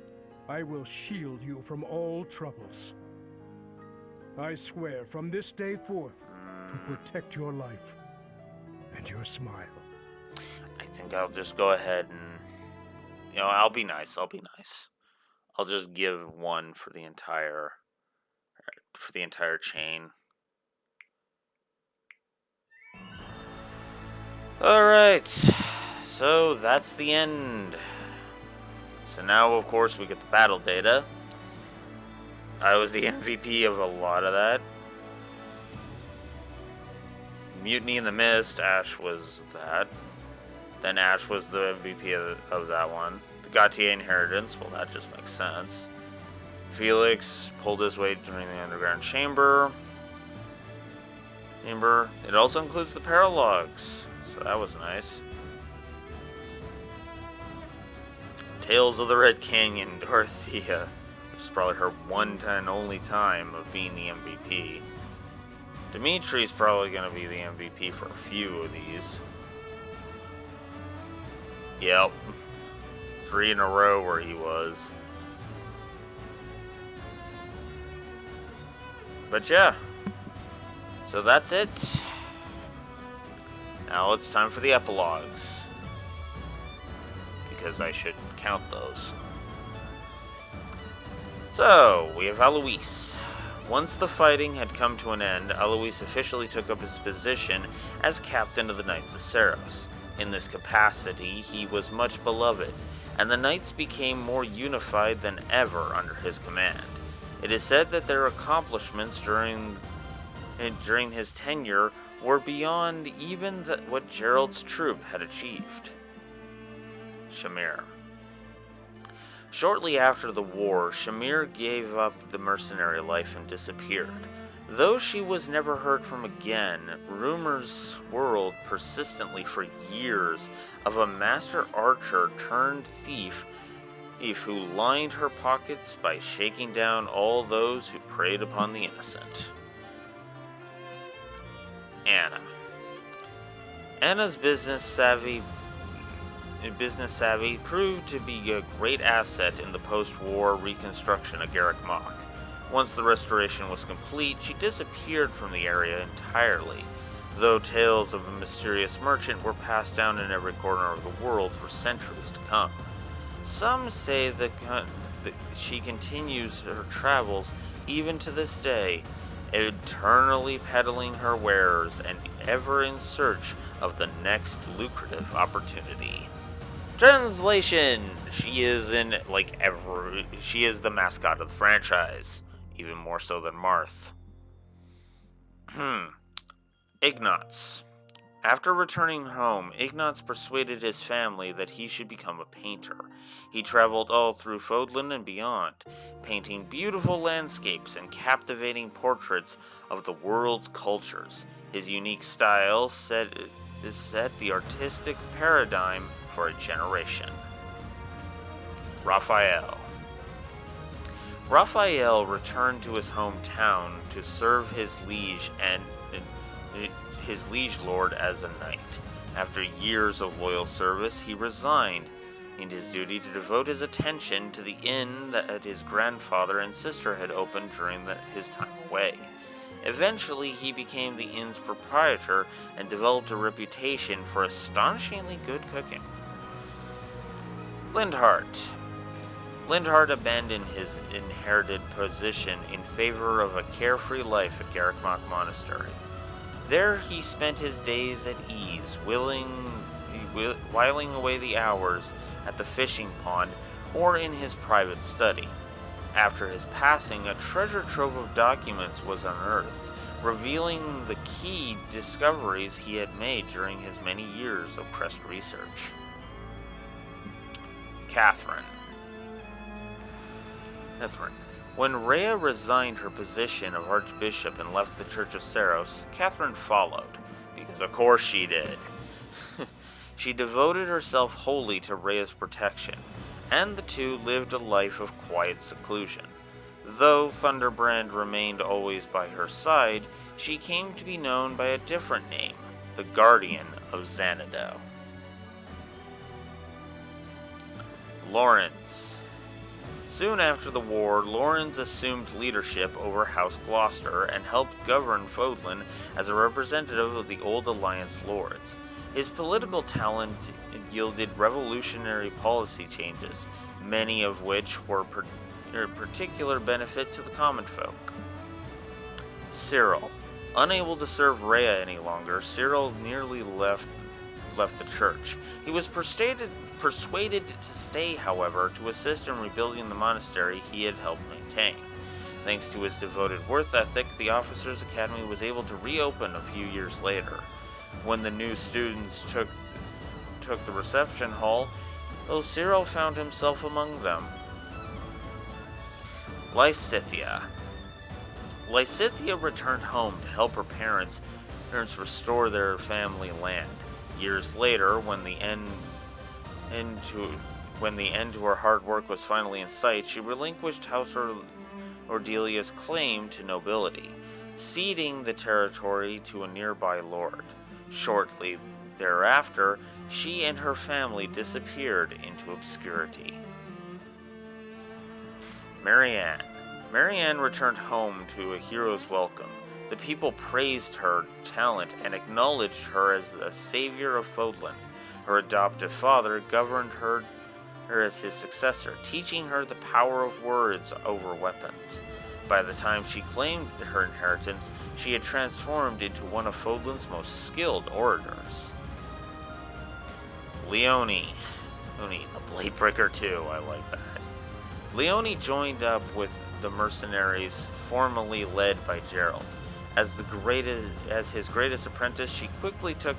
I will shield you from all troubles. I swear from this day forth to protect your life and your smile. I think I'll just go ahead and, I'll be nice. I'll just give one for the entire chain. Alright, so that's the end. So now, of course, we get the battle data. I was the MVP of a lot of that. Mutiny in the Mist, Ash was that. Then Ash was the MVP of that one. The Gautier Inheritance, well, that just makes sense. Felix pulled his weight during the Underground Chamber. It also includes the Paralogs, so that was nice. Tales of the Red Canyon, Dorothea, which is probably her one and only time of being the MVP. Dimitri's probably going to be the MVP for a few of these. Yep. 3 in a row where he was. But yeah. So that's it. Now it's time for the epilogues. Because I should count those. So, we have Alois. Once the fighting had come to an end, Alois officially took up his position as captain of the Knights of Seiros. In this capacity, he was much beloved, and the Knights became more unified than ever under his command. It is said that their accomplishments during his tenure were beyond even what Gerald's troop had achieved. Shamir. Shortly after the war, Shamir gave up the mercenary life and disappeared. Though she was never heard from again, rumors swirled persistently for years of a master archer turned thief who lined her pockets by shaking down all those who preyed upon the innocent. Anna. Anna's business savvy proved to be a great asset in the post-war reconstruction of Garreg Mach. Once the restoration was complete, she disappeared from the area entirely, though tales of a mysterious merchant were passed down in every corner of the world for centuries to come. Some say that she continues her travels even to this day, eternally peddling her wares and ever in search of the next lucrative opportunity. Translation: she is the mascot of the franchise, even more so than Marth. Ignatz. After returning home, Ignatz persuaded his family that he should become a painter. He traveled all through Fodlan and beyond, painting beautiful landscapes and captivating portraits of the world's cultures. His unique style set the artistic paradigm for a generation. Raphael. Raphael returned to his hometown to serve his liege lord as a knight. After years of loyal service, he resigned in his duty to devote his attention to the inn that his grandfather and sister had opened during his time away. Eventually, he became the inn's proprietor and developed a reputation for astonishingly good cooking. Lindhart. Lindhart abandoned his inherited position in favor of a carefree life at Garreg Mach Monastery. There he spent his days at ease, whiling away the hours at the fishing pond or in his private study. After his passing, a treasure trove of documents was unearthed, revealing the key discoveries he had made during his many years of Crest research. Catherine. When Rhea resigned her position of Archbishop and left the Church of Saros, Catherine followed, because of course she did. She devoted herself wholly to Rhea's protection, and the two lived a life of quiet seclusion. Though Thunderbrand remained always by her side, she came to be known by a different name, the Guardian of Xanadu. Lawrence. Soon after the war, Lawrence assumed leadership over House Gloucester and helped govern Fodlan as a representative of the Old Alliance lords. His political talent yielded revolutionary policy changes, many of which were particular benefit to the common folk. Cyril. Unable to serve Rhea any longer, Cyril nearly left the church. He was persuaded to stay, however, to assist in rebuilding the monastery he had helped maintain. Thanks to his devoted work ethic, the Officers' Academy was able to reopen a few years later. When the new students took the reception hall, Cyril found himself among them. Lysithea. Lysithea returned home to help her parents restore their family land. Years later, when the end to her hard work was finally in sight, she relinquished House Ordelia's claim to nobility, ceding the territory to a nearby lord. Shortly thereafter, she and her family disappeared into obscurity. Marianne. Marianne returned home to a hero's welcome. The people praised her talent and acknowledged her as the savior of Fodlan. Her adoptive father governed her as his successor, teaching her the power of words over weapons. By the time she claimed her inheritance, she had transformed into one of Fodlan's most skilled orators. Leone. A Bladebreaker too, I like that. Leone joined up with the mercenaries formerly led by Gerald. As his greatest apprentice, she quickly took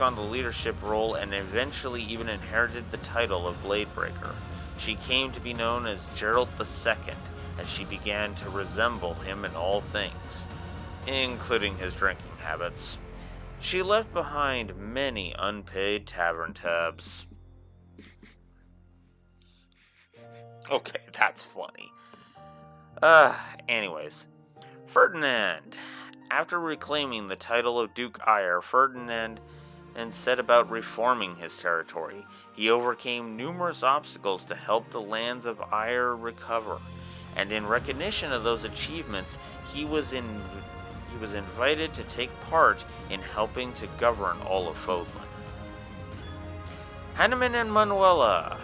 on the leadership role and eventually even inherited the title of Bladebreaker. she came to be known as Gerald II, as she began to resemble him in all things, including his drinking habits. She left behind many unpaid tavern tabs. Okay, that's funny. Anyways. Ferdinand. After reclaiming the title of Duke Eyre, Ferdinand set about reforming his territory. He overcame numerous obstacles to help the lands of Eyre recover, and in recognition of those achievements, he was invited to take part in helping to govern all of Fodlan. Hanuman and Manuela.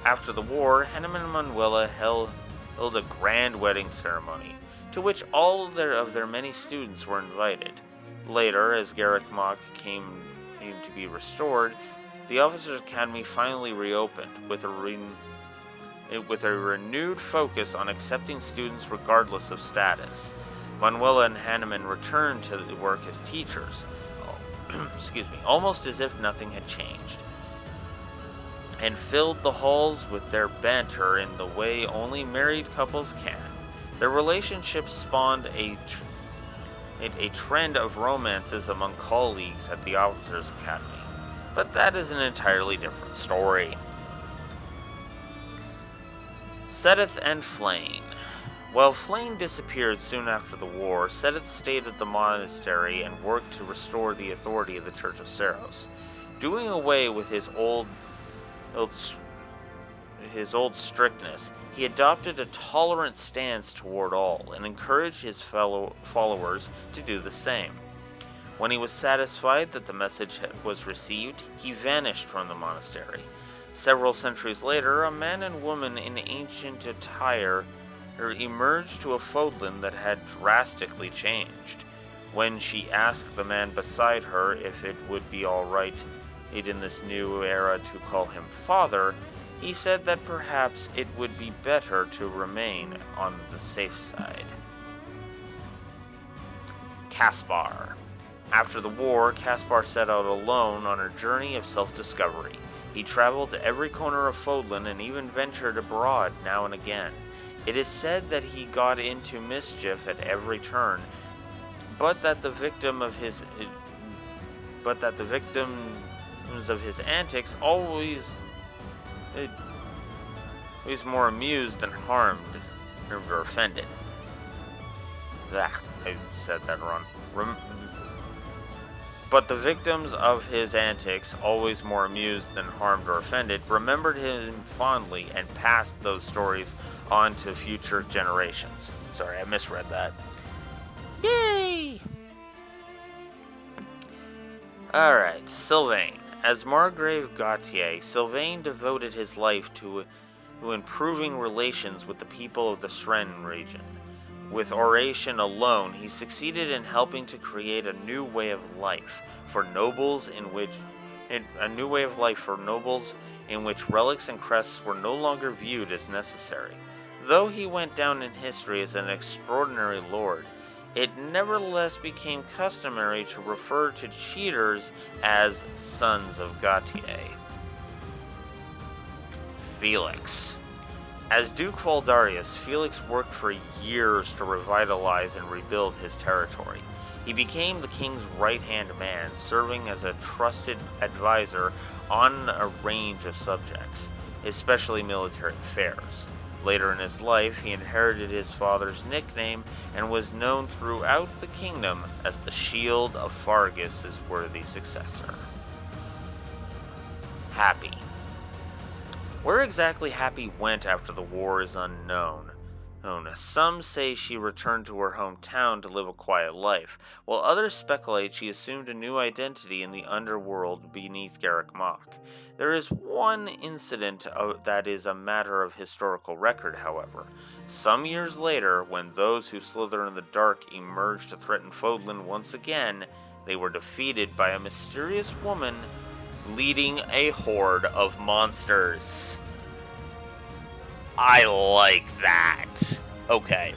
After the war, Hanuman and Manuela held a grand wedding ceremony, to which all of their many students were invited. Later, as Garrick Mach came to be restored, the Officers' Academy finally reopened, with a renewed focus on accepting students regardless of status. Manuela and Hanuman returned to work as teachers, almost as if nothing had changed, and filled the halls with their banter in the way only married couples can. Their relationship spawned a trend of romances among colleagues at the Officers' Academy, but that is an entirely different story. Sedith and Flayn. While Flayn disappeared soon after the war, Sedith stayed at the monastery and worked to restore the authority of the Church of Seros. Doing away with his old strictness, he adopted a tolerant stance toward all and encouraged his fellow followers to do the same. When he was satisfied that the message was received, he vanished from the monastery. Several centuries later, a man and woman in ancient attire emerged to a Fodlan that had drastically changed. When she asked the man beside her if it would be all right in this new era to call him father, he said that perhaps it would be better to remain on the safe side. Caspar. After the war, Caspar set out alone on a journey of self-discovery. He traveled to every corner of Fodlan and even ventured abroad now and again. It is said that he got into mischief at every turn, but that the victims of his antics always more amused than harmed or offended. I said that wrong. But the victims of his antics, always more amused than harmed or offended, remembered him fondly and passed those stories on to future generations. Sorry, I misread that. Yay! Alright, Sylvain. As Margrave Gautier, Sylvain devoted his life to improving relations with the people of the Sren region. With oration alone, he succeeded in helping to create a new way of life for nobles in which relics and crests were no longer viewed as necessary. Though he went down in history as an extraordinary lord, it nevertheless became customary to refer to cheaters as sons of Gautier. Felix. As Duke Valdarius, Felix worked for years to revitalize and rebuild his territory. He became the king's right-hand man, serving as a trusted advisor on a range of subjects, especially military affairs. Later in his life, he inherited his father's nickname and was known throughout the kingdom as the Shield of Fargus' worthy successor. Happy. Where exactly Happy went after the war is unknown. Some say she returned to her hometown to live a quiet life, while others speculate she assumed a new identity in the underworld beneath Garrick Mach. There is one incident that is a matter of historical record, however. Some years later, when those who slither in the dark emerged to threaten Fodlan once again, they were defeated by a mysterious woman leading a horde of monsters. I like that. Okay.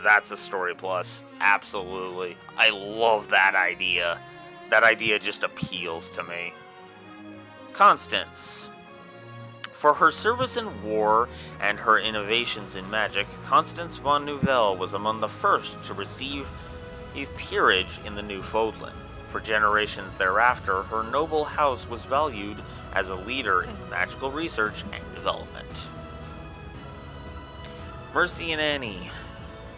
That's a story plus. Absolutely. I love that idea. That idea just appeals to me. Constance. For her service in war and her innovations in magic, Constance von Nouvelle was among the first to receive a peerage in the New Fodlan. For generations thereafter, her noble house was valued as a leader in magical research and development. Mercy and Annie.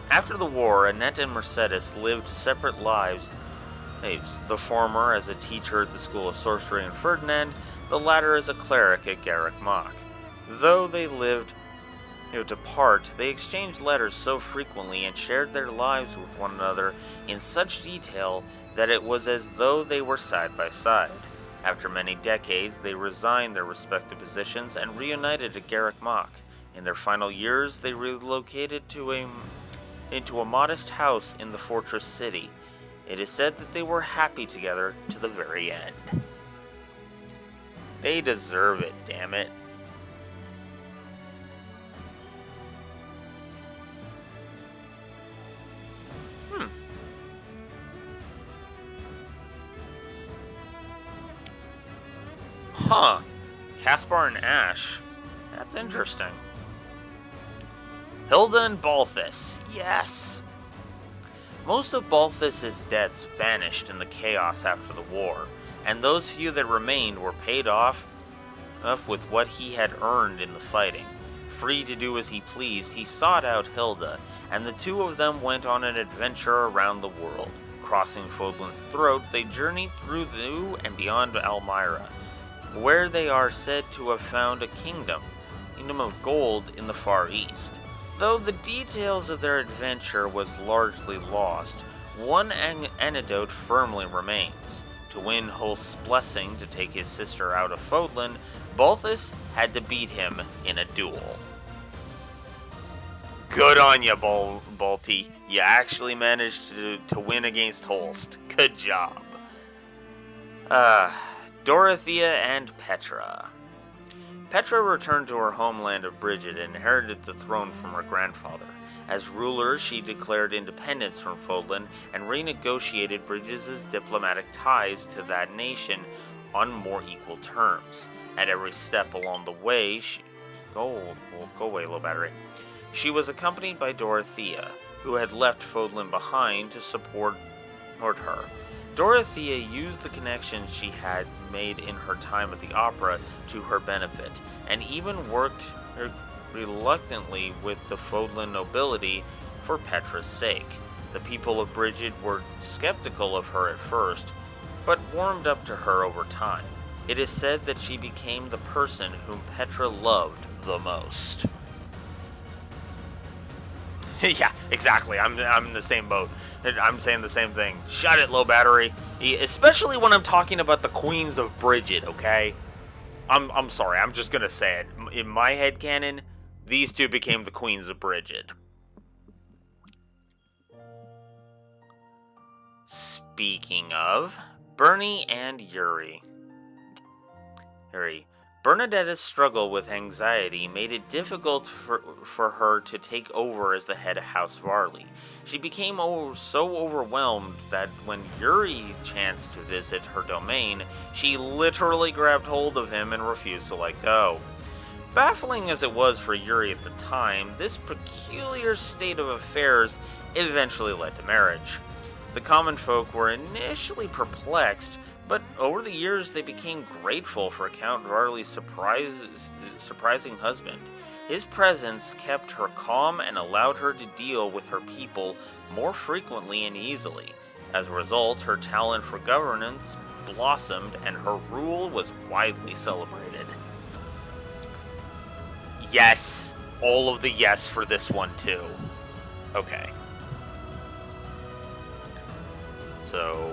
After the war, Annette and Mercedes lived separate lives. The former as a teacher at the School of Sorcery in Ferdinand, the latter as a cleric at Garrick Mach. Though they lived apart, they exchanged letters so frequently and shared their lives with one another in such detail that it was as though they were side by side. After many decades, they resigned their respective positions and reunited at Garrick Mach. In their final years, they relocated into a modest house in the fortress city. It is said that they were happy together to the very end. They deserve it, damn it. Huh. Caspar and Ash. That's interesting. Hilda and Balthus. Yes. Most of Balthus's debts vanished in the chaos after the war, and those few that remained were paid off with what he had earned in the fighting. Free to do as he pleased, he sought out Hilda, and the two of them went on an adventure around the world. Crossing Fodlan's throat, they journeyed through and beyond Elmira, where they are said to have found a kingdom of gold in the Far East. Though the details of their adventure was largely lost, one anecdote firmly remains. To win Hulst's blessing to take his sister out of Fodlan, Balthus had to beat him in a duel. Good on you, Balti. You actually managed to win against Hulst. Good job. Dorothea and Petra. Petra returned to her homeland of Brigid and inherited the throne from her grandfather. As ruler, she declared independence from Fodlan and renegotiated Brigid's diplomatic ties to that nation on more equal terms. At every step along the way, go away, low battery. She was accompanied by Dorothea, who had left Fodlan behind to support her. Dorothea used the connections she had made in her time at the opera to her benefit, and even worked reluctantly with the Fodlan nobility for Petra's sake. The people of Brigid were skeptical of her at first, but warmed up to her over time. It is said that she became the person whom Petra loved the most. Yeah, exactly. I'm in the same boat. I'm saying the same thing. Shut it, low battery. Especially when I'm talking about the queens of Brigid, okay? I'm sorry. I'm just gonna say it. In my headcanon, these two became the queens of Brigid. Speaking of, Bernie and Yuri. Bernadetta's struggle with anxiety made it difficult for her to take over as the head of House Varley. She became so overwhelmed that when Yuri chanced to visit her domain, she literally grabbed hold of him and refused to let go. Baffling as it was for Yuri at the time, this peculiar state of affairs eventually led to marriage. The common folk were initially perplexed, but over the years they became grateful for Count Varley's surprising husband. His presence kept her calm and allowed her to deal with her people more frequently and easily. As a result, her talent for governance blossomed and her rule was widely celebrated. Yes, all of the yes for this one too. Okay. So,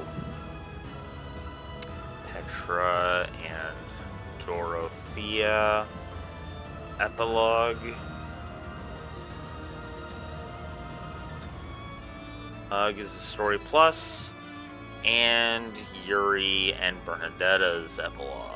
Petra and Dorothea epilogue. Is a story plus, and Yuri and Bernadetta's epilogue.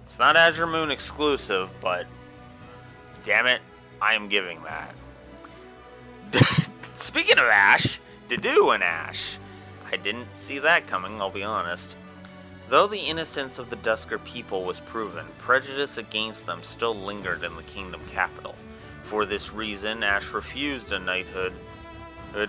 It's not Azure Moon exclusive, but damn it, I am giving that. Speaking of Ash, Dedue and Ash. I didn't see that coming, I'll be honest. Though the innocence of the Dusker people was proven, prejudice against them still lingered in the kingdom capital. For this reason, Ash refused a knighthood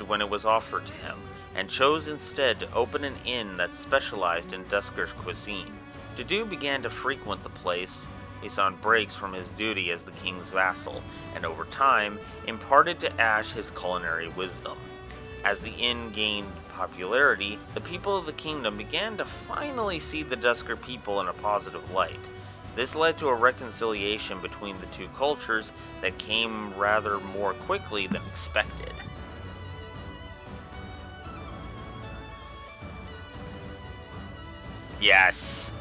when it was offered to him, and chose instead to open an inn that specialized in Dusker's cuisine. Dedue began to frequent the place based on breaks from his duty as the king's vassal, and over time imparted to Ash his culinary wisdom. As the inn gained popularity, the people of the kingdom began to finally see the Dusker people in a positive light. This led to a reconciliation between the two cultures that came rather more quickly than expected. Yes.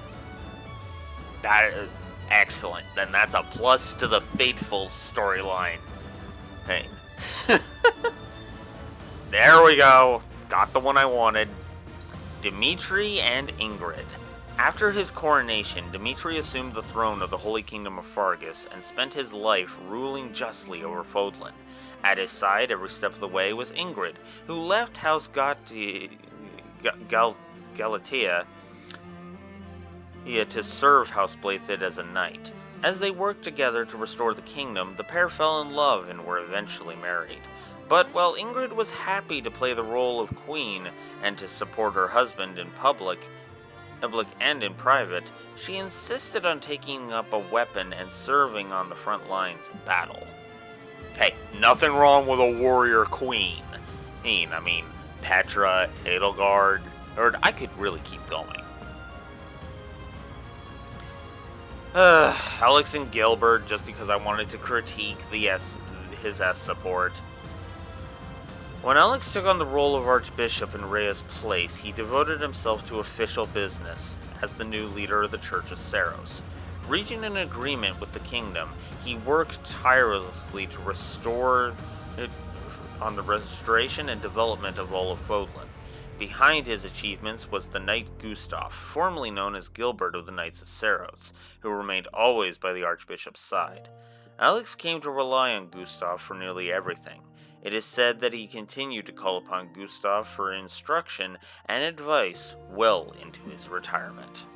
That is excellent. Then that's a plus to the Fateful storyline. Hey. There we go. Got the one I wanted. Dimitri and Ingrid. After his coronation, Dimitri assumed the throne of the Holy Kingdom of Fargus and spent his life ruling justly over Fodlan. At his side, every step of the way, was Ingrid, who left House Galatea to serve House Blathid as a knight. As they worked together to restore the kingdom, the pair fell in love and were eventually married. But while Ingrid was happy to play the role of queen and to support her husband in public and in private, she insisted on taking up a weapon and serving on the front lines in battle. Hey, nothing wrong with a warrior queen. I mean, Petra, Edelgard, or I could really keep going. Alex and Gilbert, just because I wanted to critique his S support. When Alex took on the role of Archbishop in Rhea's place, he devoted himself to official business as the new leader of the Church of Saros. Reaching an agreement with the kingdom, he worked tirelessly to restore it on the restoration and development of all of Fodlan. Behind his achievements was the Knight Gustav, formerly known as Gilbert of the Knights of Saros, who remained always by the Archbishop's side. Alex came to rely on Gustav for nearly everything. It is said that he continued to call upon Gustav for instruction and advice well into his retirement.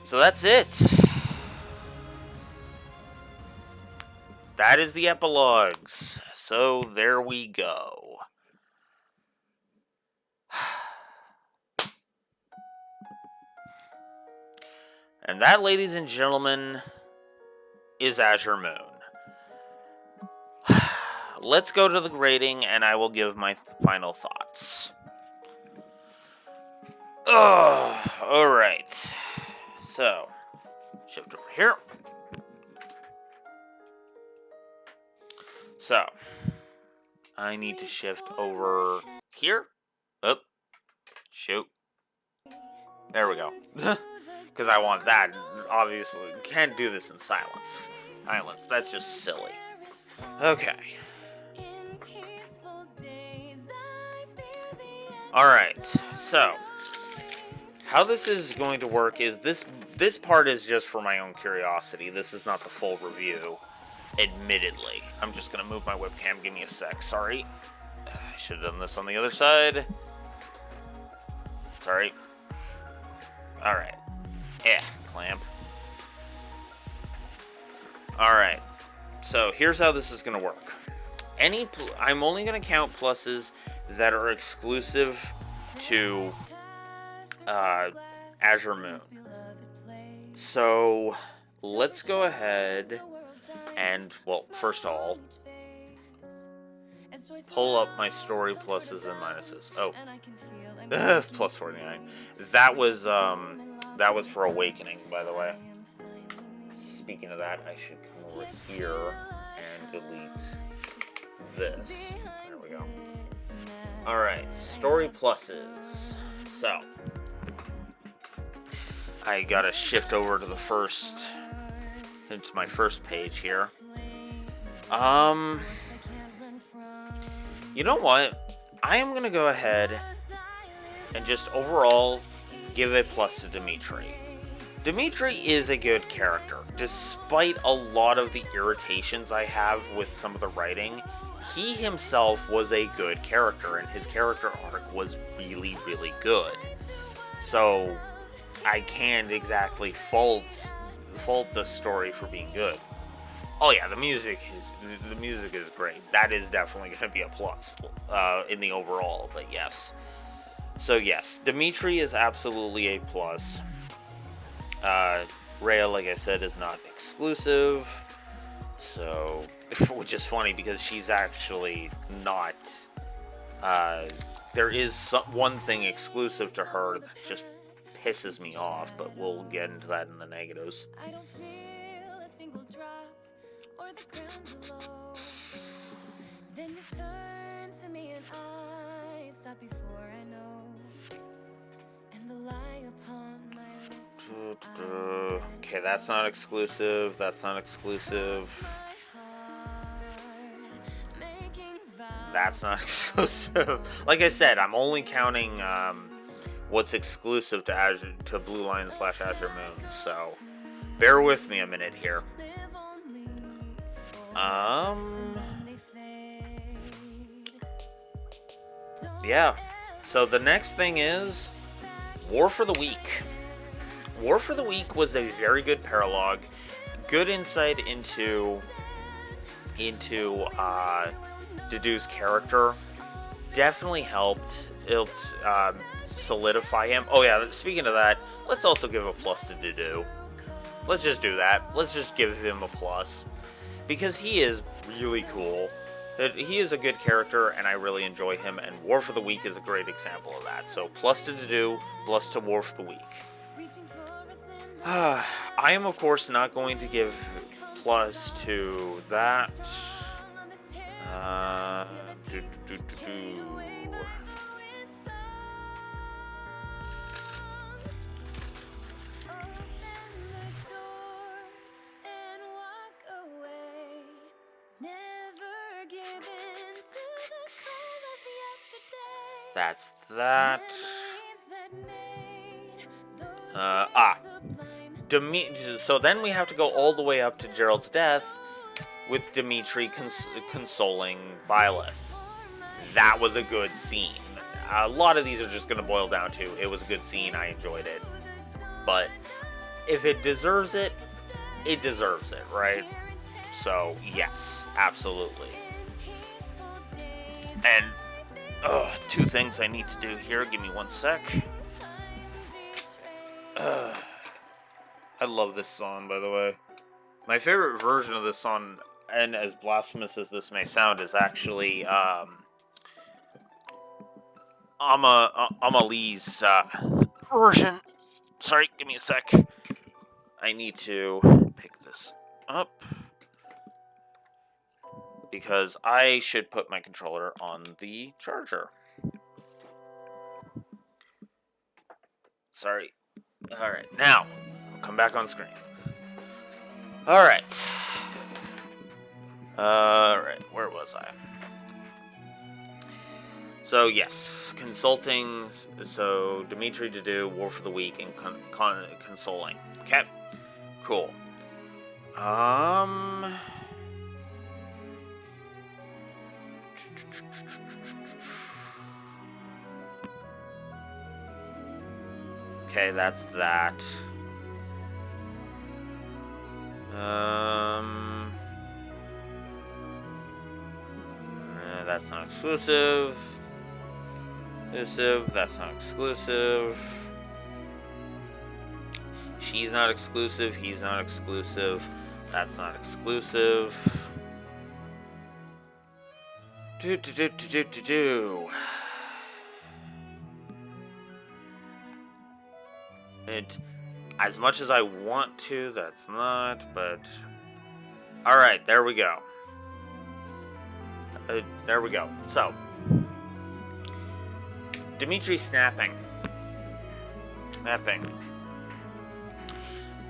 So that's it. That is the epilogues. So there we go. And that, ladies and gentlemen, is Azure Moon. Let's go to the grading, and I will give my final thoughts. Alright. So, shift over here. So, I need to shift over here. Oh, shoot. There we go. Because I want that. Obviously, can't do this in silence. That's just silly. Okay. Alright, so how this is going to work is this part is just for my own curiosity. This is not the full review, admittedly. I'm just going to move my webcam. Give me a sec. Sorry. I should have done this on the other side. Sorry. Alright. Clamp. Alright. So, here's how this is going to work. I'm only going to count pluses that are exclusive to Azure Moon. So, let's go ahead and, well, first of all, pull up my story pluses and minuses. Oh, plus 49. That was for Awakening, by the way. Speaking of that, I should come over here and delete this. There we go. Alright, story pluses. So, I gotta shift over to into my first page here. You know what? I am gonna go ahead and just overall give a plus to Dimitri. Dimitri is a good character. Despite a lot of the irritations I have with some of the writing, he himself was a good character, and his character arc was really, really good. So I can't exactly fault the story for being good. Oh yeah, the music is great. That is definitely going to be a plus in the overall, but yes. So yes, Dimitri is absolutely a plus. Rhea, like I said, is not exclusive, so, which is funny because she's actually not. There is one thing exclusive to her that just pisses me off, but we'll get into that in the negatives. I don't feel a single drop or the ground below. Then you turn to me and I stop before I know. And the lie upon my lips. Okay, that's not exclusive. That's not exclusive. That's not exclusive. Like I said, I'm only counting what's exclusive to Azure, to Blue Line / Azure Moon. So bear with me a minute here. Yeah. So the next thing is War for the Week. War for the Week was a very good paralogue. Good insight into Dedue's character. Definitely helped solidify him. Oh yeah, speaking of that, let's also give a plus to Dedue. Let's just do that. Let's just give him a plus. Because he is really cool. He is a good character, and I really enjoy him, and War for the Week is a great example of that. So, plus to Dedue, plus to War for the Week. I am, of course, not going to give plus to that. That's that. So then we have to go all the way up to Gerald's death with Dimitri consoling Byleth. That was a good scene. A lot of these are just going to boil down to, it was a good scene, I enjoyed it. But if it deserves it, it deserves it, right? So, yes, absolutely. And two things I need to do here. Give me one sec. I love this song, by the way. My favorite version of this song, and as blasphemous as this may sound, is actually Amalie's version. Sorry, give me a sec. I need to pick this up because I should put my controller on the charger. Sorry. Alright, now, I'll come back on screen. Alright. Where was I? So, yes, consulting. So, Dimitri Dedue, War for the Week, and consoling. Okay, cool. Okay, that's that. That's not exclusive. That's not exclusive. She's not exclusive. He's not exclusive. That's not exclusive. And as much as I want to, that's not, but... Alright, there we go. There we go. So, Dimitri snapping.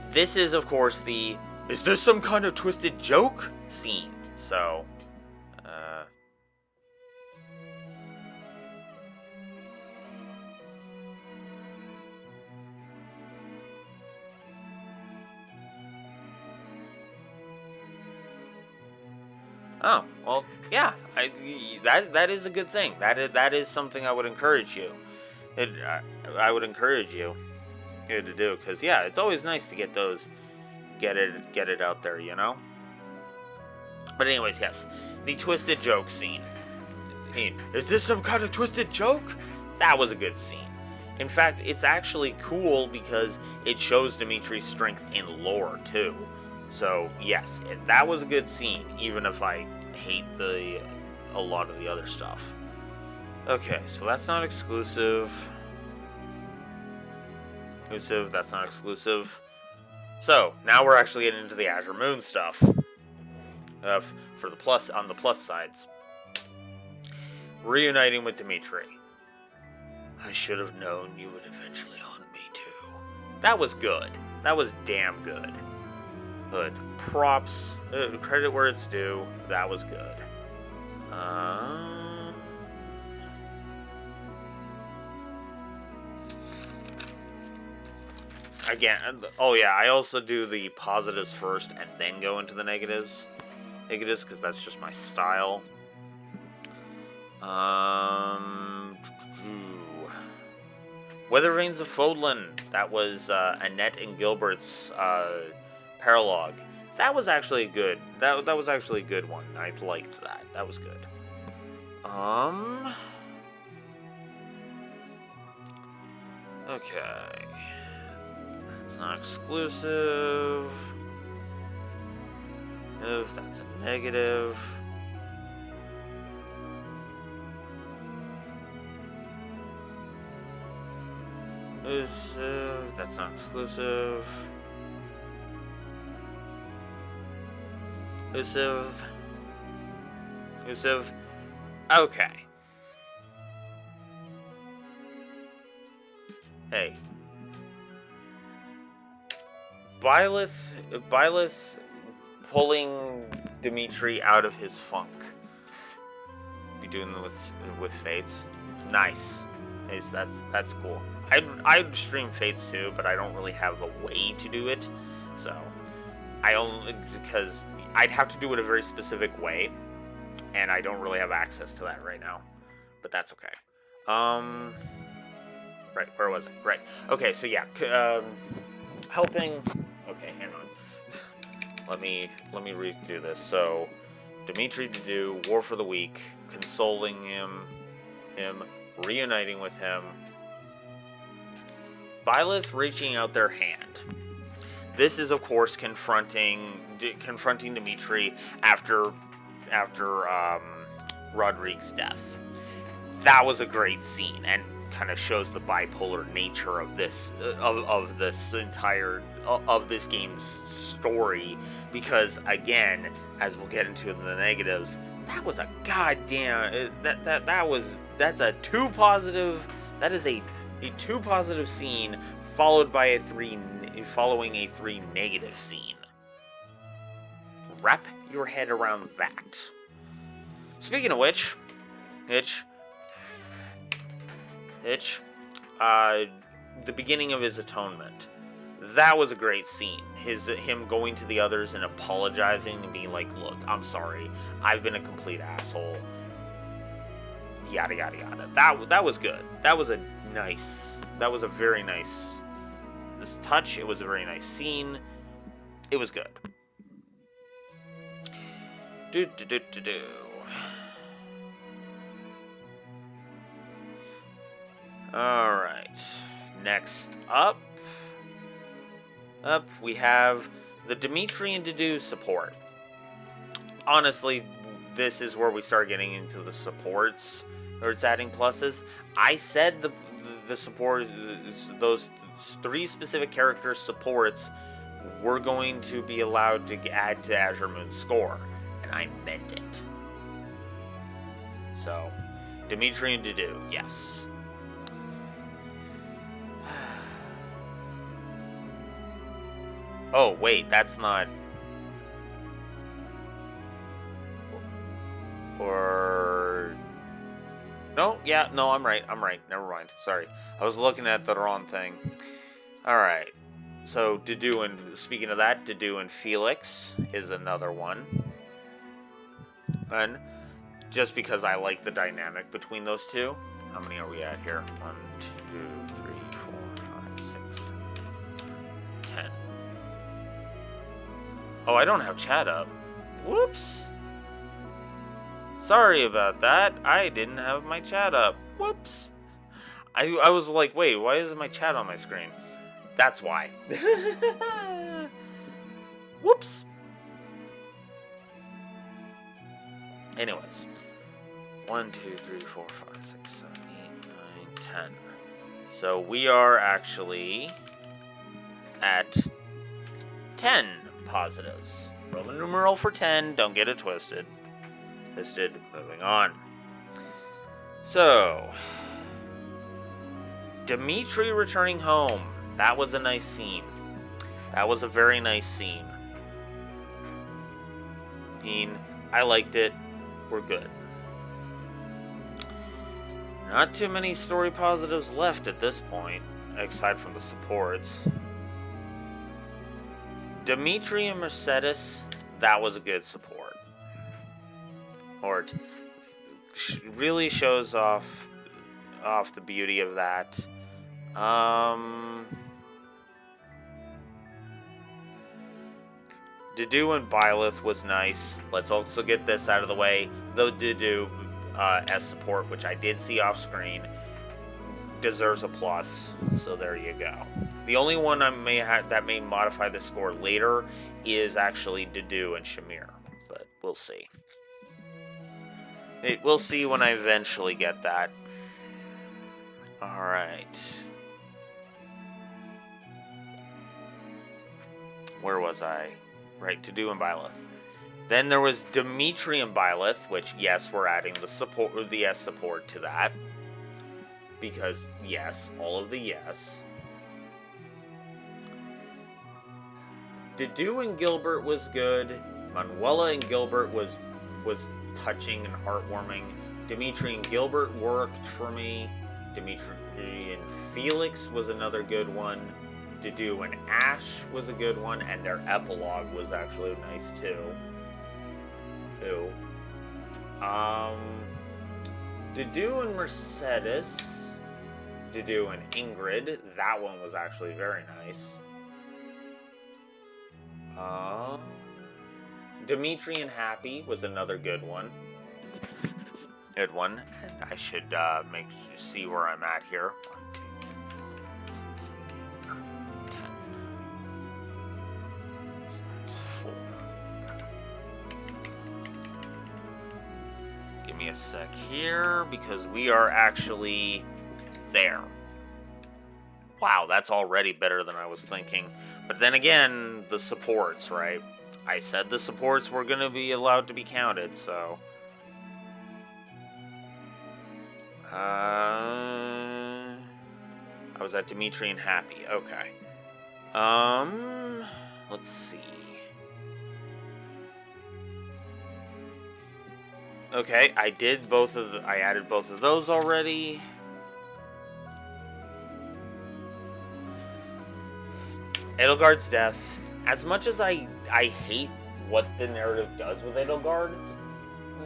This is, of course, the "is this some kind of twisted joke?" scene. So, Oh, well, yeah. That is a good thing. That is something I would encourage you. I would encourage you to do, because yeah, it's always nice to get it out there, you know. But anyways, yes, the twisted joke scene. Is this some kind of twisted joke? That was a good scene. In fact, it's actually cool because it shows Dimitri's strength in lore too. So yes, that was a good scene, even if I hate a lot of the other stuff. Okay, so that's not exclusive. That's not exclusive. So now we're actually getting into the Azure Moon stuff. For the plus on the plus sides. Reuniting with Dimitri. I should have known you would eventually haunt me too. That was good. That was damn good. Good. Props. Credit where it's due. That was good. Again, oh yeah, I also do the positives first and then go into the negatives. Negatives, because that's just my style. Weather Veins of Fodlan. That was Annette and Gilbert's paralogue. That was actually good. That was actually a good one. I liked that. That was good. Okay. That's not exclusive. If that's a negative. Exclusive. That's not exclusive. Exclusive. Exclusive. Okay. Hey. Byleth pulling Dimitri out of his funk. Be doing with Fates. Nice. That's cool. I'd stream Fates too, but I don't really have a way to do it. So because I'd have to do it a very specific way, and I don't really have access to that right now. But that's okay. Right, where was I? Right. Okay, so yeah, helping. Okay, hang on. let me redo this. So, Dimitri to do War for the Weak, consoling him, reuniting with him. Byleth reaching out their hand. This is, of course, confronting Dimitri after Rodrigue's death. That was a great scene, and kind of shows the bipolar nature of this game's story. Because again, as we'll get into in the negatives, that was a goddamn that's a two positive. That is a two positive scene following a three negative scene. Wrap your head around that. Speaking of which, the beginning of his atonement. That was a great scene. Him going to the others and apologizing and being like, "Look, I'm sorry. I've been a complete asshole." Yada yada yada. That was good. That was a very nice touch. It was a very nice scene. It was good. Do. Alright, next up we have the Dimitri and Dedue support. Honestly, this is where we start getting into the supports, or it's adding pluses. I said the support, those three specific character supports were going to be allowed to add to Azure Moon's score, and I meant it. So, Dimitri and Dedue, yes. Oh, wait, that's not... Or... No, yeah, no, I'm right, never mind, sorry. I was looking at the wrong thing. Alright, so Dedue and... Speaking of that, Dedue and Felix is another one. And just because I like the dynamic between those two. How many are we at here? 1, 2, 3, 4, 5, 6, 7, 8, 10. Oh, I don't have chat up. Whoops. Sorry about that. I didn't have my chat up. Whoops. I was like, wait, why isn't my chat on my screen? That's why. Whoops. Anyways. 1, 2, 3, 4, 5, 6, 7, 8, 9, 10. So we are actually at 10 positives. Roman numeral for 10. Don't get it twisted. Moving on. So, Dimitri returning home. That was a nice scene. That was a very nice scene. I liked it. We're good. Not too many story positives left at this point, aside from the supports. Dimitri and Mercedes, that was a good support. Or it really shows off the beauty of that. Dedue and Byleth was nice. Let's also get this out of the way. Though Dedue as support, which I did see off screen, deserves a plus. So there you go. The only one that may modify the score later is actually Dedue and Shamir, but we'll see. We'll see when I eventually get that. Alright. Where was I? Right, Dedue and Byleth. Then there was Dimitri and Byleth, which, yes, we're adding the S support to that. Because, yes, all of the yes. Dedue and Gilbert was good. Manuela and Gilbert was touching and heartwarming. Dimitri and Gilbert worked for me. Dimitri and Felix was another good one. Dedue and Ash was a good one, and their epilogue was actually nice too. Dedue and Mercedes. Dedue and Ingrid. That one was actually very nice. Dimitri and Happy was another good one. Good one. I should see where I'm at here. 10. So that's 4. Give me a sec here, because we are actually there. Wow, that's already better than I was thinking. But then again, the supports, right? I said the supports were going to be allowed to be counted, so... I was at Dimitri and Happy. Okay. Let's see. Okay, I added both of those already. Edelgard's death. As much as I hate what the narrative does with Edelgard,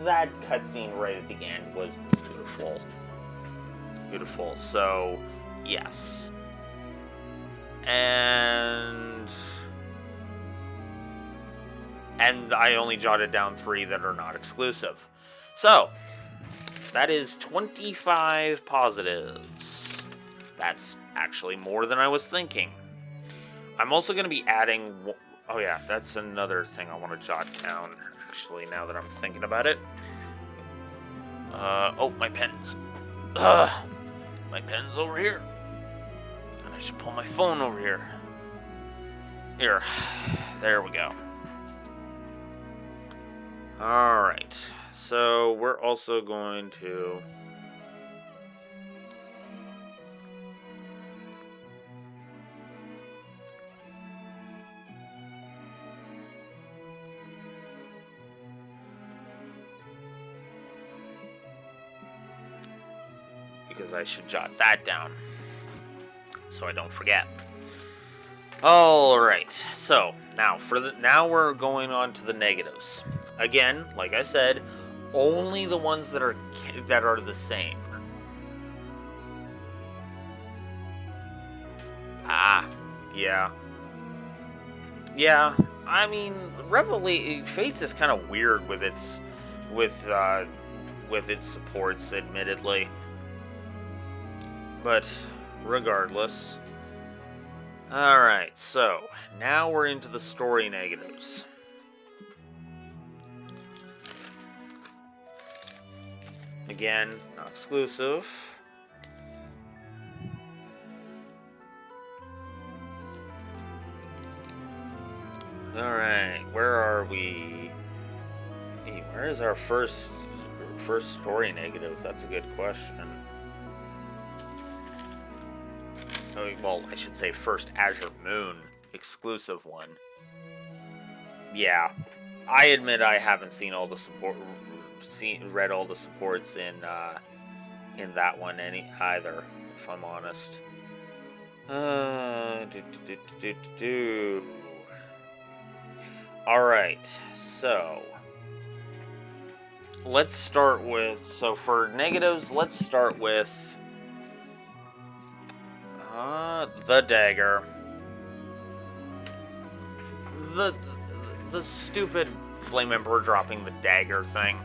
that cutscene right at the end was beautiful. Beautiful. So, yes. And I only jotted down 3 that are not exclusive. So, that is 25 positives. That's actually more than I was thinking. I'm also going to be adding... Oh yeah, that's another thing I want to jot down, actually, now that I'm thinking about it. Oh, my pens. My pen's over here. And I should pull my phone over here. Here. There we go. Alright. So, we're also going to... because I should jot that down so I don't forget. All right, so now we're going on to the negatives. Again, like I said, Only the ones that are the same. Ah, yeah. Yeah, I mean, Fates is kind of weird with its supports, admittedly. But regardless. Alright, so now we're into the story negatives. Again, not exclusive. Alright, where are we? Hey, where is our first story negative? That's a good question. Oh, well, I should say first Azure Moon exclusive one. Yeah, I admit I haven't seen all the read all the supports in that one either, if I'm honest. Alright, so let's start with, for negatives, let's start with the dagger. The stupid Flame Emperor dropping the dagger thing.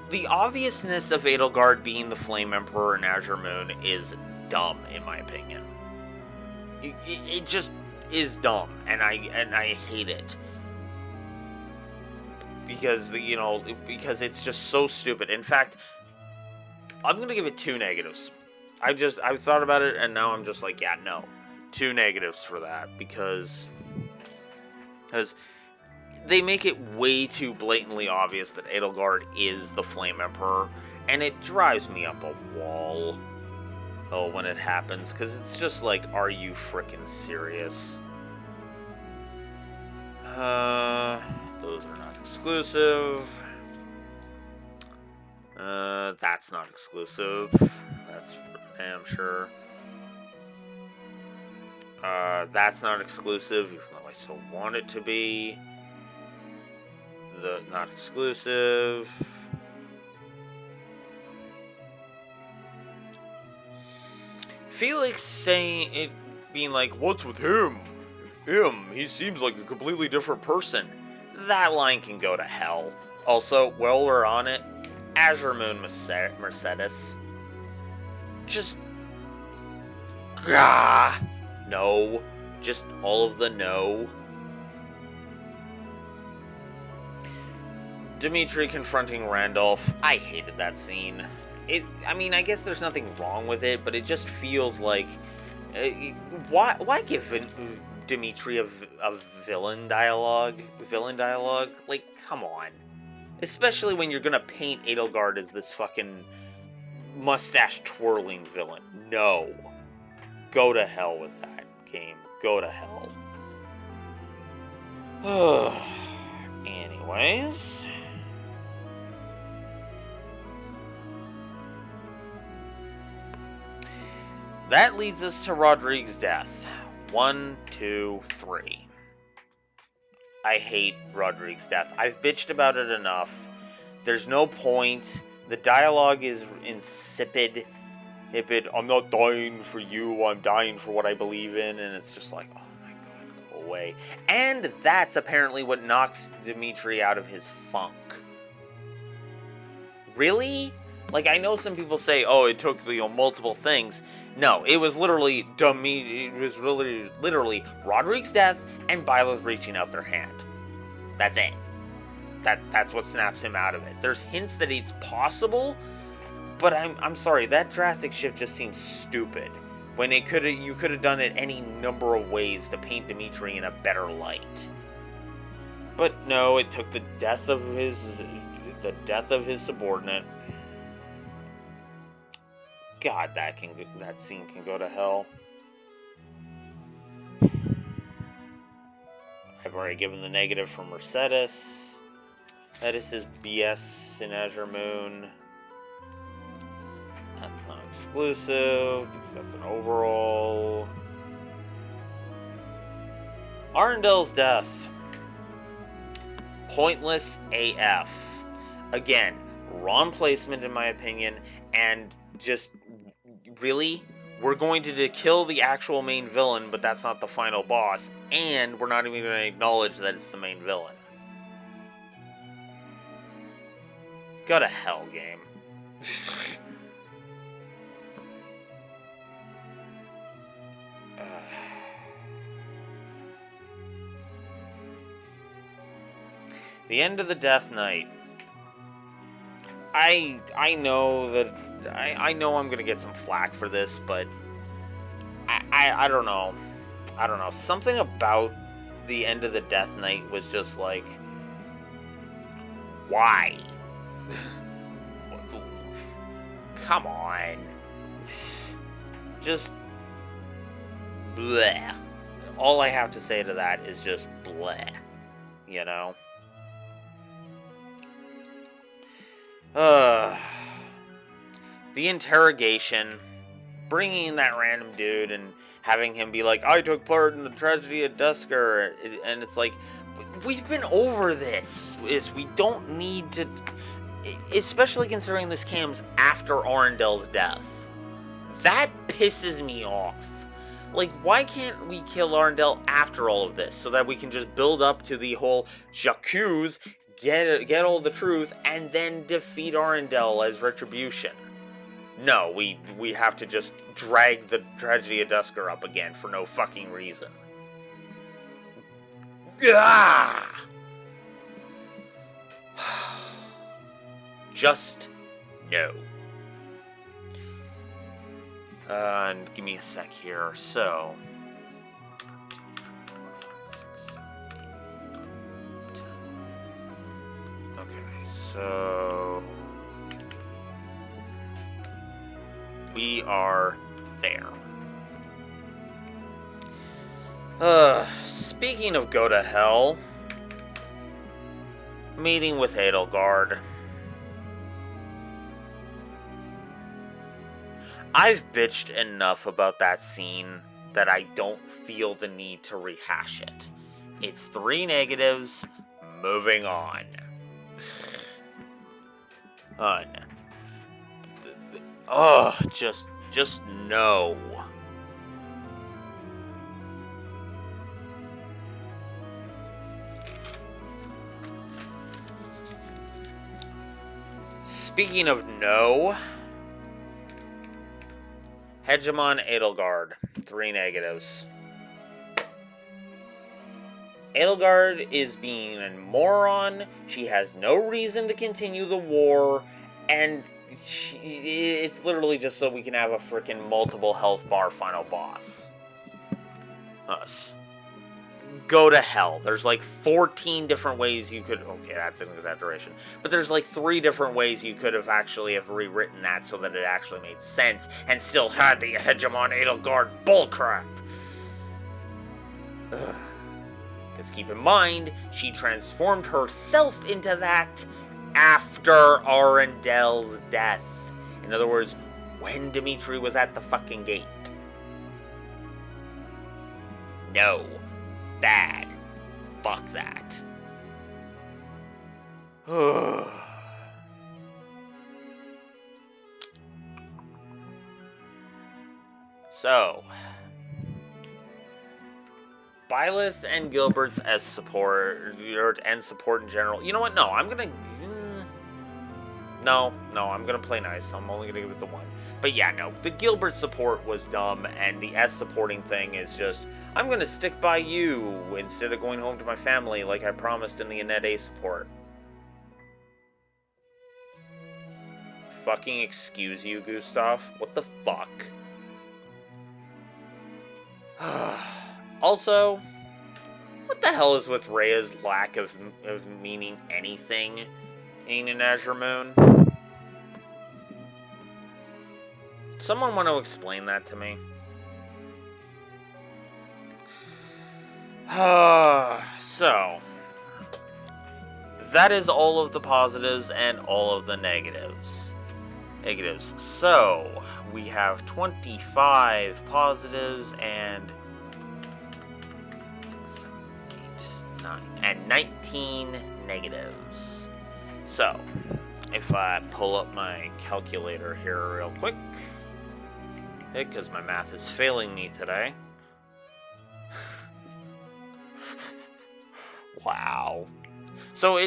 The obviousness of Edelgard being the Flame Emperor in Azure Moon is dumb, in my opinion. It just is dumb, and I hate it. Because, because it's just so stupid. In fact, I'm gonna give it 2 negatives. I've thought about it, and now I'm just like, yeah, no. 2 negatives for that, because they make it way too blatantly obvious that Edelgard is the Flame Emperor, and it drives me up a wall. Oh, when it happens, because it's just like, are you frickin' serious? Those are not exclusive. That's not exclusive. That's for damn sure. That's not exclusive, even though I so want it to be. Not exclusive. Felix saying it, being like, what's with him? He seems like a completely different person. That line can go to hell. Also, while we're on it, Azure Moon Mercedes. Just... no. Just all of the no. Dimitri confronting Randolph. I hated that scene. I mean, I guess there's nothing wrong with it, but it just feels like... why give Dimitri a villain dialogue? Like, come on. Especially when you're gonna paint Edelgard as this fucking mustache-twirling villain. No. Go to hell with that game. Go to hell. Anyways... that leads us to Rodrigue's death. 1, 2, 3. I hate Rodrigue's death. I've bitched about it enough. There's no point. The dialogue is insipid. I'm not dying for you, I'm dying for what I believe in. And it's just like, oh my god, go away. And that's apparently what knocks Dimitri out of his funk. Really? Like, I know some people say, oh, it took, multiple things. No, it was literally literally Rodrigue's death and Byleth reaching out their hand. That's it. That's what snaps him out of it. There's hints that it's possible, but I'm sorry, that drastic shift just seems stupid. When you could have done it any number of ways to paint Dimitri in a better light. But no, it took the death of his subordinate. God, that scene can go to hell. I've already given the negative for Mercedes. Edis is BS in Azure Moon. That's not exclusive, because that's an overall. Arundel's death. Pointless AF. Again, wrong placement in my opinion, and just really, we're going to kill the actual main villain, but that's not the final boss, and we're not even going to acknowledge that it's the main villain. Go to hell, game. The end of the Death Knight. I know that I know I'm gonna get some flack for this, but I don't know. I don't know. Something about the end of the Death Knight was just like, why? Come on. Just bleh. All I have to say to that is just bleh. You know? The interrogation, bringing in that random dude and having him be like, I took part in the tragedy at Dusker, and it's like, we've been over this. We don't need to, especially considering this comes after Arendel's death. That pisses me off. Like, why can't we kill Arendelle after all of this, so that we can just build up to the whole J'accuse, get all the truth, and then defeat Arendelle as retribution? No, we have to just drag the tragedy of Dusker up again for no fucking reason. Ah! Just no. And give me a sec here. So, okay, so we are there. Speaking of go to hell, meeting with Edelgard. I've bitched enough about that scene that I don't feel the need to rehash it. It's 3 negatives, moving on. Just no. Speaking of no, Hegemon Edelgard, 3 negatives. Edelgard is being a moron, she has no reason to continue the war, and it's literally just so we can have a freaking multiple health bar final boss. Us. Go to hell. There's like 14 different ways you could... Okay, that's an exaggeration. But there's like 3 different ways you could have actually rewritten that so that it actually made sense and still had the Hegemon Edelgard bullcrap. Because keep in mind, she transformed herself into that after Arendelle's death. In other words, when Dimitri was at the fucking gate. No. Bad. Fuck that. So, Byleth and Gilbert's as support, and support in general. You know what? No, I'm gonna... No, I'm gonna play nice. I'm only gonna give it the 1. But yeah, no, the Gilbert support was dumb, and the S supporting thing is just, I'm gonna stick by you instead of going home to my family like I promised in the Annette A support. Fucking excuse you, Gustav? What the fuck? Also, what the hell is with Rhea's lack of meaning anything in Azure Moon? Someone want to explain that to me? So, that is all of the positives and all of the negatives. So, we have 25 positives and 6, 7, 8, 9, and 19 negatives. So, if I pull up my calculator here real quick, because my math is failing me today. Wow. So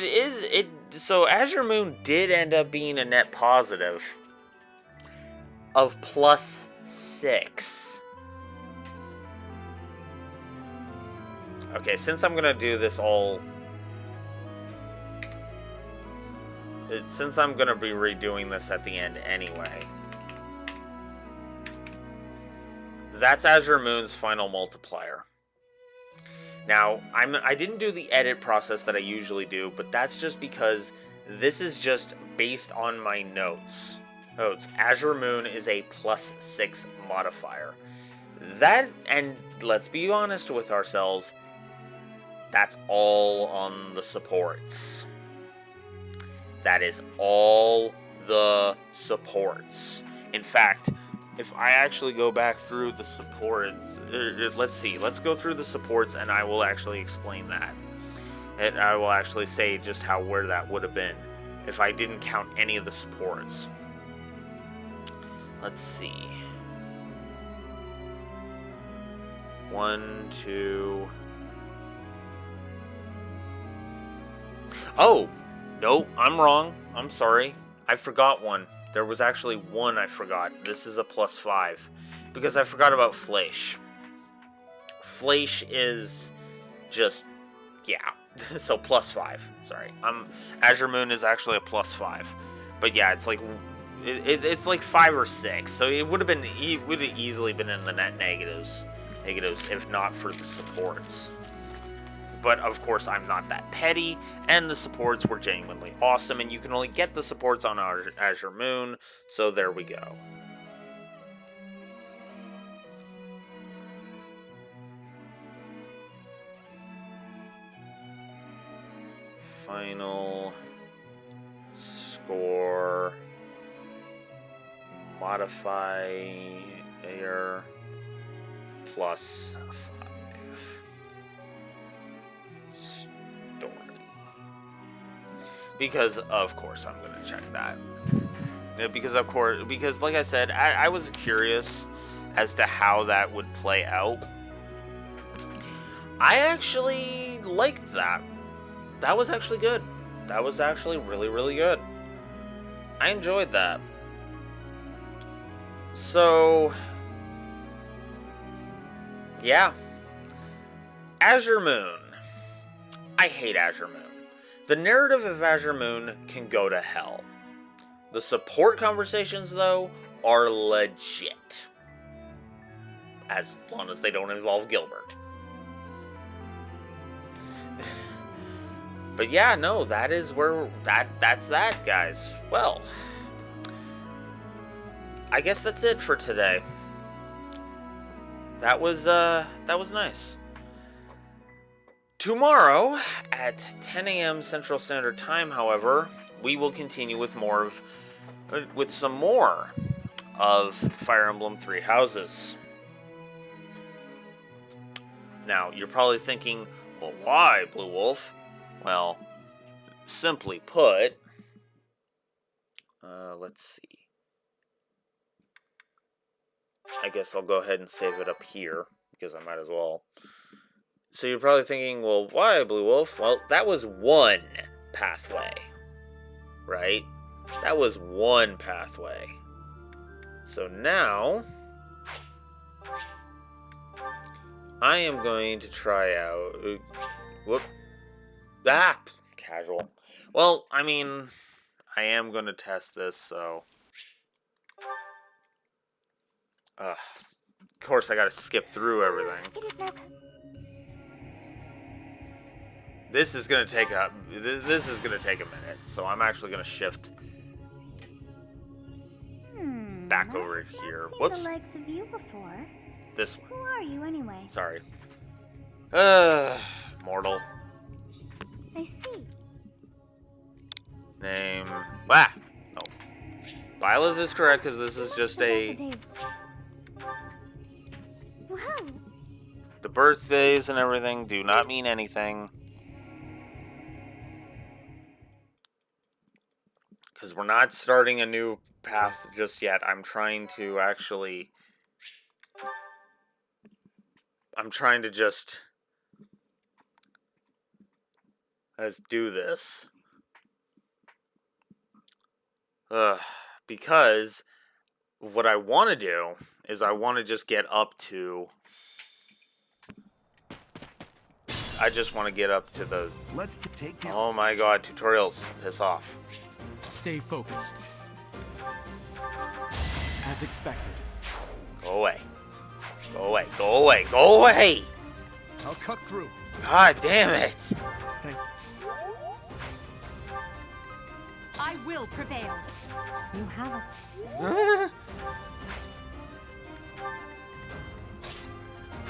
so Azure Moon did end up being a net positive of +6. Okay, since I'm gonna do this all, since I'm gonna be redoing this at the end anyway, that's Azure Moon's final multiplier. Now, I didn't do the edit process that I usually do, but that's just because this is just based on my notes. Azure Moon is a +6 modifier. That, and let's be honest with ourselves, that's all on the supports. That is all the supports. In fact, if I actually go back through the supports, let's go through the supports and I will actually explain that. And I will actually say just where that would have been if I didn't count any of the supports. Let's see. 1, 2. Oh, no, I'm wrong. I'm sorry. I forgot one. There was actually one I forgot. This is a +5. Because I forgot about Fleisch. Fleisch is just, yeah. So +5. Sorry. Azure Moon is actually a +5. But yeah, it's like it's like 5 or 6. So it would have easily been in the net negatives if not for the supports. But of course, I'm not that petty, and the supports were genuinely awesome, and you can only get the supports on Azure Moon, so there we go. Final score, modifier +5. Because of course I'm gonna check that. Because like I said, I was curious as to how that would play out. I actually liked that. That was actually good. That was actually really, really good. I enjoyed that. So, yeah. Azure Moon. I hate Azure Moon. The narrative of Azure Moon can go to hell. The support conversations, though, are legit. As long as they don't involve Gilbert. But yeah, no, that is where that's that, guys. Well, I guess that's it for today. That was nice. Tomorrow at 10 a.m. Central Standard Time, however, we will continue with some more of Fire Emblem Three Houses. Now, you're probably thinking, well, why, Blue Wolf? Well, simply put, let's see. I guess I'll go ahead and save it up here, because I might as well. So you're probably thinking, well, why, Blue Wolf? Well, that was one pathway, right? That was one pathway. So now, I am going to try out... casual. Well, I mean, I am going to test this, so... of course, I gotta skip through everything. This is gonna take a minute, so I'm actually gonna shift back over here. Whoops. The likes of you before. This one. Who are you anyway? Sorry. Mortal. I see. Name. No. Violet is correct because this is just a. Wow. The birthdays and everything do not mean anything. Because we're not starting a new path just yet. I'm trying to actually... I'm trying to just... Let's do this. Because what I want to do is I want to just get up to... I just want to get up to the... Let's take down... Oh my god, tutorials. Piss off. Stay focused. As expected. Go away. Go away. Go away. Go away! I'll cut through. God damn it! Thank you. I will prevail. You have Huh?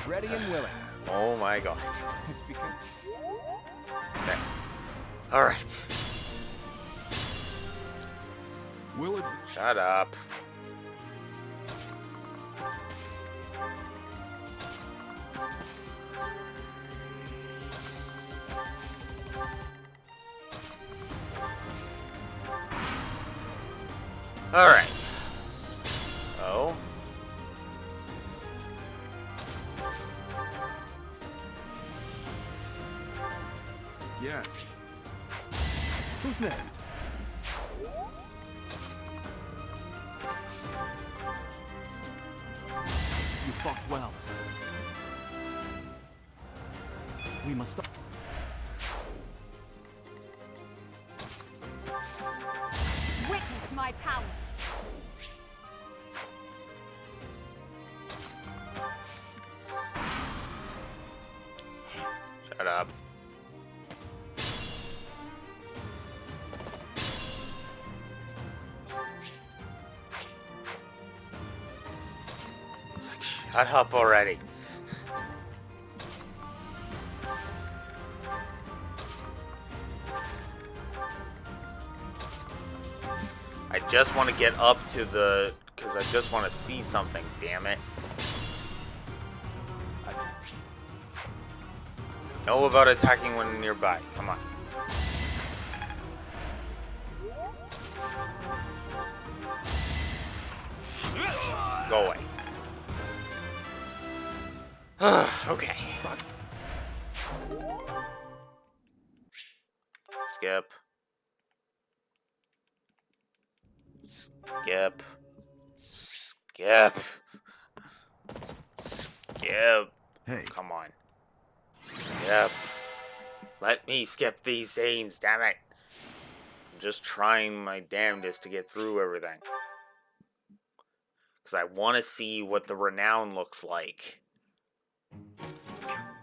Ready and willing. Oh my god. It's because... Okay. Alright. Will it... Shut up. Alright. So... Yes. Who's next? You fought well. We must stop. Witness my power. Shut up. It's like, shut up already. I just want to get up to the... Because I just want to see something, damn it. Know about attacking when nearby. Come on. Go away. Okay. Skip. Skip. Skip. Skip. Hey. Come on. Skip. Let me skip these scenes, damn it. I'm just trying my damnedest to get through everything. Because I want to see what the renown looks like.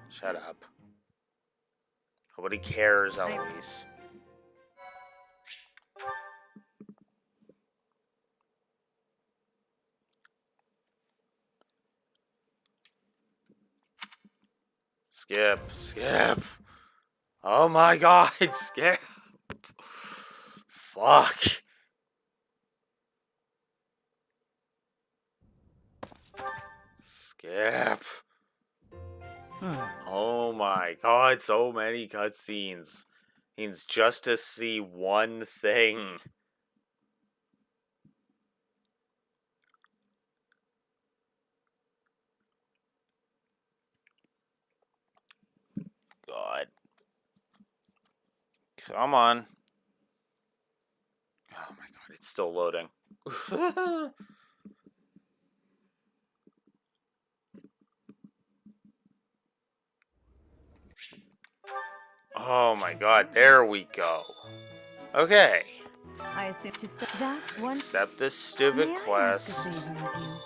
Shut up. Nobody cares, Eloise. Skip, skip. Oh my god, skip. Fuck. Skip. Oh my god, so many cutscenes. Means just to see one thing. God. Come on. Oh my god, it's still loading. Oh my god, there we go. Okay. I assume to start that one. Accept this stupid May I ask a quest. favor of you?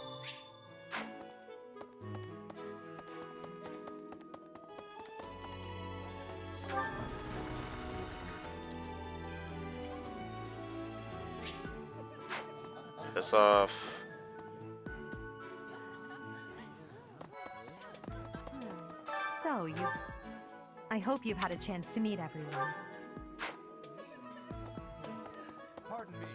Piss off. So, I hope you've had a chance to meet everyone. Pardon me.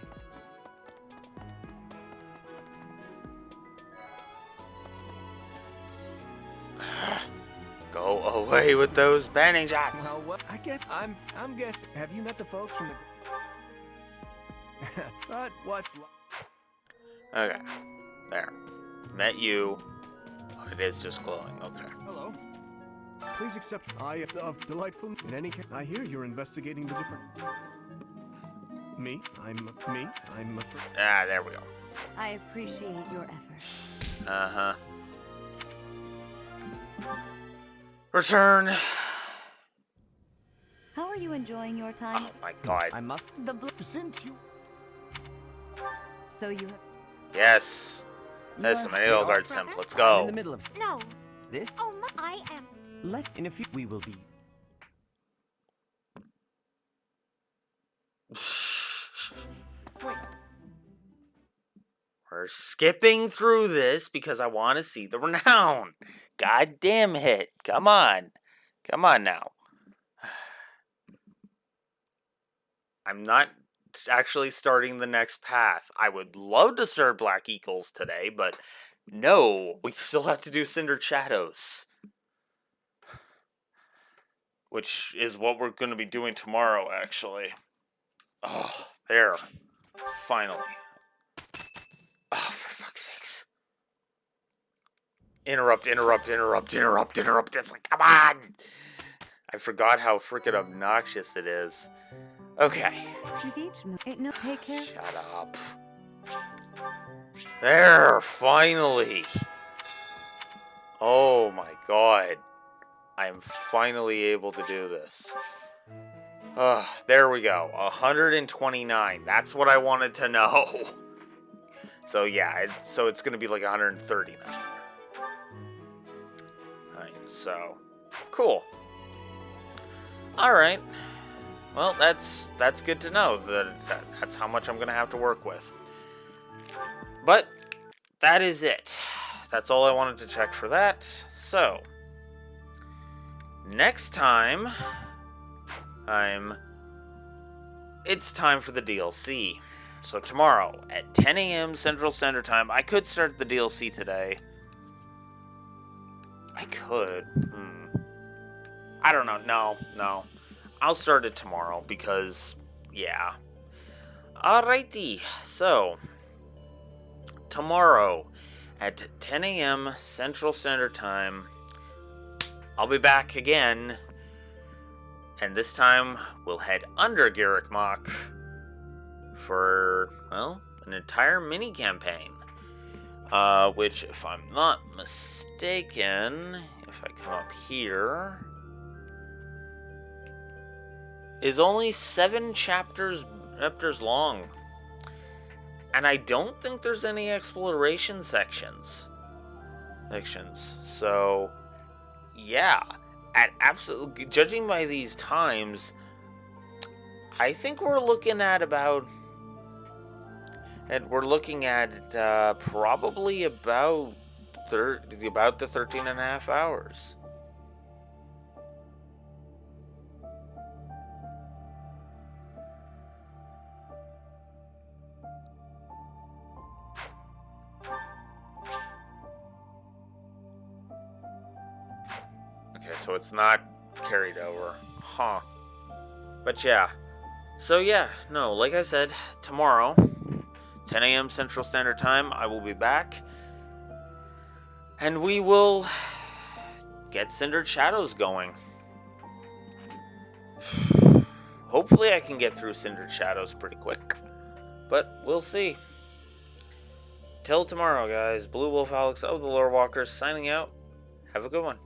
Go away with those banning shots. Well, what? I'm guessing. Have you met the folks from the... But what's... Okay. There. Met you. Oh, it is just glowing. Okay. Hello. Please accept I of delightful. In any case, I hear you're investigating the different... Me? I'm a... Ah, there we go. I appreciate your effort. Uh-huh. Return. How are you enjoying your time? Oh my god. I must... Since you... So you have... Yes. That's the Edelgard simp. Let's go. I'm in the middle of... No. This? Oh, I am. In a few... We will be... We're skipping through this because I want to see the renown. God damn it. Come on. Come on now. I'm not actually starting the next path. I would love to start Black Eagles today, but no. We still have to do Cindered Shadows. Which is what we're going to be doing tomorrow, actually. Oh, there. Finally. Oh, for fuck's sakes. Interrupt. It's like, come on! I forgot how freaking obnoxious it is. Okay. With each move, no, take care. Shut up. There, finally. Oh my god. I am finally able to do this. There we go. 129. That's what I wanted to know. So yeah, so it's going to be like 130 now. Alright, so cool. Alright. Well, that's good to know. That's how much I'm going to have to work with. But that is it. That's all I wanted to check for that. So next time it's time for the DLC. So tomorrow at 10 a.m. Central Standard Time, I could start the DLC today. I could. I don't know. No. I'll start it tomorrow because, yeah. Alrighty. So, tomorrow at 10 a.m. Central Standard Time, I'll be back again. And this time, we'll head under Garrick Mach for, well, an entire mini-campaign. Which, if I'm not mistaken, if I come up here, is only 7 chapters long. And I don't think there's any exploration sections. So, yeah. Judging by these times, I think we're looking at probably about the 13 and a half hours. Okay, so it's not carried over. Huh. But yeah. So yeah, no, like I said, tomorrow, 10 a.m. Central Standard Time, I will be back. And we will get Cindered Shadows going. Hopefully I can get through Cindered Shadows pretty quick. But we'll see. Till tomorrow, guys. Blue Wolf Alex of the Lore Walkers signing out. Have a good one.